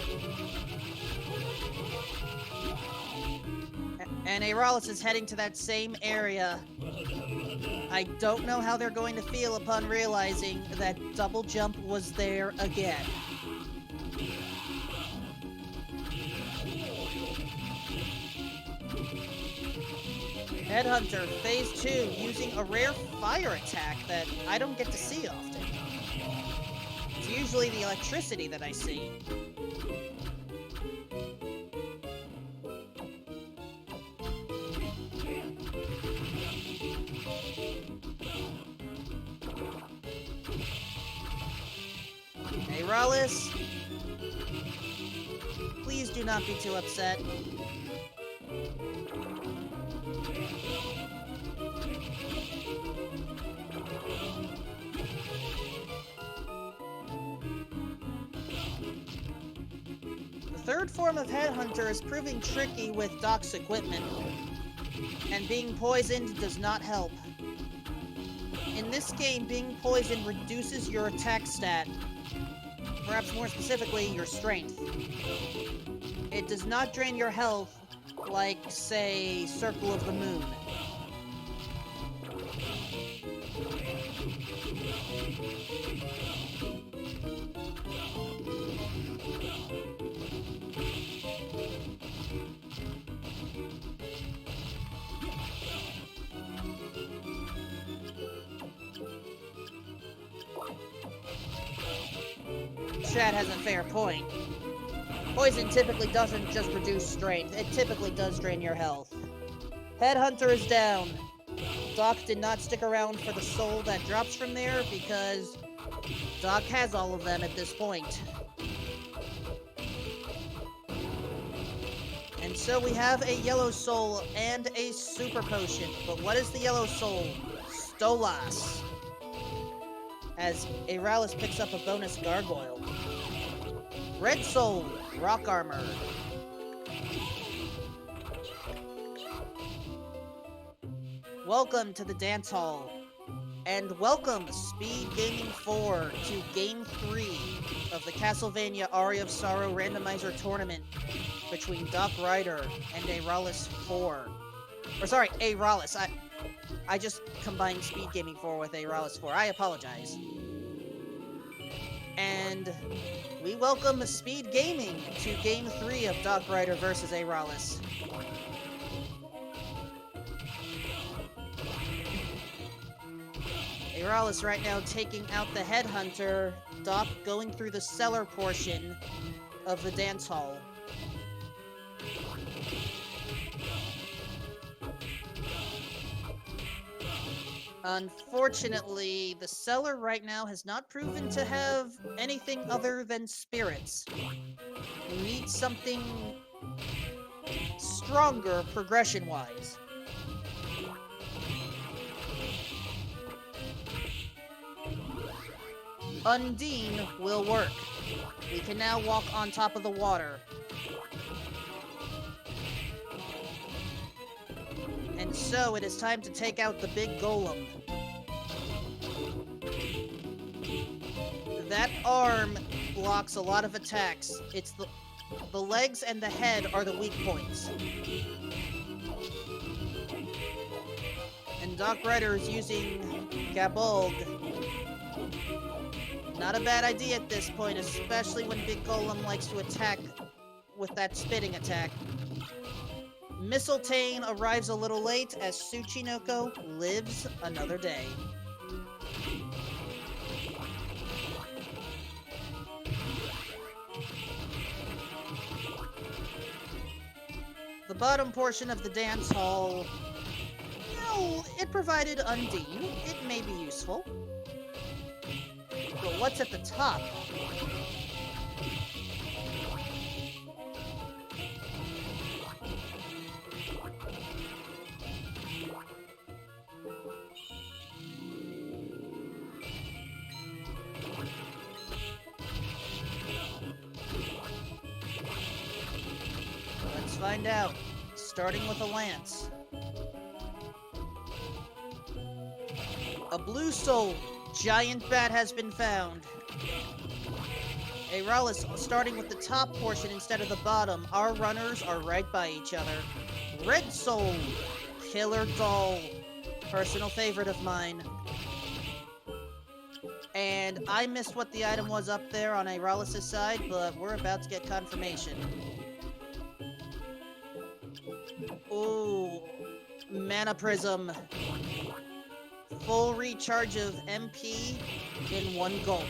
And Aeralis is heading to that same area. I don't know how they're going to feel upon realizing that double jump was there again. Headhunter, Phase 2, using a rare fire attack that I don't get to see often. It's usually the electricity that I see. Aeralis, please do not be too upset. The third form of Headhunter is proving tricky with Doc's equipment, and being poisoned does not help. In this game, being poisoned reduces your attack stat, perhaps more specifically, your strength. It does not drain your health like, say, Circle of the Moon. Chad has a fair point. Poison typically doesn't just reduce strength, it typically does drain your health. Headhunter is down. Doc did not stick around for the soul that drops from there because Doc has all of them at this point. And so we have a yellow soul and a super potion. But what is the yellow soul? Stolas. As Aeralis picks up a bonus gargoyle. Red soul, rock armor. Welcome to the dance hall. And welcome, SpeedGaming 4, to Game 3 of the Castlevania Aria of Sorrow Randomizer Tournament between Doc Ryder and Aeralis 4. Or sorry, Aeralis. I just combined SpeedGaming 4 with Aeralis 4. I apologize. And we welcome SpeedGaming to Game 3 of Doc Ryder versus Aeralis. Aeralis right now taking out the Headhunter, Doc going through the cellar portion of the dance hall. Unfortunately, the cellar right now has not proven to have anything other than spirits. We need something stronger progression-wise. Undine will work. We can now walk on top of the water. And so it is time to take out the big golem. That arm blocks a lot of attacks. It's the legs and the head are the weak points. And Doc Ryder is using Gabolg. Not a bad idea at this point, especially when Big Golem likes to attack with that spitting attack. Mistletoe arrives a little late as Tsuchinoko lives another day. The bottom portion of the dance hall, you know, it provided Undine. It may be useful. But what's at the top? Let's find out. Starting with a lance. A blue soul. Giant bat has been found. Aeralis starting with the top portion instead of the bottom. Our runners are right by each other. Red soul. Killer doll. Personal favorite of mine. And I missed what the item was up there on Aeralis' side, but we're about to get confirmation. Ooh. Mana Prism. Full recharge of MP in one gulp.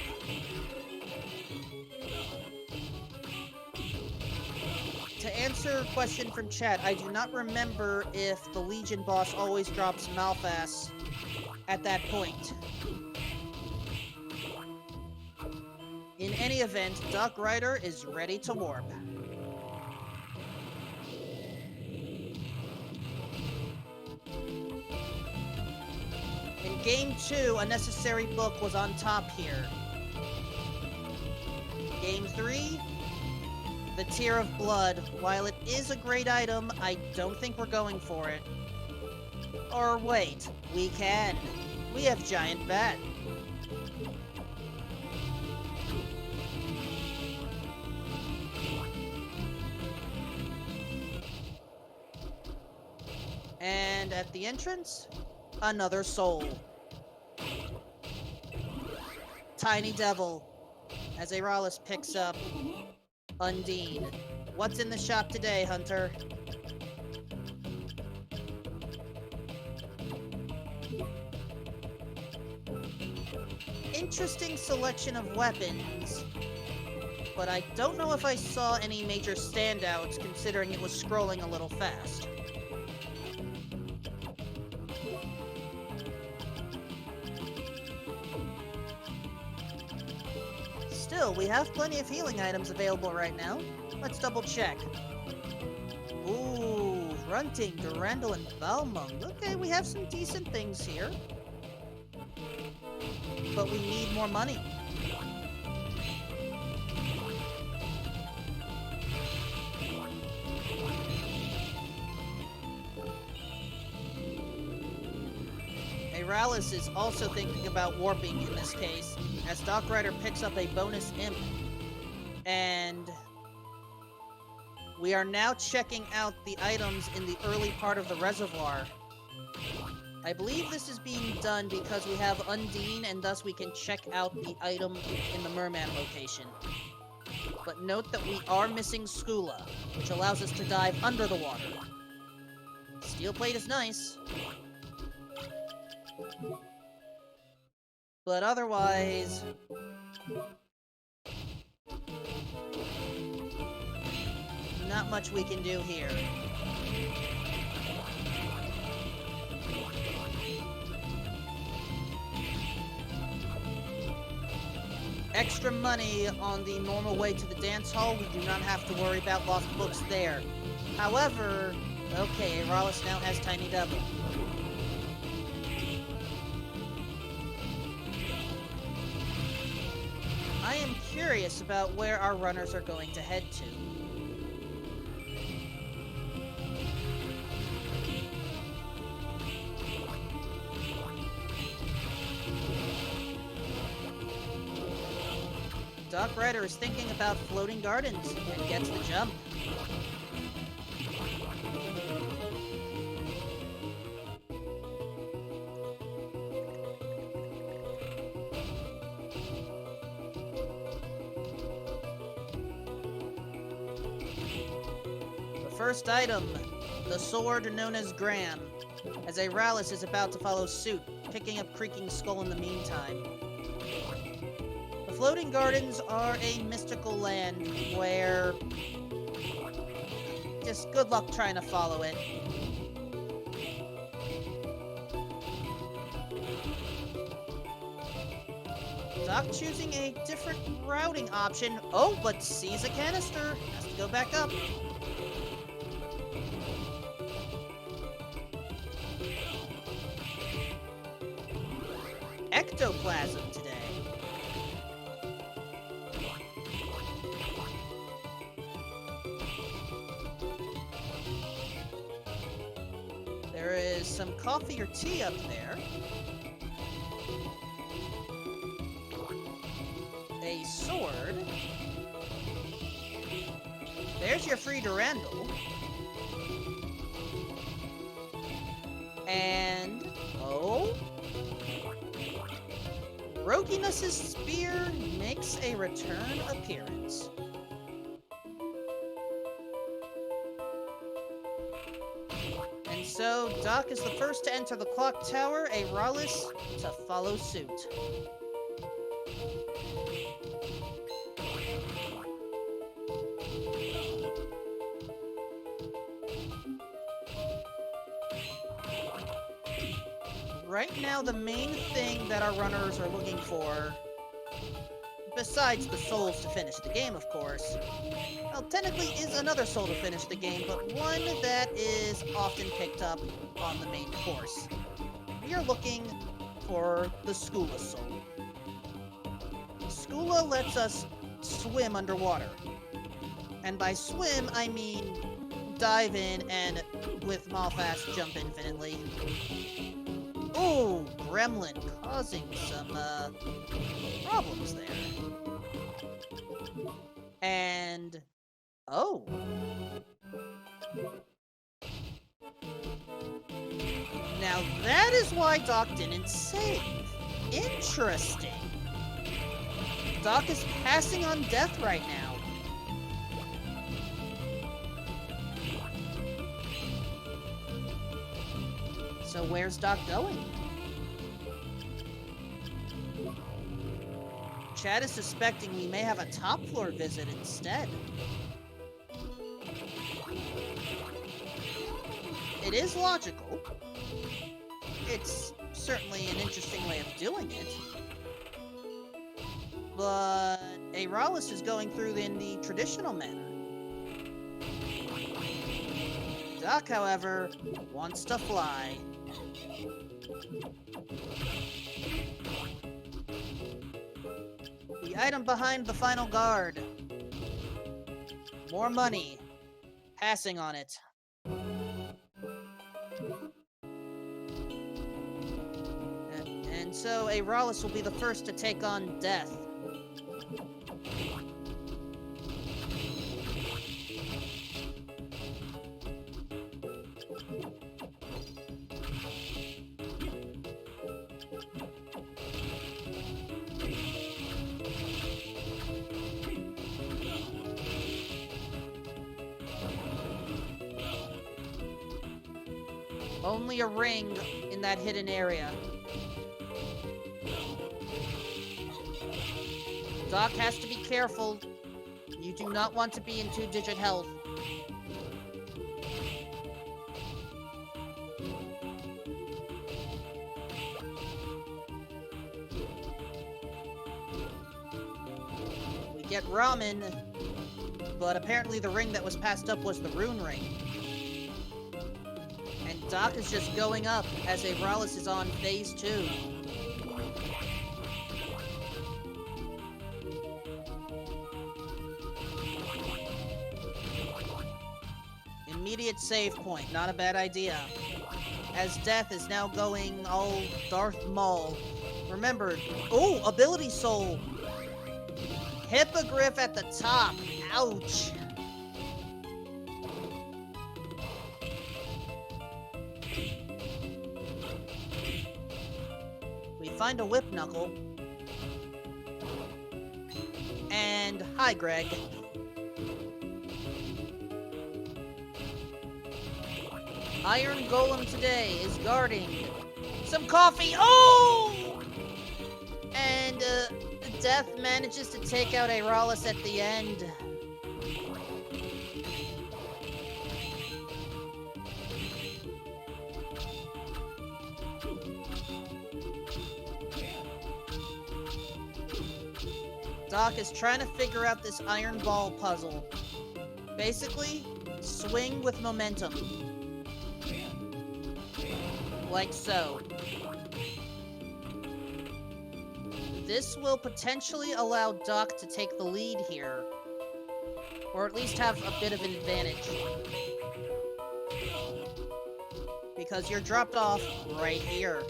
To answer a question from chat, I do not remember if the Legion boss always drops Malphas at that point. In any event, Doc Ryder is ready to warp. In Game 2, a necessary book was on top here. Game 3, the Tear of Blood. While it is a great item, I don't think we're going for it. Or wait, we can. We have Giant Bat. And at the entrance, another soul. Tiny Devil, as Aeralis picks up Undine. What's in the shop today, Hunter? Interesting selection of weapons, but I don't know if I saw any major standouts considering it was scrolling a little fast. Still, we have plenty of healing items available right now. Let's double check. Ooh, Grunting, Durandal, and Balmung. Okay, we have some decent things here. But we need more money. Aeralis is also thinking about warping in this case, as Doc Ryder picks up a bonus imp. And we are now checking out the items in the early part of the reservoir. I believe this is being done because we have Undine, and thus we can check out the item in the Merman location. But note that we are missing Skula, which allows us to dive under the water. Steel plate is nice. But otherwise... not much we can do here. Extra money on the normal way to the dance hall. We do not have to worry about lost books there. However, okay, Aeralis now has Tiny Devil. I am curious about where our runners are going to head to. Doc Ryder is thinking about floating gardens and gets the jump. The first item, the sword known as Graham, as Aeralis is about to follow suit, picking up Creaking Skull in the meantime. The floating gardens are a mystical land where just good luck trying to follow it. Doc choosing a different routing option. Oh, but sees a canister. Has to go back up. Ectoplasm today. There is some coffee or tea up there. A sword. There's your free Rando. And... oh... Roginus's spear makes a return appearance. And so, Doc is the first to enter the clock tower, Aeralis to follow suit. Right now, the main thing that our runners are looking for, besides the souls to finish the game, of course, well, technically is another soul to finish the game, but one that is often picked up on the main course. We are looking for the Skula soul. Skula lets us swim underwater. And by swim, I mean dive in and, with Malfast, jump infinitely. Ooh, Gremlin causing some, problems there. And... oh. Now that is why Doc didn't save. Interesting. Doc is passing on death right now. So where's Doc going? Chad is suspecting we may have a top floor visit instead. It is logical. It's certainly an interesting way of doing it. But Aeralis is going through in the traditional manner. Doc, however, wants to fly. The item behind the final guard. More money. Passing on it. And so Aeralis will be the first to take on death. Only a ring in that hidden area. Doc has to be careful. You do not want to be in 2-digit health. get ramen, but apparently the ring that was passed up was the rune ring. And Doc is just going up as Aeralis is on phase 2. Immediate save point, not a bad idea. As Death is now going all Darth Maul. Remember, oh, ability soul! Hippogriff at the top, ouch! We find a whip knuckle. And, hi Greg. Iron Golem today is guarding some coffee. Oh! And Death manages to take out Aeralis at the end. Doc is trying to figure out this iron ball puzzle. Basically, swing with momentum. Like so. This will potentially allow Doc to take the lead here. Or at least have a bit of an advantage. Because you're dropped off right here.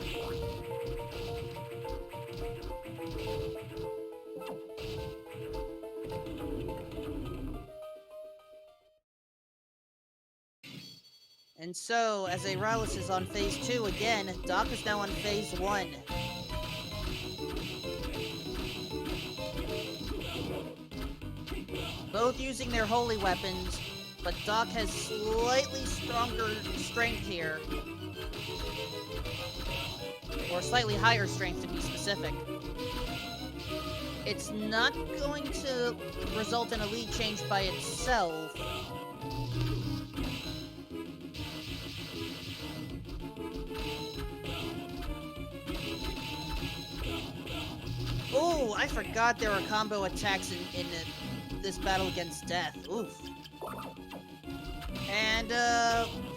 And so, as Aeralis is on phase 2 again, Doc is now on phase 1. Both using their holy weapons, but Doc has slightly stronger strength here. Or slightly higher strength to be specific. It's not going to result in a lead change by itself. Oh, I forgot there were combo attacks in this battle against Death. Oof. And,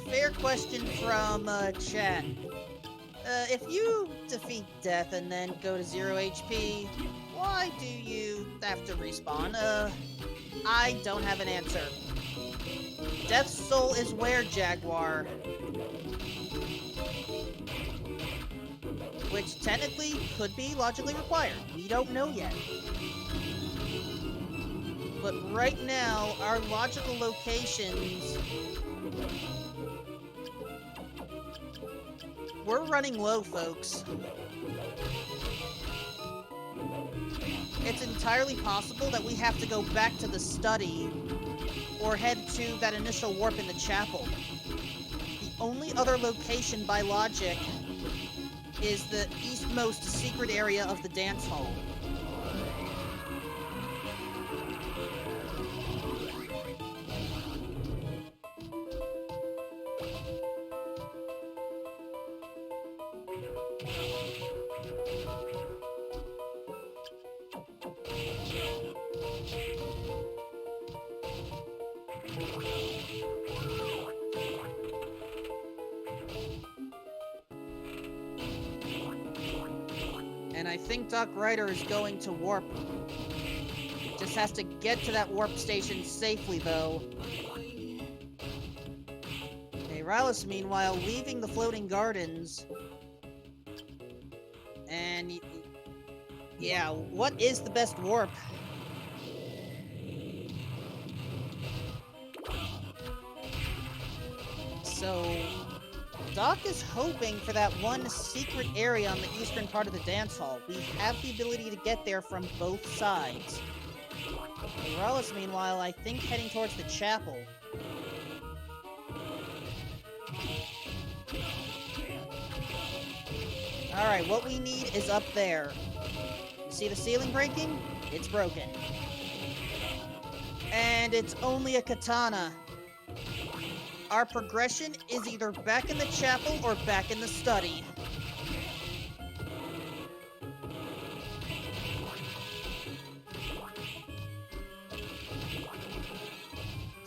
fair question from, chat. If you defeat Death and then go to 0 HP, why do you have to respawn? I don't have an answer. Death's soul is where, Jaguar? Which technically could be logically required. We don't know yet. But right now, our logical locations... We're running low, folks. It's entirely possible that we have to go back to the study or head to that initial warp in the chapel. The only other location by logic is the eastmost secret area of the dance hall. And I think Doc Ryder is going to warp. Just has to get to that warp station safely, though. Aeralis, meanwhile, leaving the floating gardens. And... yeah, what is the best warp? So... Doc is hoping for that one secret area on the eastern part of the dance hall. We have the ability to get there from both sides. Aeralis, meanwhile, I think heading towards the chapel. Alright, what we need is up there. You see the ceiling breaking? It's broken. And it's only a katana. Our progression is either back in the chapel or back in the study.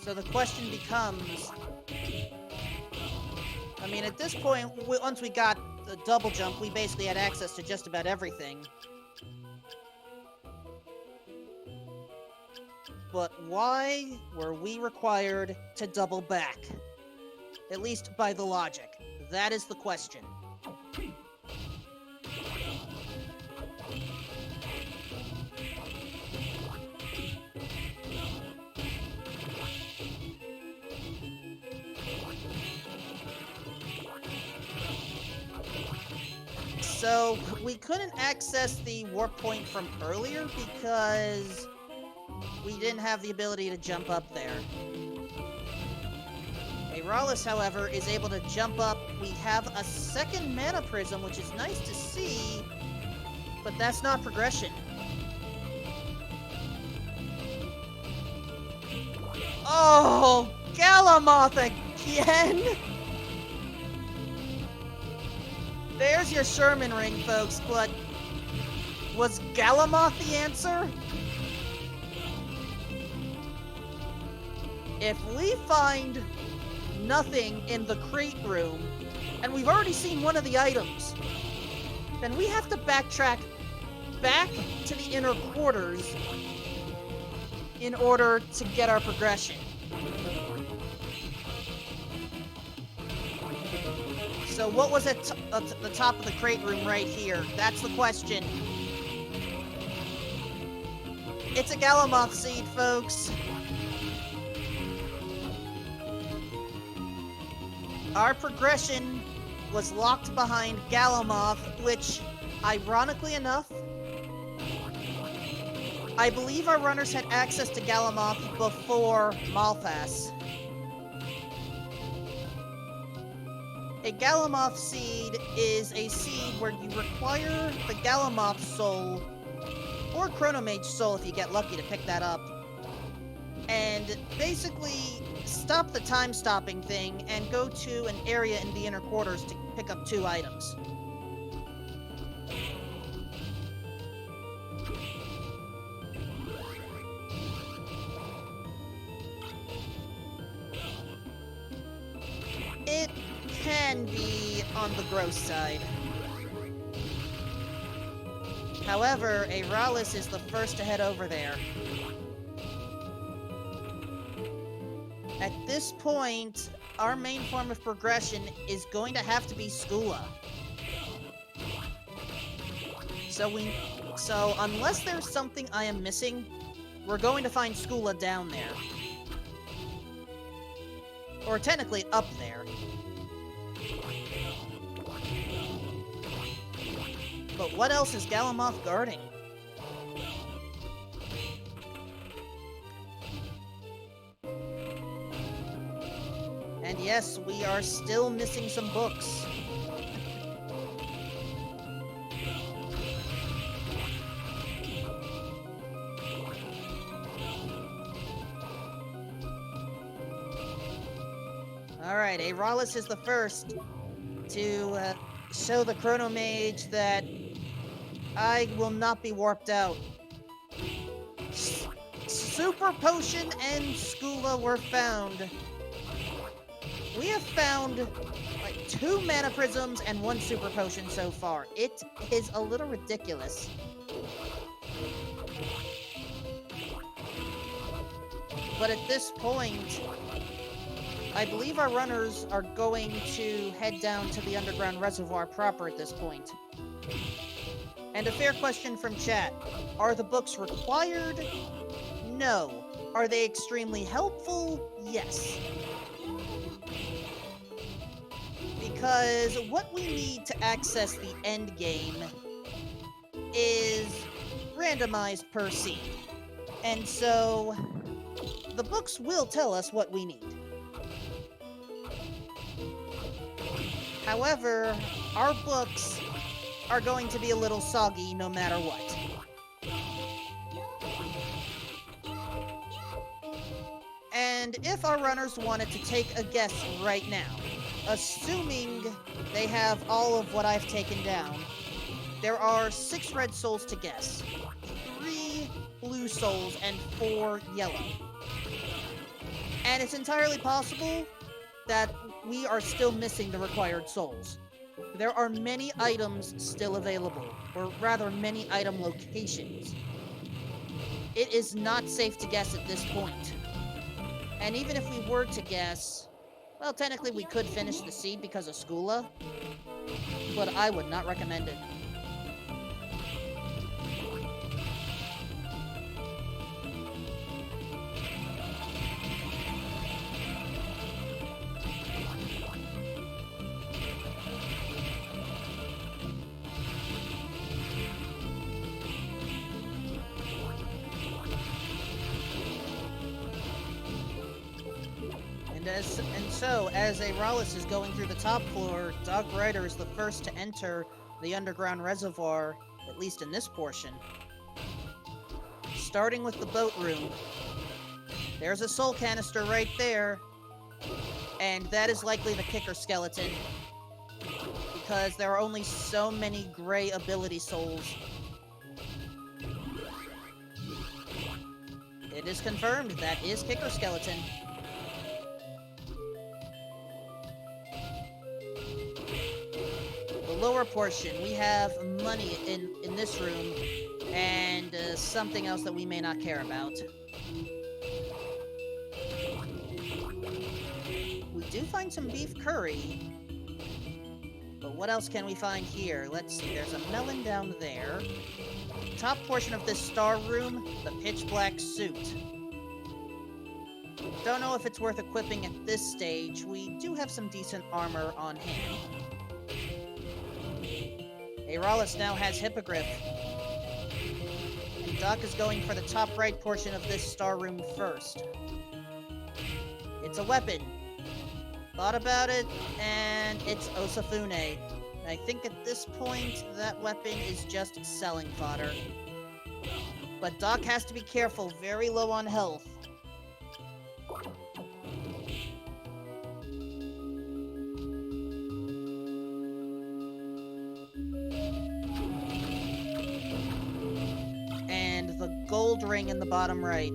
So the question becomes... I mean, at this point, once we got the double jump, we basically had access to just about everything. But why were we required to double back? At least by the logic. That is the question. So, we couldn't access the warp point from earlier because we didn't have the ability to jump up there. Aeralis, however, is able to jump up. We have a second mana prism, which is nice to see, but that's not progression. Oh, Galamoth again? There's your Sherman ring, folks, but was Galamoth the answer? If we find nothing in the crate room, and we've already seen one of the items, then we have to backtrack back to the inner quarters in order to get our progression. So what was at the top of the crate room right here? That's the question. It's a Galamoth seed, folks. Our progression was locked behind Galamoth, which, ironically enough, I believe our runners had access to Galamoth before Malphas. A Galamoth seed is a seed where you require the Galamoth soul, or Chronomage soul if you get lucky to pick that up, and basically stop the time-stopping thing and go to an area in the inner quarters to pick up 2 items. It can be on the gross side. However, Aeralis is the first to head over there. At this point, our main form of progression is going to have to be Skula. So unless there's something I am missing, we're going to find Skula down there. Or technically up there. But what else is Galamoth guarding? And yes, we are still missing some books. Alright, Aeralis is the first to show the Chronomage that I will not be warped out. Super Potion and Skula were found. We have found like 2 mana prisms and 1 super potion so far. It is a little ridiculous. But at this point, I believe our runners are going to head down to the underground reservoir proper at this point. And a fair question from chat. Are the books required? No. Are they extremely helpful? Yes. Because what we need to access the end game is randomized per seed. And so the books will tell us what we need. However, our books are going to be a little soggy no matter what. And if our runners wanted to take a guess right now, assuming they have all of what I've taken down, there are 6 red souls to guess, 3 blue souls, and 4 yellow. And it's entirely possible that we are still missing the required souls. There are many items still available, or rather many item locations. It is not safe to guess at this point. And even if we were to guess, well, technically we could finish the seed because of Skula, but I would not recommend it. And so, as Aeralis is going through the top floor, Doc Ryder is the first to enter the underground reservoir, at least in this portion. Starting with the boat room, there's a soul canister right there, and that is likely the kicker skeleton, because there are only so many gray ability souls. It is confirmed, that is kicker skeleton. Lower portion, we have money in this room, and something else that we may not care about. We do find some beef curry, but what else can we find here? Let's see, there's a melon down there. Top portion of this star room, the pitch black suit. Don't know if it's worth equipping at this stage. We do have some decent armor on hand. Aeralis now has Hippogriff. And Doc is going for the top right portion of this star room first. It's a weapon. Thought about it, and it's Osafune. I think at this point, that weapon is just selling fodder. But Doc has to be careful, very low on health. The gold ring in the bottom right.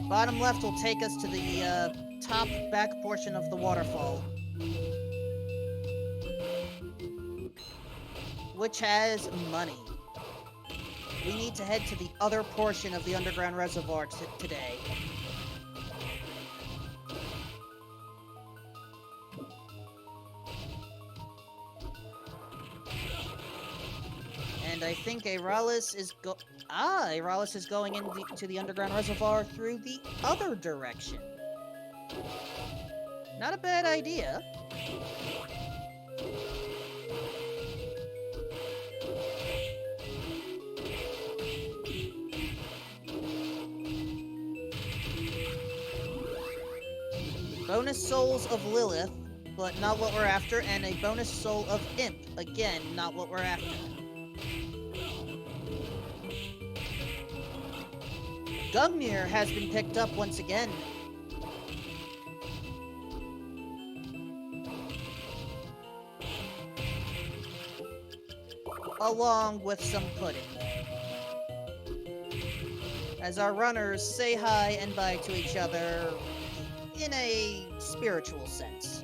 Bottom left will take us to the top back portion of the waterfall, which has money. We need to head to the other portion of the underground reservoir today. And I think Aeralis is going into the underground reservoir through the other direction. Not a bad idea. Bonus souls of Lilith, but not what we're after, and a bonus soul of Imp, again, not what we're after. Gungnir has been picked up once again. Along with some pudding. As our runners say hi and bye to each other in a spiritual sense.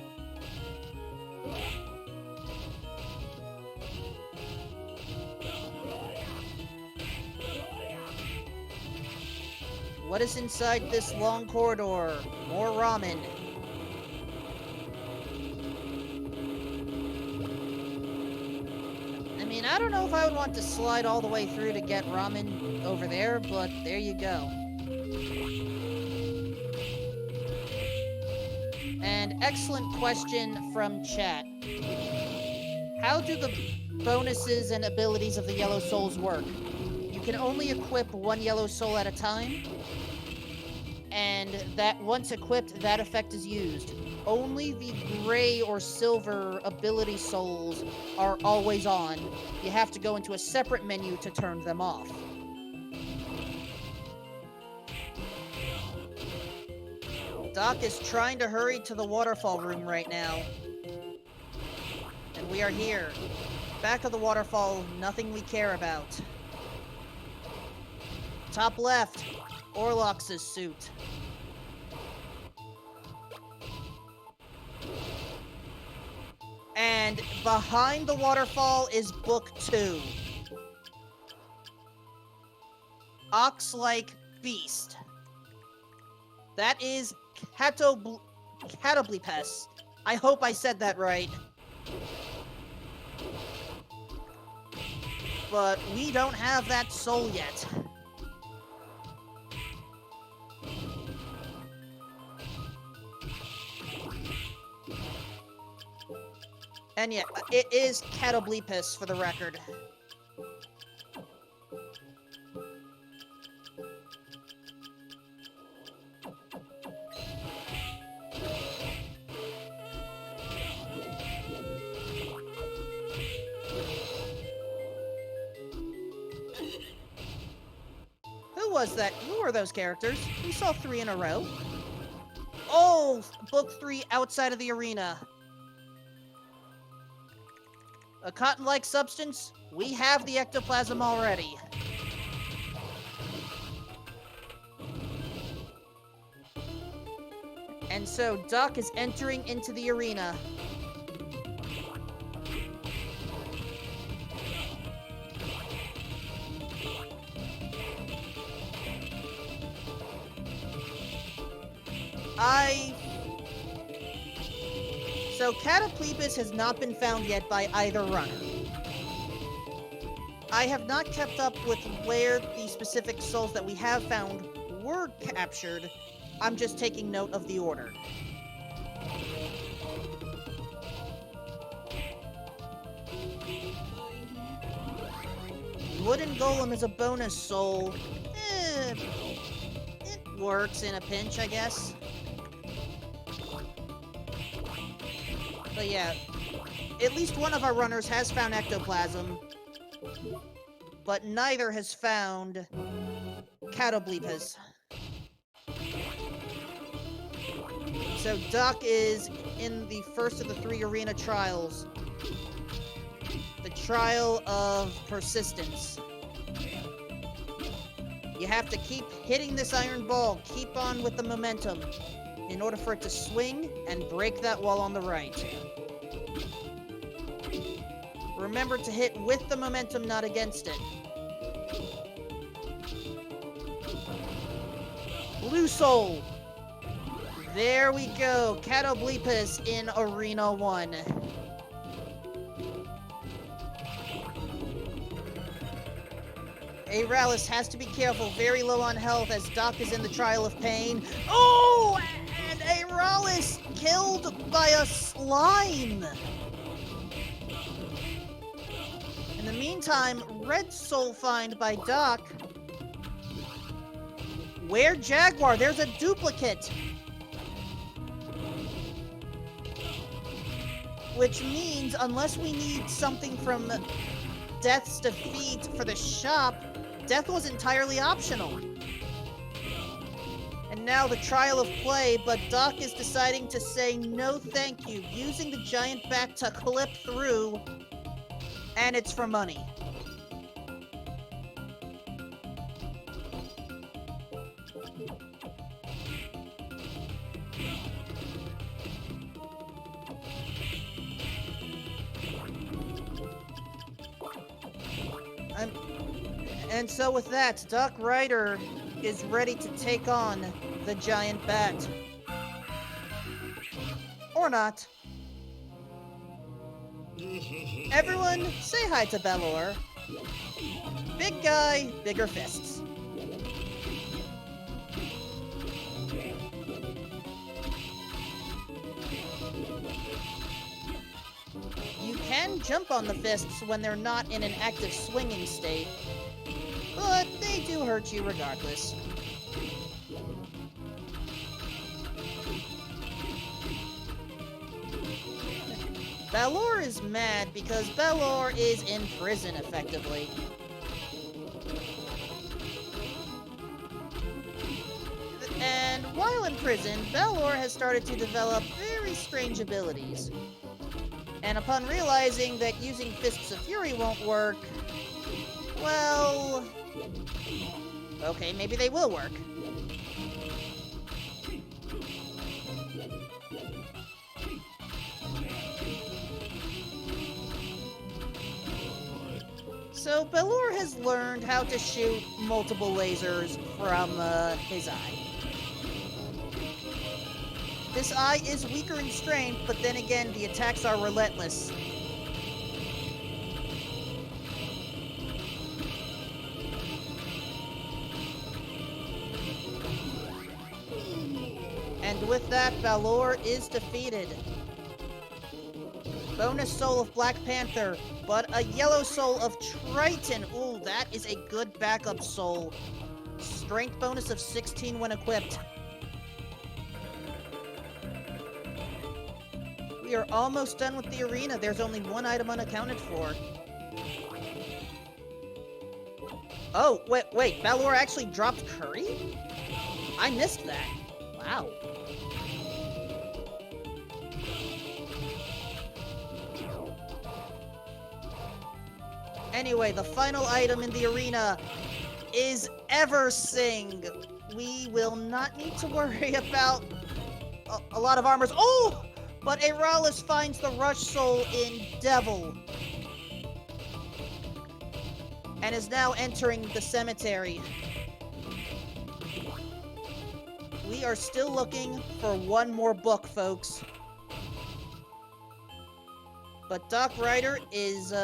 What is inside this long corridor? More ramen. I mean, I don't know if I would want to slide all the way through to get ramen over there, but there you go. And excellent question from chat. How do the bonuses and abilities of the yellow souls work? You can only equip one yellow soul at a time, and that once equipped, that effect is used. Only the gray or silver ability souls are always on. You have to go into a separate menu to turn them off. Doc is trying to hurry to the waterfall room right now. And we are here. Back of the waterfall, nothing we care about. Top left. Orlox's suit. And behind the waterfall is Book 2. Ox-like beast. That is Catoblepes. I hope I said that right. But we don't have that soul yet. And yeah, it is Catoblepes for the record. Who was that? Who were those characters? We saw 3 in a row. Oh, Book 3 outside of the arena. A cotton-like substance? We have the ectoplasm already. And so Duck is entering into the arena. So Catoblepes has not been found yet by either runner. I have not kept up with where the specific souls that we have found were captured. I'm just taking note of the order. Wooden Golem is a bonus soul. It works in a pinch, I guess. But yeah, at least one of our runners has found ectoplasm, but neither has found Catoblepes. So Duck is in the first of the 3 arena trials. The trial of persistence. You have to keep hitting this iron ball, keep on with the momentum, in order for it to swing and break that wall on the right. Remember to hit with the momentum, not against it. Blue Soul! There we go, Catoblepes in Arena 1. Aeralis has to be careful, very low on health as Doc is in the Trial of Pain. Oh! And Aeralis killed by a slime! In the meantime, Red Soul find by Doc. Where Jaguar? There's a duplicate! Which means, unless we need something from Death's defeat for the shop, Death was entirely optional. And now the trial of play, but Doc is deciding to say no thank you, using the giant bat to clip through, and it's for money. And so with that, Duck Rider is ready to take on the giant bat. Or not. Everyone, say hi to Belor. Big guy, bigger fists. You can jump on the fists when they're not in an active swinging state, but they do hurt you regardless. Belor is mad because Belor is in prison, effectively. And while in prison, Belor has started to develop very strange abilities. And upon realizing that using Fists of Fury won't work, well, Okay, maybe they will work. So, Belor has learned how to shoot multiple lasers from his eye. This eye is weaker in strength, but then again, the attacks are relentless. And with that, Balor is defeated. Bonus soul of Black Panther, but a yellow soul of Triton. Ooh, that is a good backup soul. Strength bonus of 16 when equipped. We are almost done with the arena. There's only one item unaccounted for. Oh, wait, Balor actually dropped Curry? I missed that. Wow. Anyway, the final item in the arena is Eversing. We will not need to worry about a lot of armors. Oh! But Aeralis finds the Rush Soul in Devil. And is now entering the cemetery. We are still looking for one more book, folks. But Doc Ryder is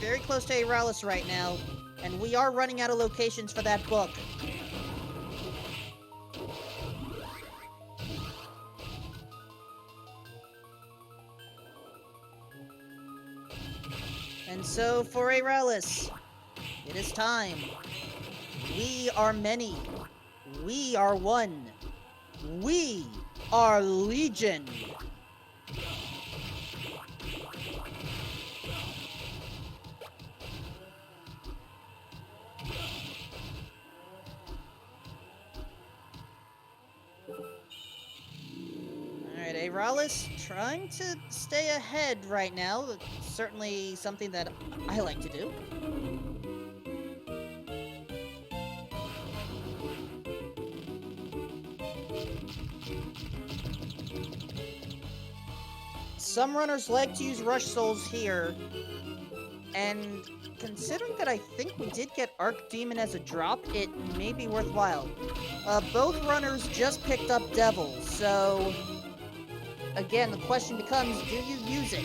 very close to Aeralis right now, and we are running out of locations for that book. And so for Aeralis, it is time. We are many. We are one. We are Legion. Alright, Aeralis trying to stay ahead right now. Certainly something that I like to do. Some runners like to use Rush Souls here, and considering that I think we did get Arc Demon as a drop, it may be worthwhile. Both runners just picked up Devil, so again, the question becomes, do you use it?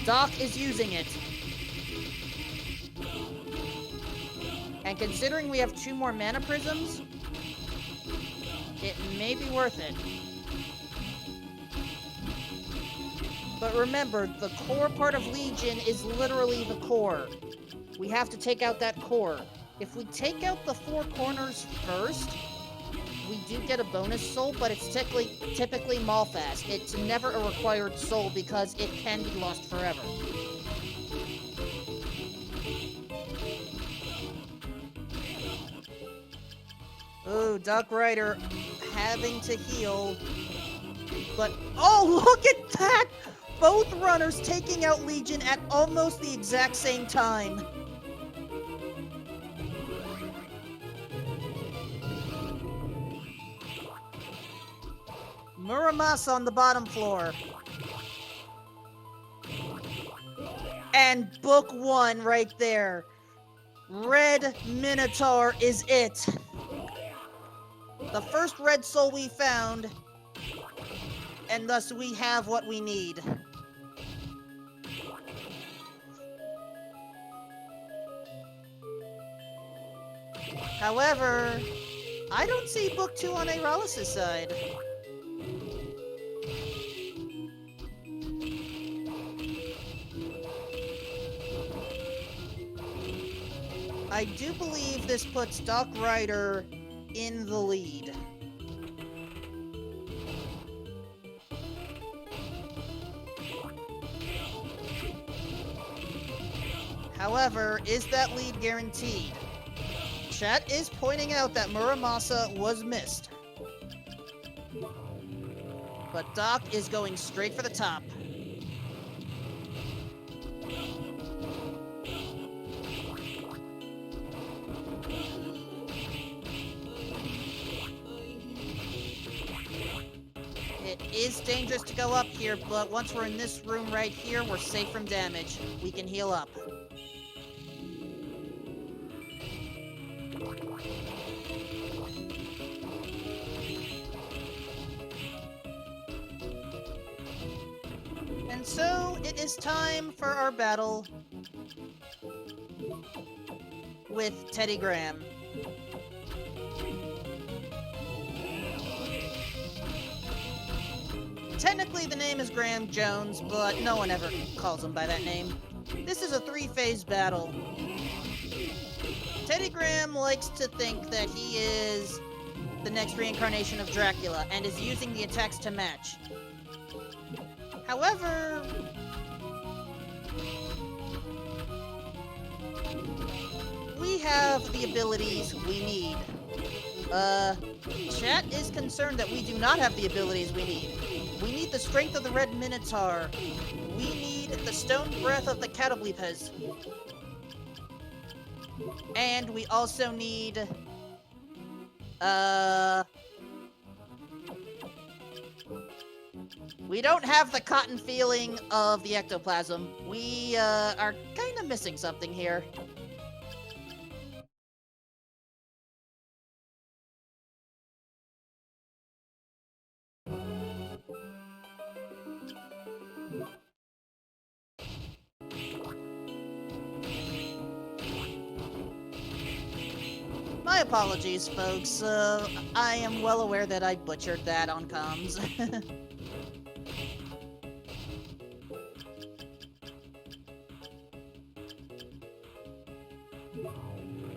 Doc is using it. And considering we have 2 more Mana Prisms, it may be worth it. But remember, the core part of Legion is literally the core. We have to take out that core. If we take out the 4 corners first, we do get a bonus soul, but it's typically Malfast. It's never a required soul because it can be lost forever. Ooh, Doc Ryder having to heal. But, oh, look at that! Both runners taking out Legion at almost the exact same time. Muramasa on the bottom floor. And book 1 right there. Red Minotaur is it. The first red soul we found, and thus we have what we need. However, I don't see book 2 on Aeralis' side. I do believe this puts Doc Ryder in the lead. However, is that lead guaranteed? Chat is pointing out that Muramasa was missed. But Doc is going straight for the top. is dangerous to go up here, but once we're in this room right here, we're safe from damage. We can heal up. And so, it is time for our battle with Teddy Graham. Technically, the name is Graham Jones, but no one ever calls him by that name. This is a 3-phase battle. Teddy Graham likes to think that he is the next reincarnation of Dracula, and is using the attacks to match. However, we have the abilities we need. Chat is concerned that we do not have the abilities we need. We need the strength of the Red Minotaur. We need the stone breath of the Catoblepas. And we also need, we don't have the cotton feeling of the ectoplasm. We, are kinda missing something here. My apologies, folks. I am well aware that I butchered that on comms.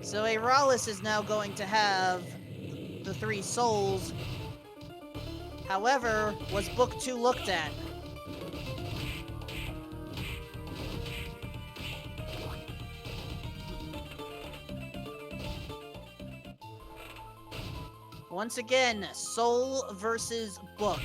So Aeralis is now going to have the 3 souls. However, was Book 2 looked at? Once again, soul versus book.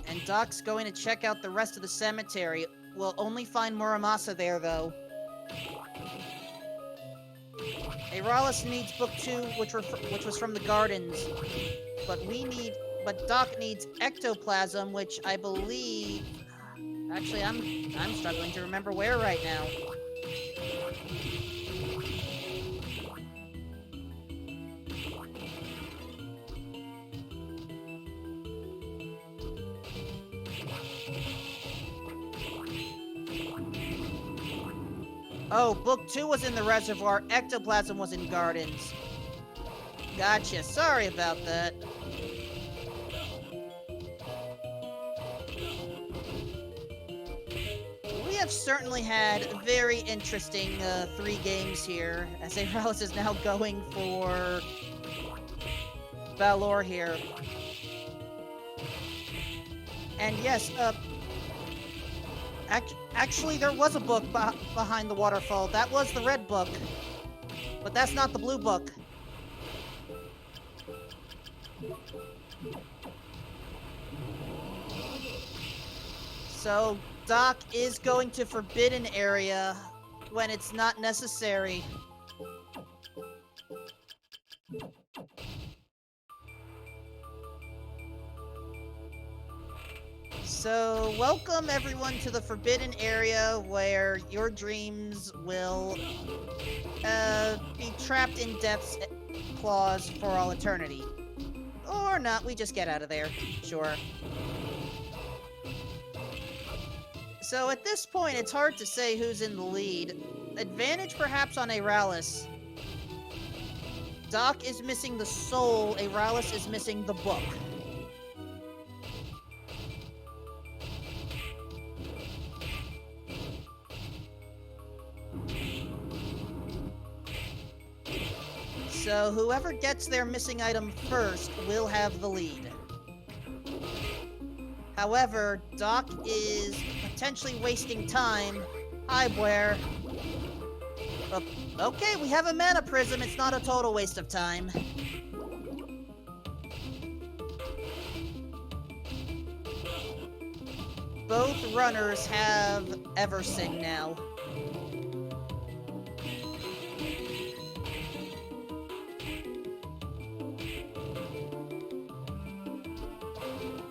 And Doc's going to check out the rest of the cemetery. We'll only find Muramasa there, though. Aeralis needs Book 2, which was from the gardens. But Doc needs ectoplasm, which I believe... Actually, I'm struggling to remember where right now. Oh, Book 2 was in the reservoir, ectoplasm was in gardens. Gotcha, sorry about that. We have certainly had very interesting 3 games here, as Aeralis is now going for Valor here. And yes, actually there was a book behind the waterfall. That was the red book, but that's not the blue book. So, Doc is going to Forbidden Area when it's not necessary. So, welcome everyone to the Forbidden Area where your dreams will be trapped in Death's claws for all eternity. Or not, we just get out of there. Sure. So at this point, it's hard to say who's in the lead. Advantage perhaps on Aeralis. Doc is missing the soul, Aeralis is missing the book. So whoever gets their missing item first will have the lead. However, Doc is potentially wasting time. Hi, Blair. Okay, we have a mana prism. It's not a total waste of time. both runners have Eversing now.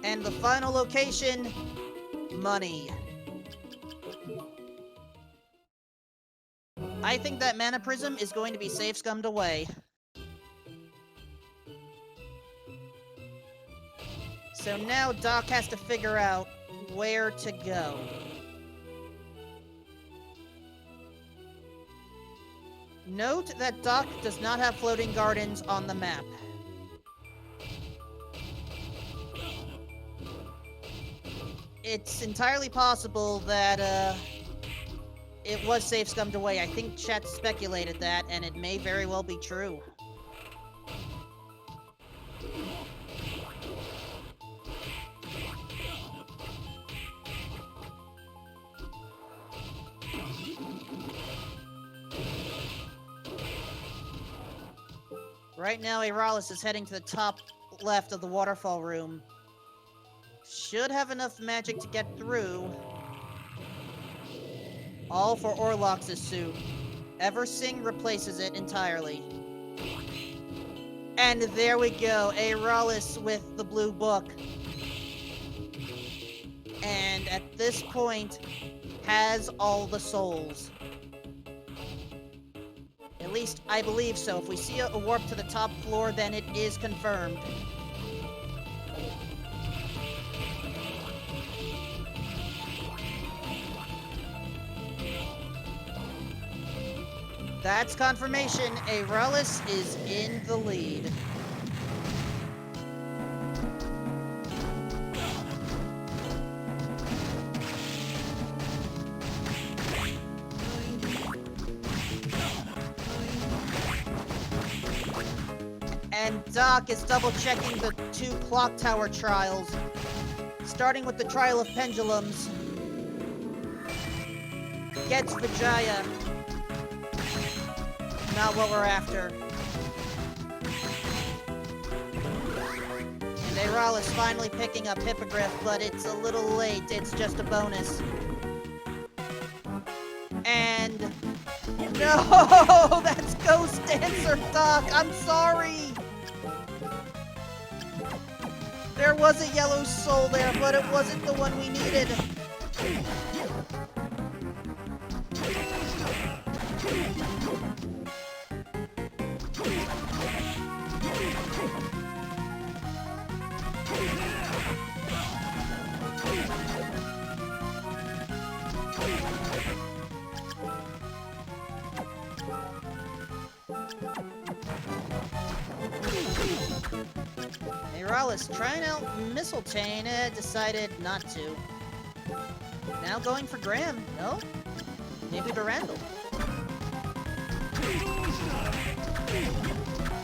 And the final location, money. I think that Mana Prism is going to be safe scummed away. So now Doc has to figure out where to go. Note that Doc does not have floating gardens on the map. It's entirely possible that, it was safe scummed away. I think chat speculated that, and it may very well be true. Right now, Aeralis is heading to the top left of the waterfall room. Should have enough magic to get through. All for Orlox's suit. Eversing replaces it entirely. And there we go, Aeralis with the blue book. And at this point, has all the souls. At least, I believe so. If we see a warp to the top floor, then it is confirmed. That's confirmation. Aeralis is in the lead. And Doc is double-checking the 2 clock tower trials, starting with the trial of pendulums. Gets Vijaya. Not what we're after. And Aeralis finally picking up Hippogriff, but it's a little late. It's just a bonus. And... no! That's Ghost Dancer, Doc! I'm sorry! There was a yellow soul there, but it wasn't the one we needed. Aeralis trying out Mistletoe, decided not to. Now going for Graham. No? Maybe Durandal.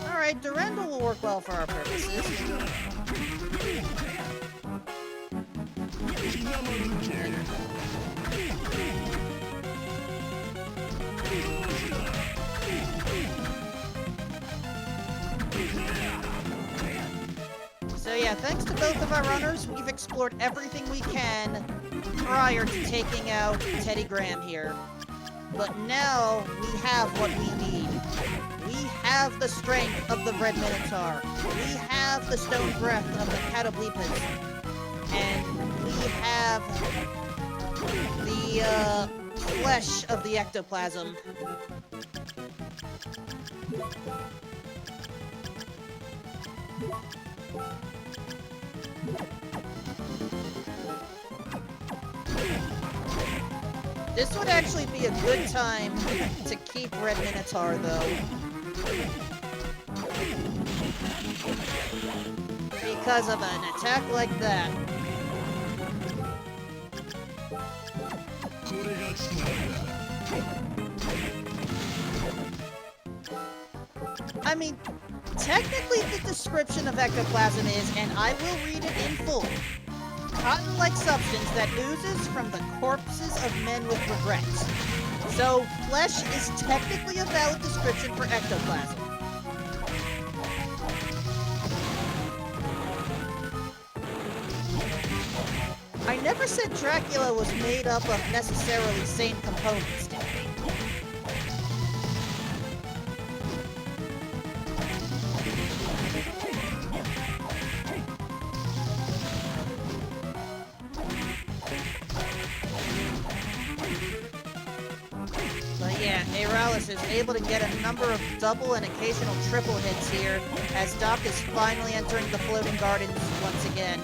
Alright, Durandal will work well for our purposes. So yeah, thanks to both of our runners, we've explored everything we can prior to taking out Teddy Graham here. But now, we have what we need. We have the strength of the Red Minotaur. We have the stone breath of the Catoblepas. And we have the, flesh of the ectoplasm. This would actually be a good time to keep Red Minotaur, though. Because of an attack like that. I mean, technically the description of ectoplasm is, and I will read it in full, cotton-like substance that oozes from the corpses of men with regrets. So, flesh is technically a valid description for ectoplasm. I I never said Dracula was made up of necessarily sane components, did I? But yeah, Aeralis is able to get a number of double and occasional triple hits here, as Doc is finally entering the floating gardens once again.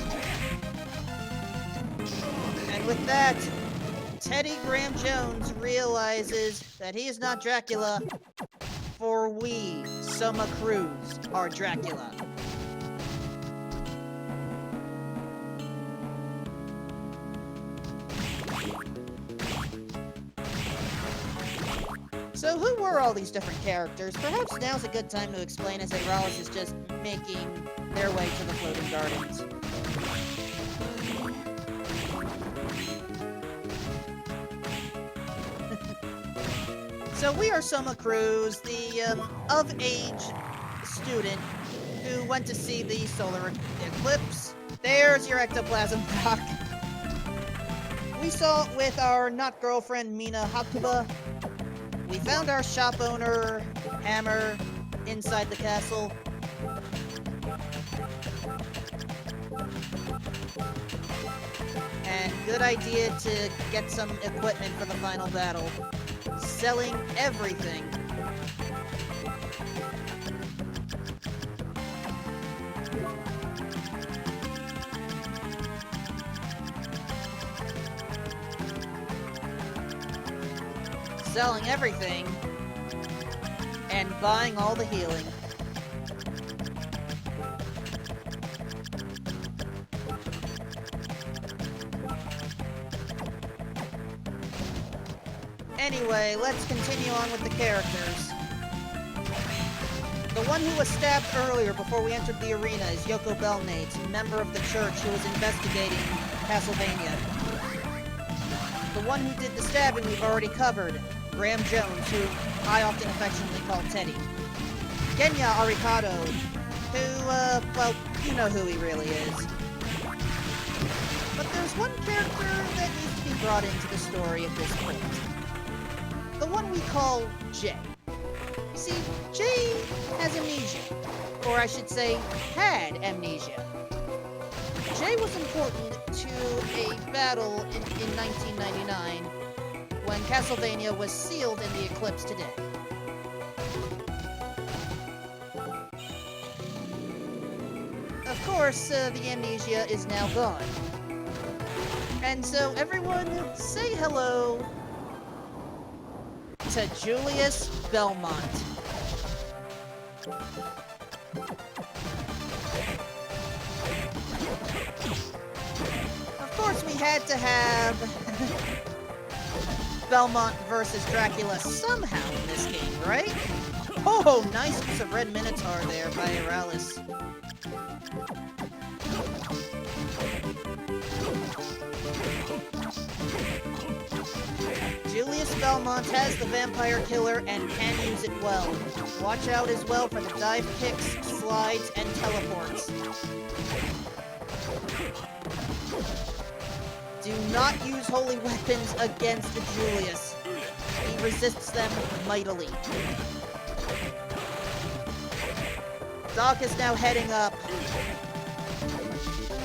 And with that, Teddy Graham Jones realizes that he is not Dracula, for we, Soma Cruz, are Dracula. So who were all these different characters? Perhaps now's a good time to explain, as Aeralis is just making their way to the floating gardens. So we are Soma Cruz, the of-age student who went to see the solar eclipse. There's your ectoplasm, Doc. We saw it with our not-girlfriend, Mina Hakuba. We found our shop owner, Hammer, inside the castle. And good idea to get some equipment for the final battle. Selling everything. Selling everything and buying all the healing. Anyway, let's continue on with the characters. The one who was stabbed earlier before we entered the arena is Yoko Belnate, member of the church who was investigating Castlevania. The one who did the stabbing we've already covered, Graham Jones, who I often affectionately call Teddy. Genya Arikado, who, well, you know who he really is. But there's one character that needs to be brought into the story at this point. The one we call Jay. You see, Jay has amnesia. Or I should say, had amnesia. Jay was important to a battle in 1999 when Castlevania was sealed in the eclipse today. Of course, the amnesia is now gone. And so everyone say hello to Julius Belmont. Of course, we had to have Belmont versus Dracula somehow in this game, right? Oh, nice piece of red Minotaur there by Aeralis. Julius Belmont has the Vampire Killer and can use it well. Watch out as well for the dive kicks, slides, and teleports. Do not use holy weapons against the Julius. He resists them mightily. Doc is now heading up,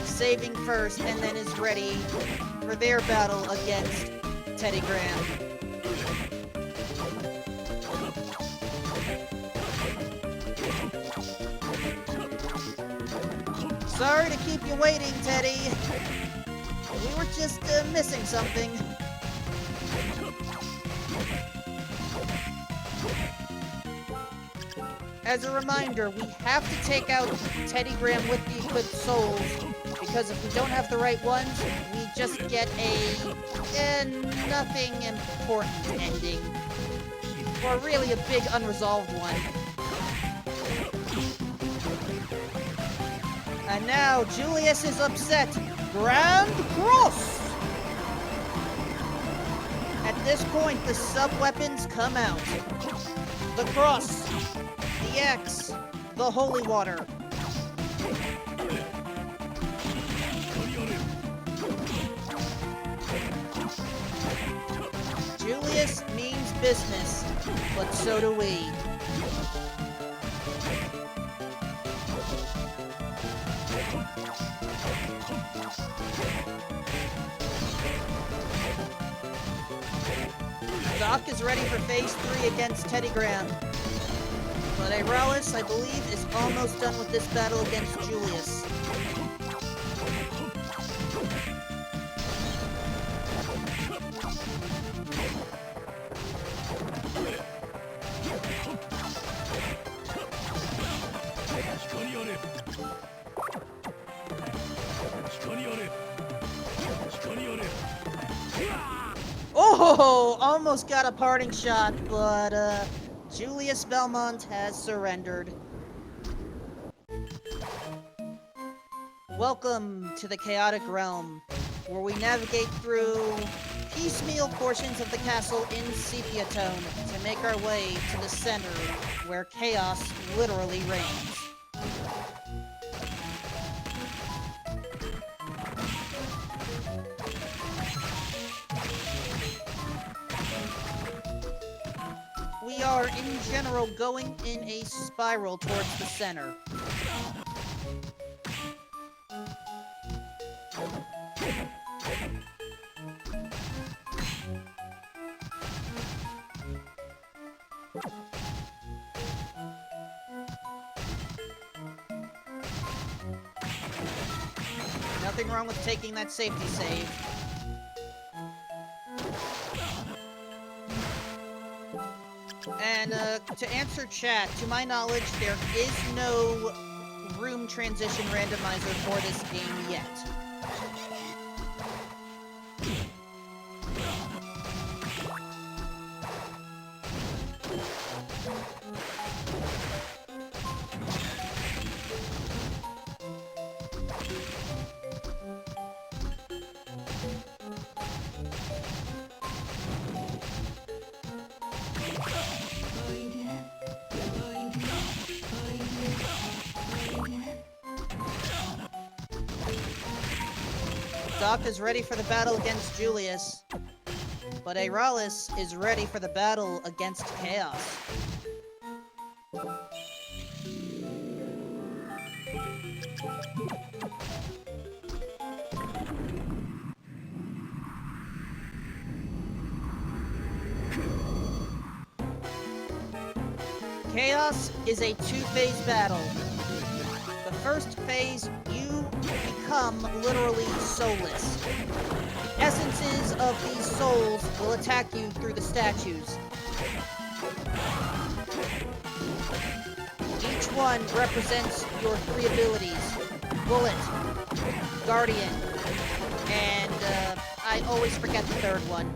saving first, and then is ready for their battle against Teddy Graham. Sorry to keep you waiting, Teddy. We were just missing something. As a reminder, we have to take out Teddy Graham with the equipped souls, because if we don't have the right ones, we just get a nothing important ending. Or really a big unresolved one. And now Julius is upset. Grand Cross! At this point, the sub-weapons come out. The cross, the axe, the holy water. business, but so do we. Doc is ready for Phase 3 against Teddy Graham. But Aeralis, I believe, is almost done with this battle against Julius. Oh, almost got a parting shot, but Julius Belmont has surrendered. Welcome to the Chaotic Realm, where we navigate through piecemeal portions of the castle in sepia tone to make our way to the center, where chaos literally reigns. We are, in general, going in a spiral towards the center. Nothing wrong with taking that safety save. And, to answer chat, to my knowledge, there is no room transition randomizer for this game yet. Doc is ready for the battle against Julius, but Aeralis is ready for the battle against Chaos. Chaos is a two-phase battle. The first phase, you become literally soulless. The essences of these souls will attack you through the statues. Each one represents your three abilities: Bullet, Guardian, and I always forget the third one.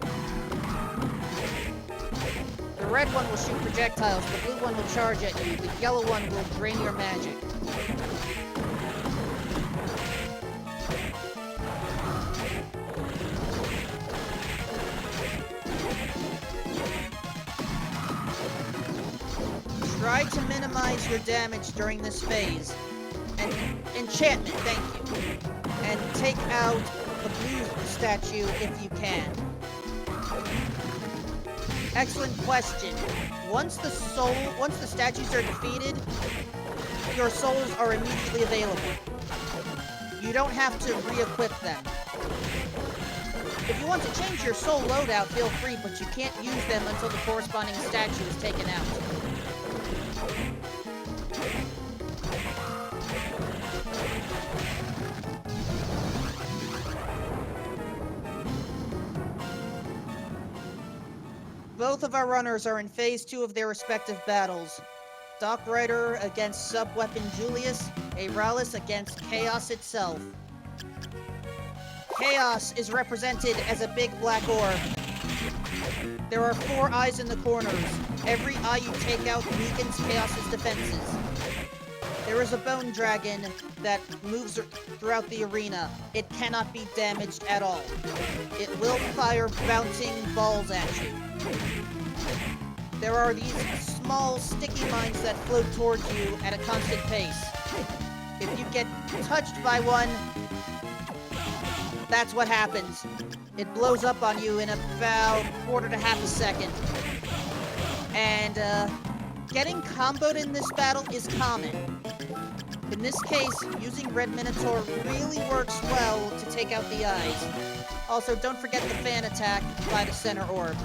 The red one will shoot projectiles, the blue one will charge at you, the yellow one will drain your magic. Try to minimize your damage during this phase. And enchantment, thank you. And take out the blue statue if you can. Excellent question. Once the statues are defeated, your souls are immediately available. You don't have to re-equip them. If you want to change your soul loadout, feel free, but you can't use them until the corresponding statue is taken out. Both of our runners are in Phase 2 of their respective battles. Doc Rider against Sub-Weapon Julius, Aeralis against Chaos itself. Chaos is represented as a big black orb. There are 4 eyes in the corners. Every eye you take out weakens Chaos's defenses. There is a bone dragon that moves throughout the arena. It cannot be damaged at all. It will fire bouncing balls at you. There are these small sticky mines that float towards you at a constant pace. If you get touched by one, that's what happens. It blows up on you in about quarter to half a second. And getting comboed in this battle is common. In this case, using Red Minotaur really works well to take out the eyes. Also, don't forget the fan attack by the center orb.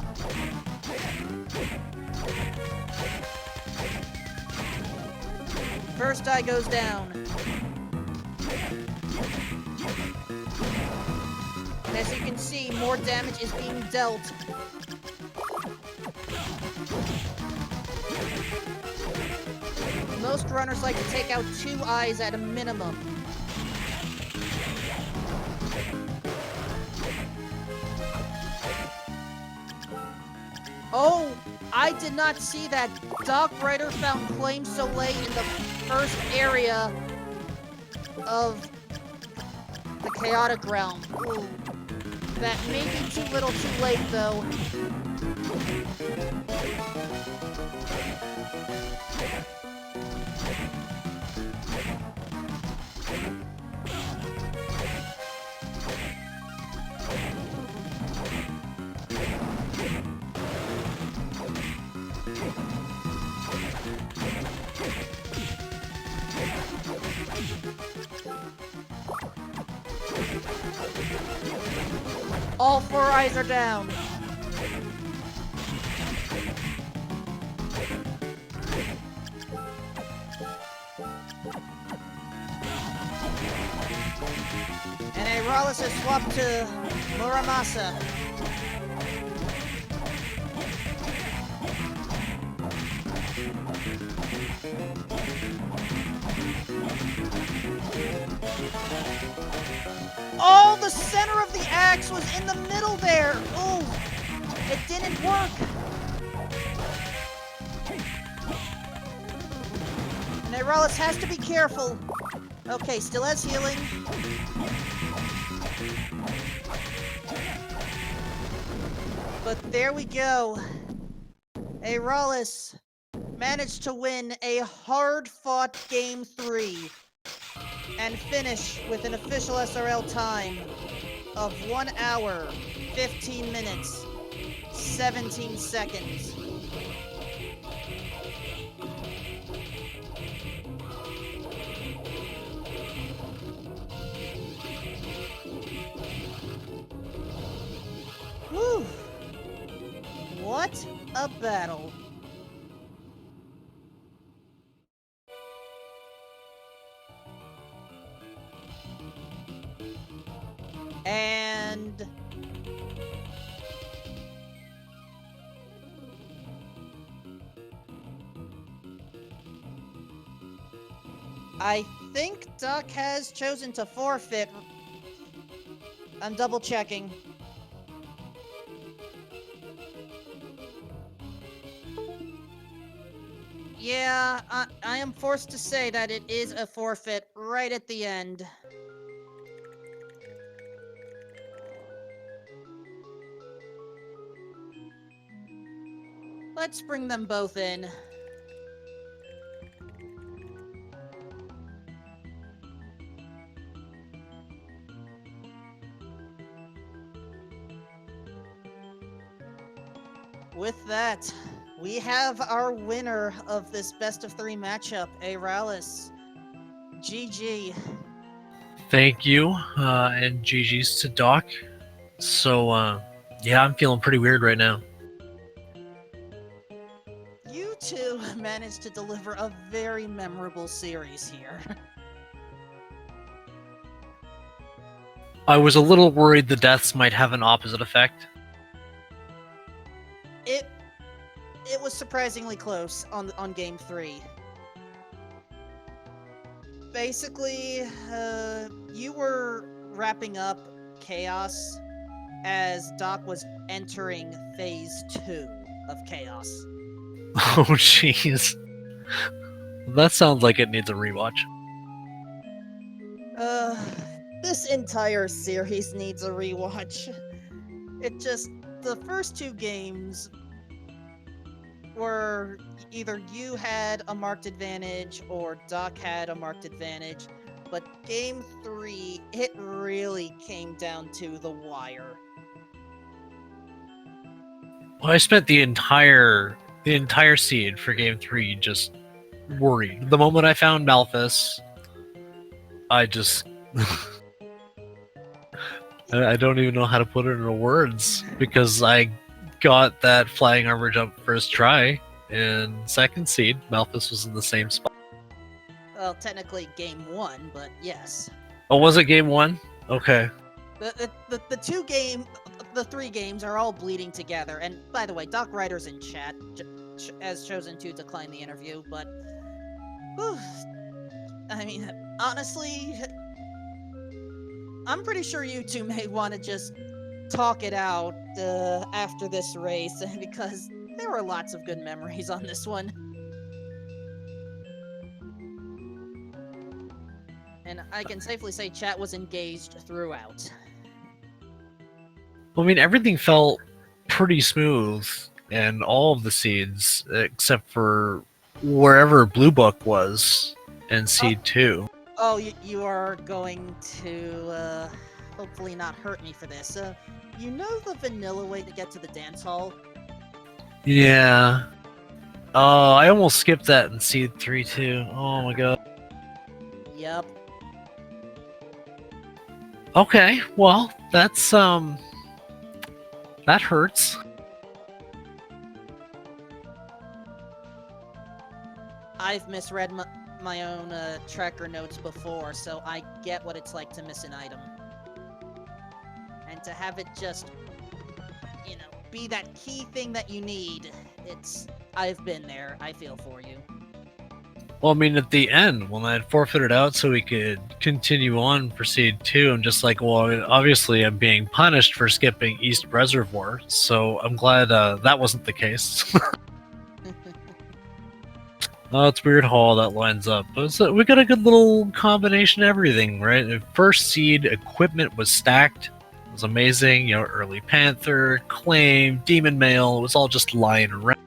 First eye goes down. And as you can see, more damage is being dealt. Most runners like to take out 2 eyes at a minimum. Oh, I did not see that. Dark Rider found Flame Soleil in the first area of the Chaotic Realm. Ooh. That may be too little too late, though. All 4 eyes are down. And Aeralis has swapped to Muramasa. Oh, the center of the axe was in the middle there! Ooh, it didn't work! And Aeralis has to be careful. Okay, still has healing. But there we go. Aeralis managed to win a hard-fought Game 3 and finish with an official SRL time of 1 hour, 15 minutes, 17 seconds. Whew! What a battle. And I think Duck has chosen to forfeit. I'm double checking. Yeah, I am forced to say that it is a forfeit right at the end. Let's bring them both in. With that, we have our winner of this best of 3 matchup, Aeralis. GG. Thank you, and GG's to Doc. So, yeah, I'm feeling pretty weird right now. You two managed to deliver a very memorable series here. I was a little worried the deaths might have an opposite effect. It was surprisingly close on Game 3. Basically, you were wrapping up Chaos as Doc was entering Phase 2 of Chaos. Oh, jeez. That sounds like it needs a rewatch. This entire series needs a rewatch. The first 2 games were either you had a marked advantage or Doc had a marked advantage, but Game 3, it really came down to the wire. Well, I spent the entire the entire seed for Game 3 just worried. The moment I found Malphus, I just... I don't even know how to put it into words, because I got that flying armor jump first try, and second seed, Malphus was in the same spot. Well, technically game 1, but yes. Oh, was it game 1? Okay. The 3 games are all bleeding together. And by the way, Doc Ryder's in chat, has chosen to decline the interview, but... Whew, I mean, honestly, I'm pretty sure you two may want to just talk it out after this race, because there were lots of good memories on this one. And I can safely say chat was engaged throughout. Well, I mean, everything felt pretty smooth, and all of the seeds, except for wherever Blue Book was in Seed 2. Oh, you are going to, hopefully not hurt me for this. You know the vanilla way to get to the dance hall? Yeah. Oh, I almost skipped that in Seed 3 too. Oh my god. Yep. Okay, well, that's, that hurts. I've misread my own tracker notes before, so I get what it's like to miss an item. And to have it just, you know, be that key thing that you need, I've been there, I feel for you. Well, I mean, at the end, when I had forfeited out so we could continue on for Seed 2, I'm just like, well, obviously I'm being punished for skipping East Reservoir, so I'm glad that wasn't the case. Oh, it's weird how all that lines up. But we got a good little combination of everything, right? The first Seed equipment was stacked. It was amazing. You know, early Panther, Claim, Demon Mail. It was all just lying around.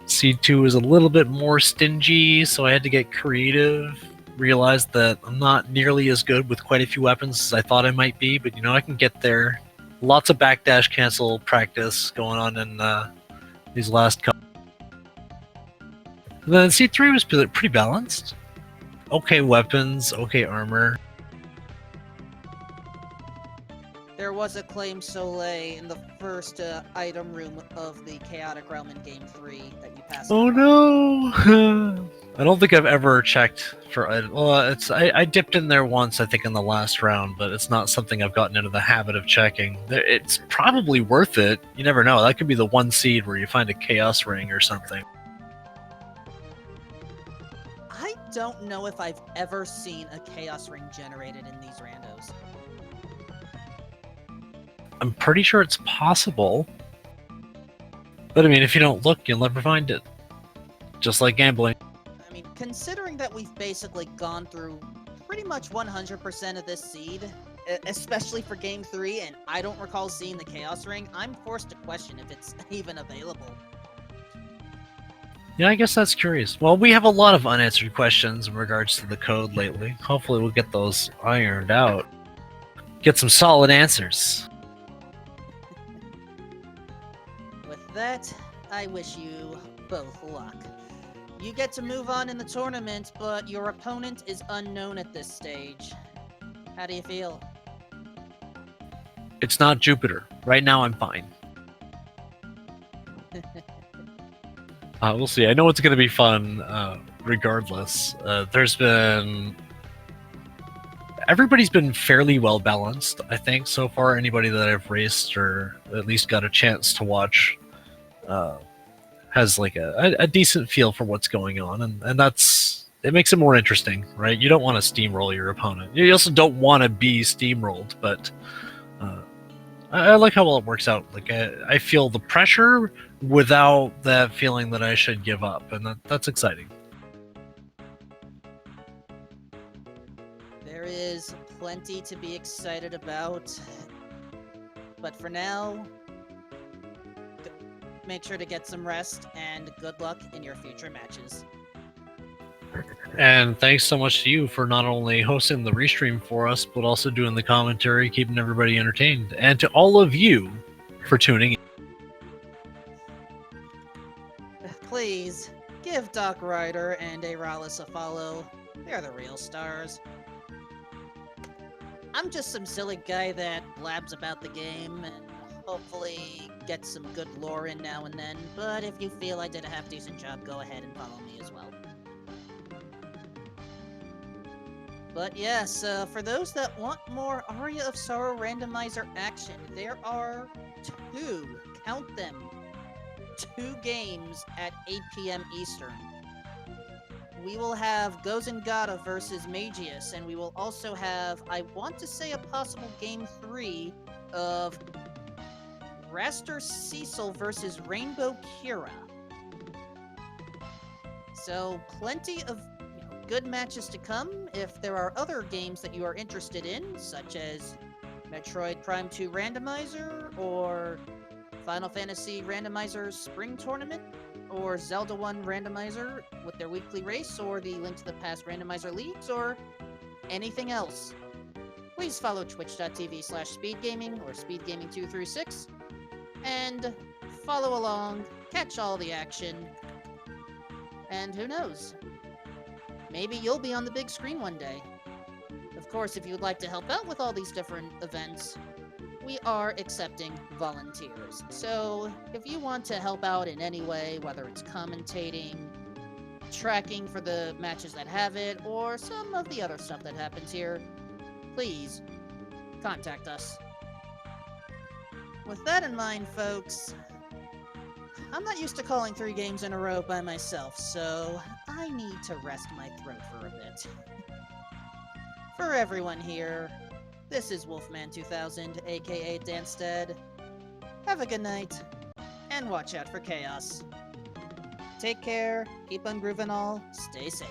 Seed 2 was a little bit more stingy, so I had to get creative. Realized that I'm not nearly as good with quite a few weapons as I thought I might be, but you know, I can get there. Lots of backdash cancel practice going on in these last couple. Then Seed 3 was pretty balanced. Okay weapons, okay armor. There was a Claim Soleil in the first item room of the Chaotic Realm in Game 3 that you passed. Oh no! I don't think I've ever checked for items. Well, I dipped in there once, I think, in the last round, but it's not something I've gotten into the habit of checking. It's probably worth it. You never know. That could be the one seed where you find a Chaos Ring or something. I don't know if I've ever seen a Chaos Ring generated in these randos. I'm pretty sure it's possible. But I mean, if you don't look, you'll never find it. Just like gambling. I mean, considering that we've basically gone through pretty much 100% of this seed, especially for Game 3, and I don't recall seeing the Chaos Ring, I'm forced to question if it's even available. Yeah, I guess that's curious. Well, we have a lot of unanswered questions in regards to the code lately. Hopefully we'll get those ironed out. Get some solid answers. With that, I wish you both luck. You get to move on in the tournament, but your opponent is unknown at this stage. How do you feel? It's not Jupiter. Right now I'm fine. We'll see. I know it's going to be fun regardless. Everybody's been fairly well balanced, I think, so far. Anybody that I've raced or at least got a chance to watch has like a decent feel for what's going on, and it makes it more interesting, right? You don't want to steamroll your opponent. You also don't want to be steamrolled, but I like how well it works out. Like I feel the pressure without that feeling that I should give up, and that's exciting. There is plenty to be excited about, but for now, make sure to get some rest, and good luck in your future matches. And thanks so much to you for not only hosting the restream for us, but also doing the commentary, keeping everybody entertained. And to all of you for tuning in. Give Doc Ryder and Aeralis a follow. They're the real stars. I'm just some silly guy that blabs about the game and hopefully gets some good lore in now and then, but if you feel I did a half-decent job, go ahead and follow me as well. But yes, for those that want more Aria of Sorrow randomizer action, there are two, count them, 2 games at 8 p.m. Eastern. We will have Gozengata versus Magius, and we will also have, I want to say, a possible Game 3 of Raster Cecil versus Rainbow Kira. So, plenty of good matches to come. If there are other games that you are interested in, such as Metroid Prime 2 Randomizer, or Final Fantasy Randomizer Spring Tournament, or Zelda 1 Randomizer with their weekly race, or the Link to the Past Randomizer Leagues, or anything else, please follow twitch.tv/speedgaming or speedgaming236, and follow along, catch all the action, and who knows, maybe you'll be on the big screen one day. Of course, if you would like to help out with all these different events, we are accepting volunteers. So if you want to help out in any way, whether it's commentating, tracking for the matches that have it, or some of the other stuff that happens here, please contact us. With that in mind, folks, I'm not used to calling 3 games in a row by myself, so I need to rest my throat for a bit. For everyone here, this is Wolfman2000, aka Danstead. Have a good night, and watch out for chaos. Take care, keep on grooving all, stay safe.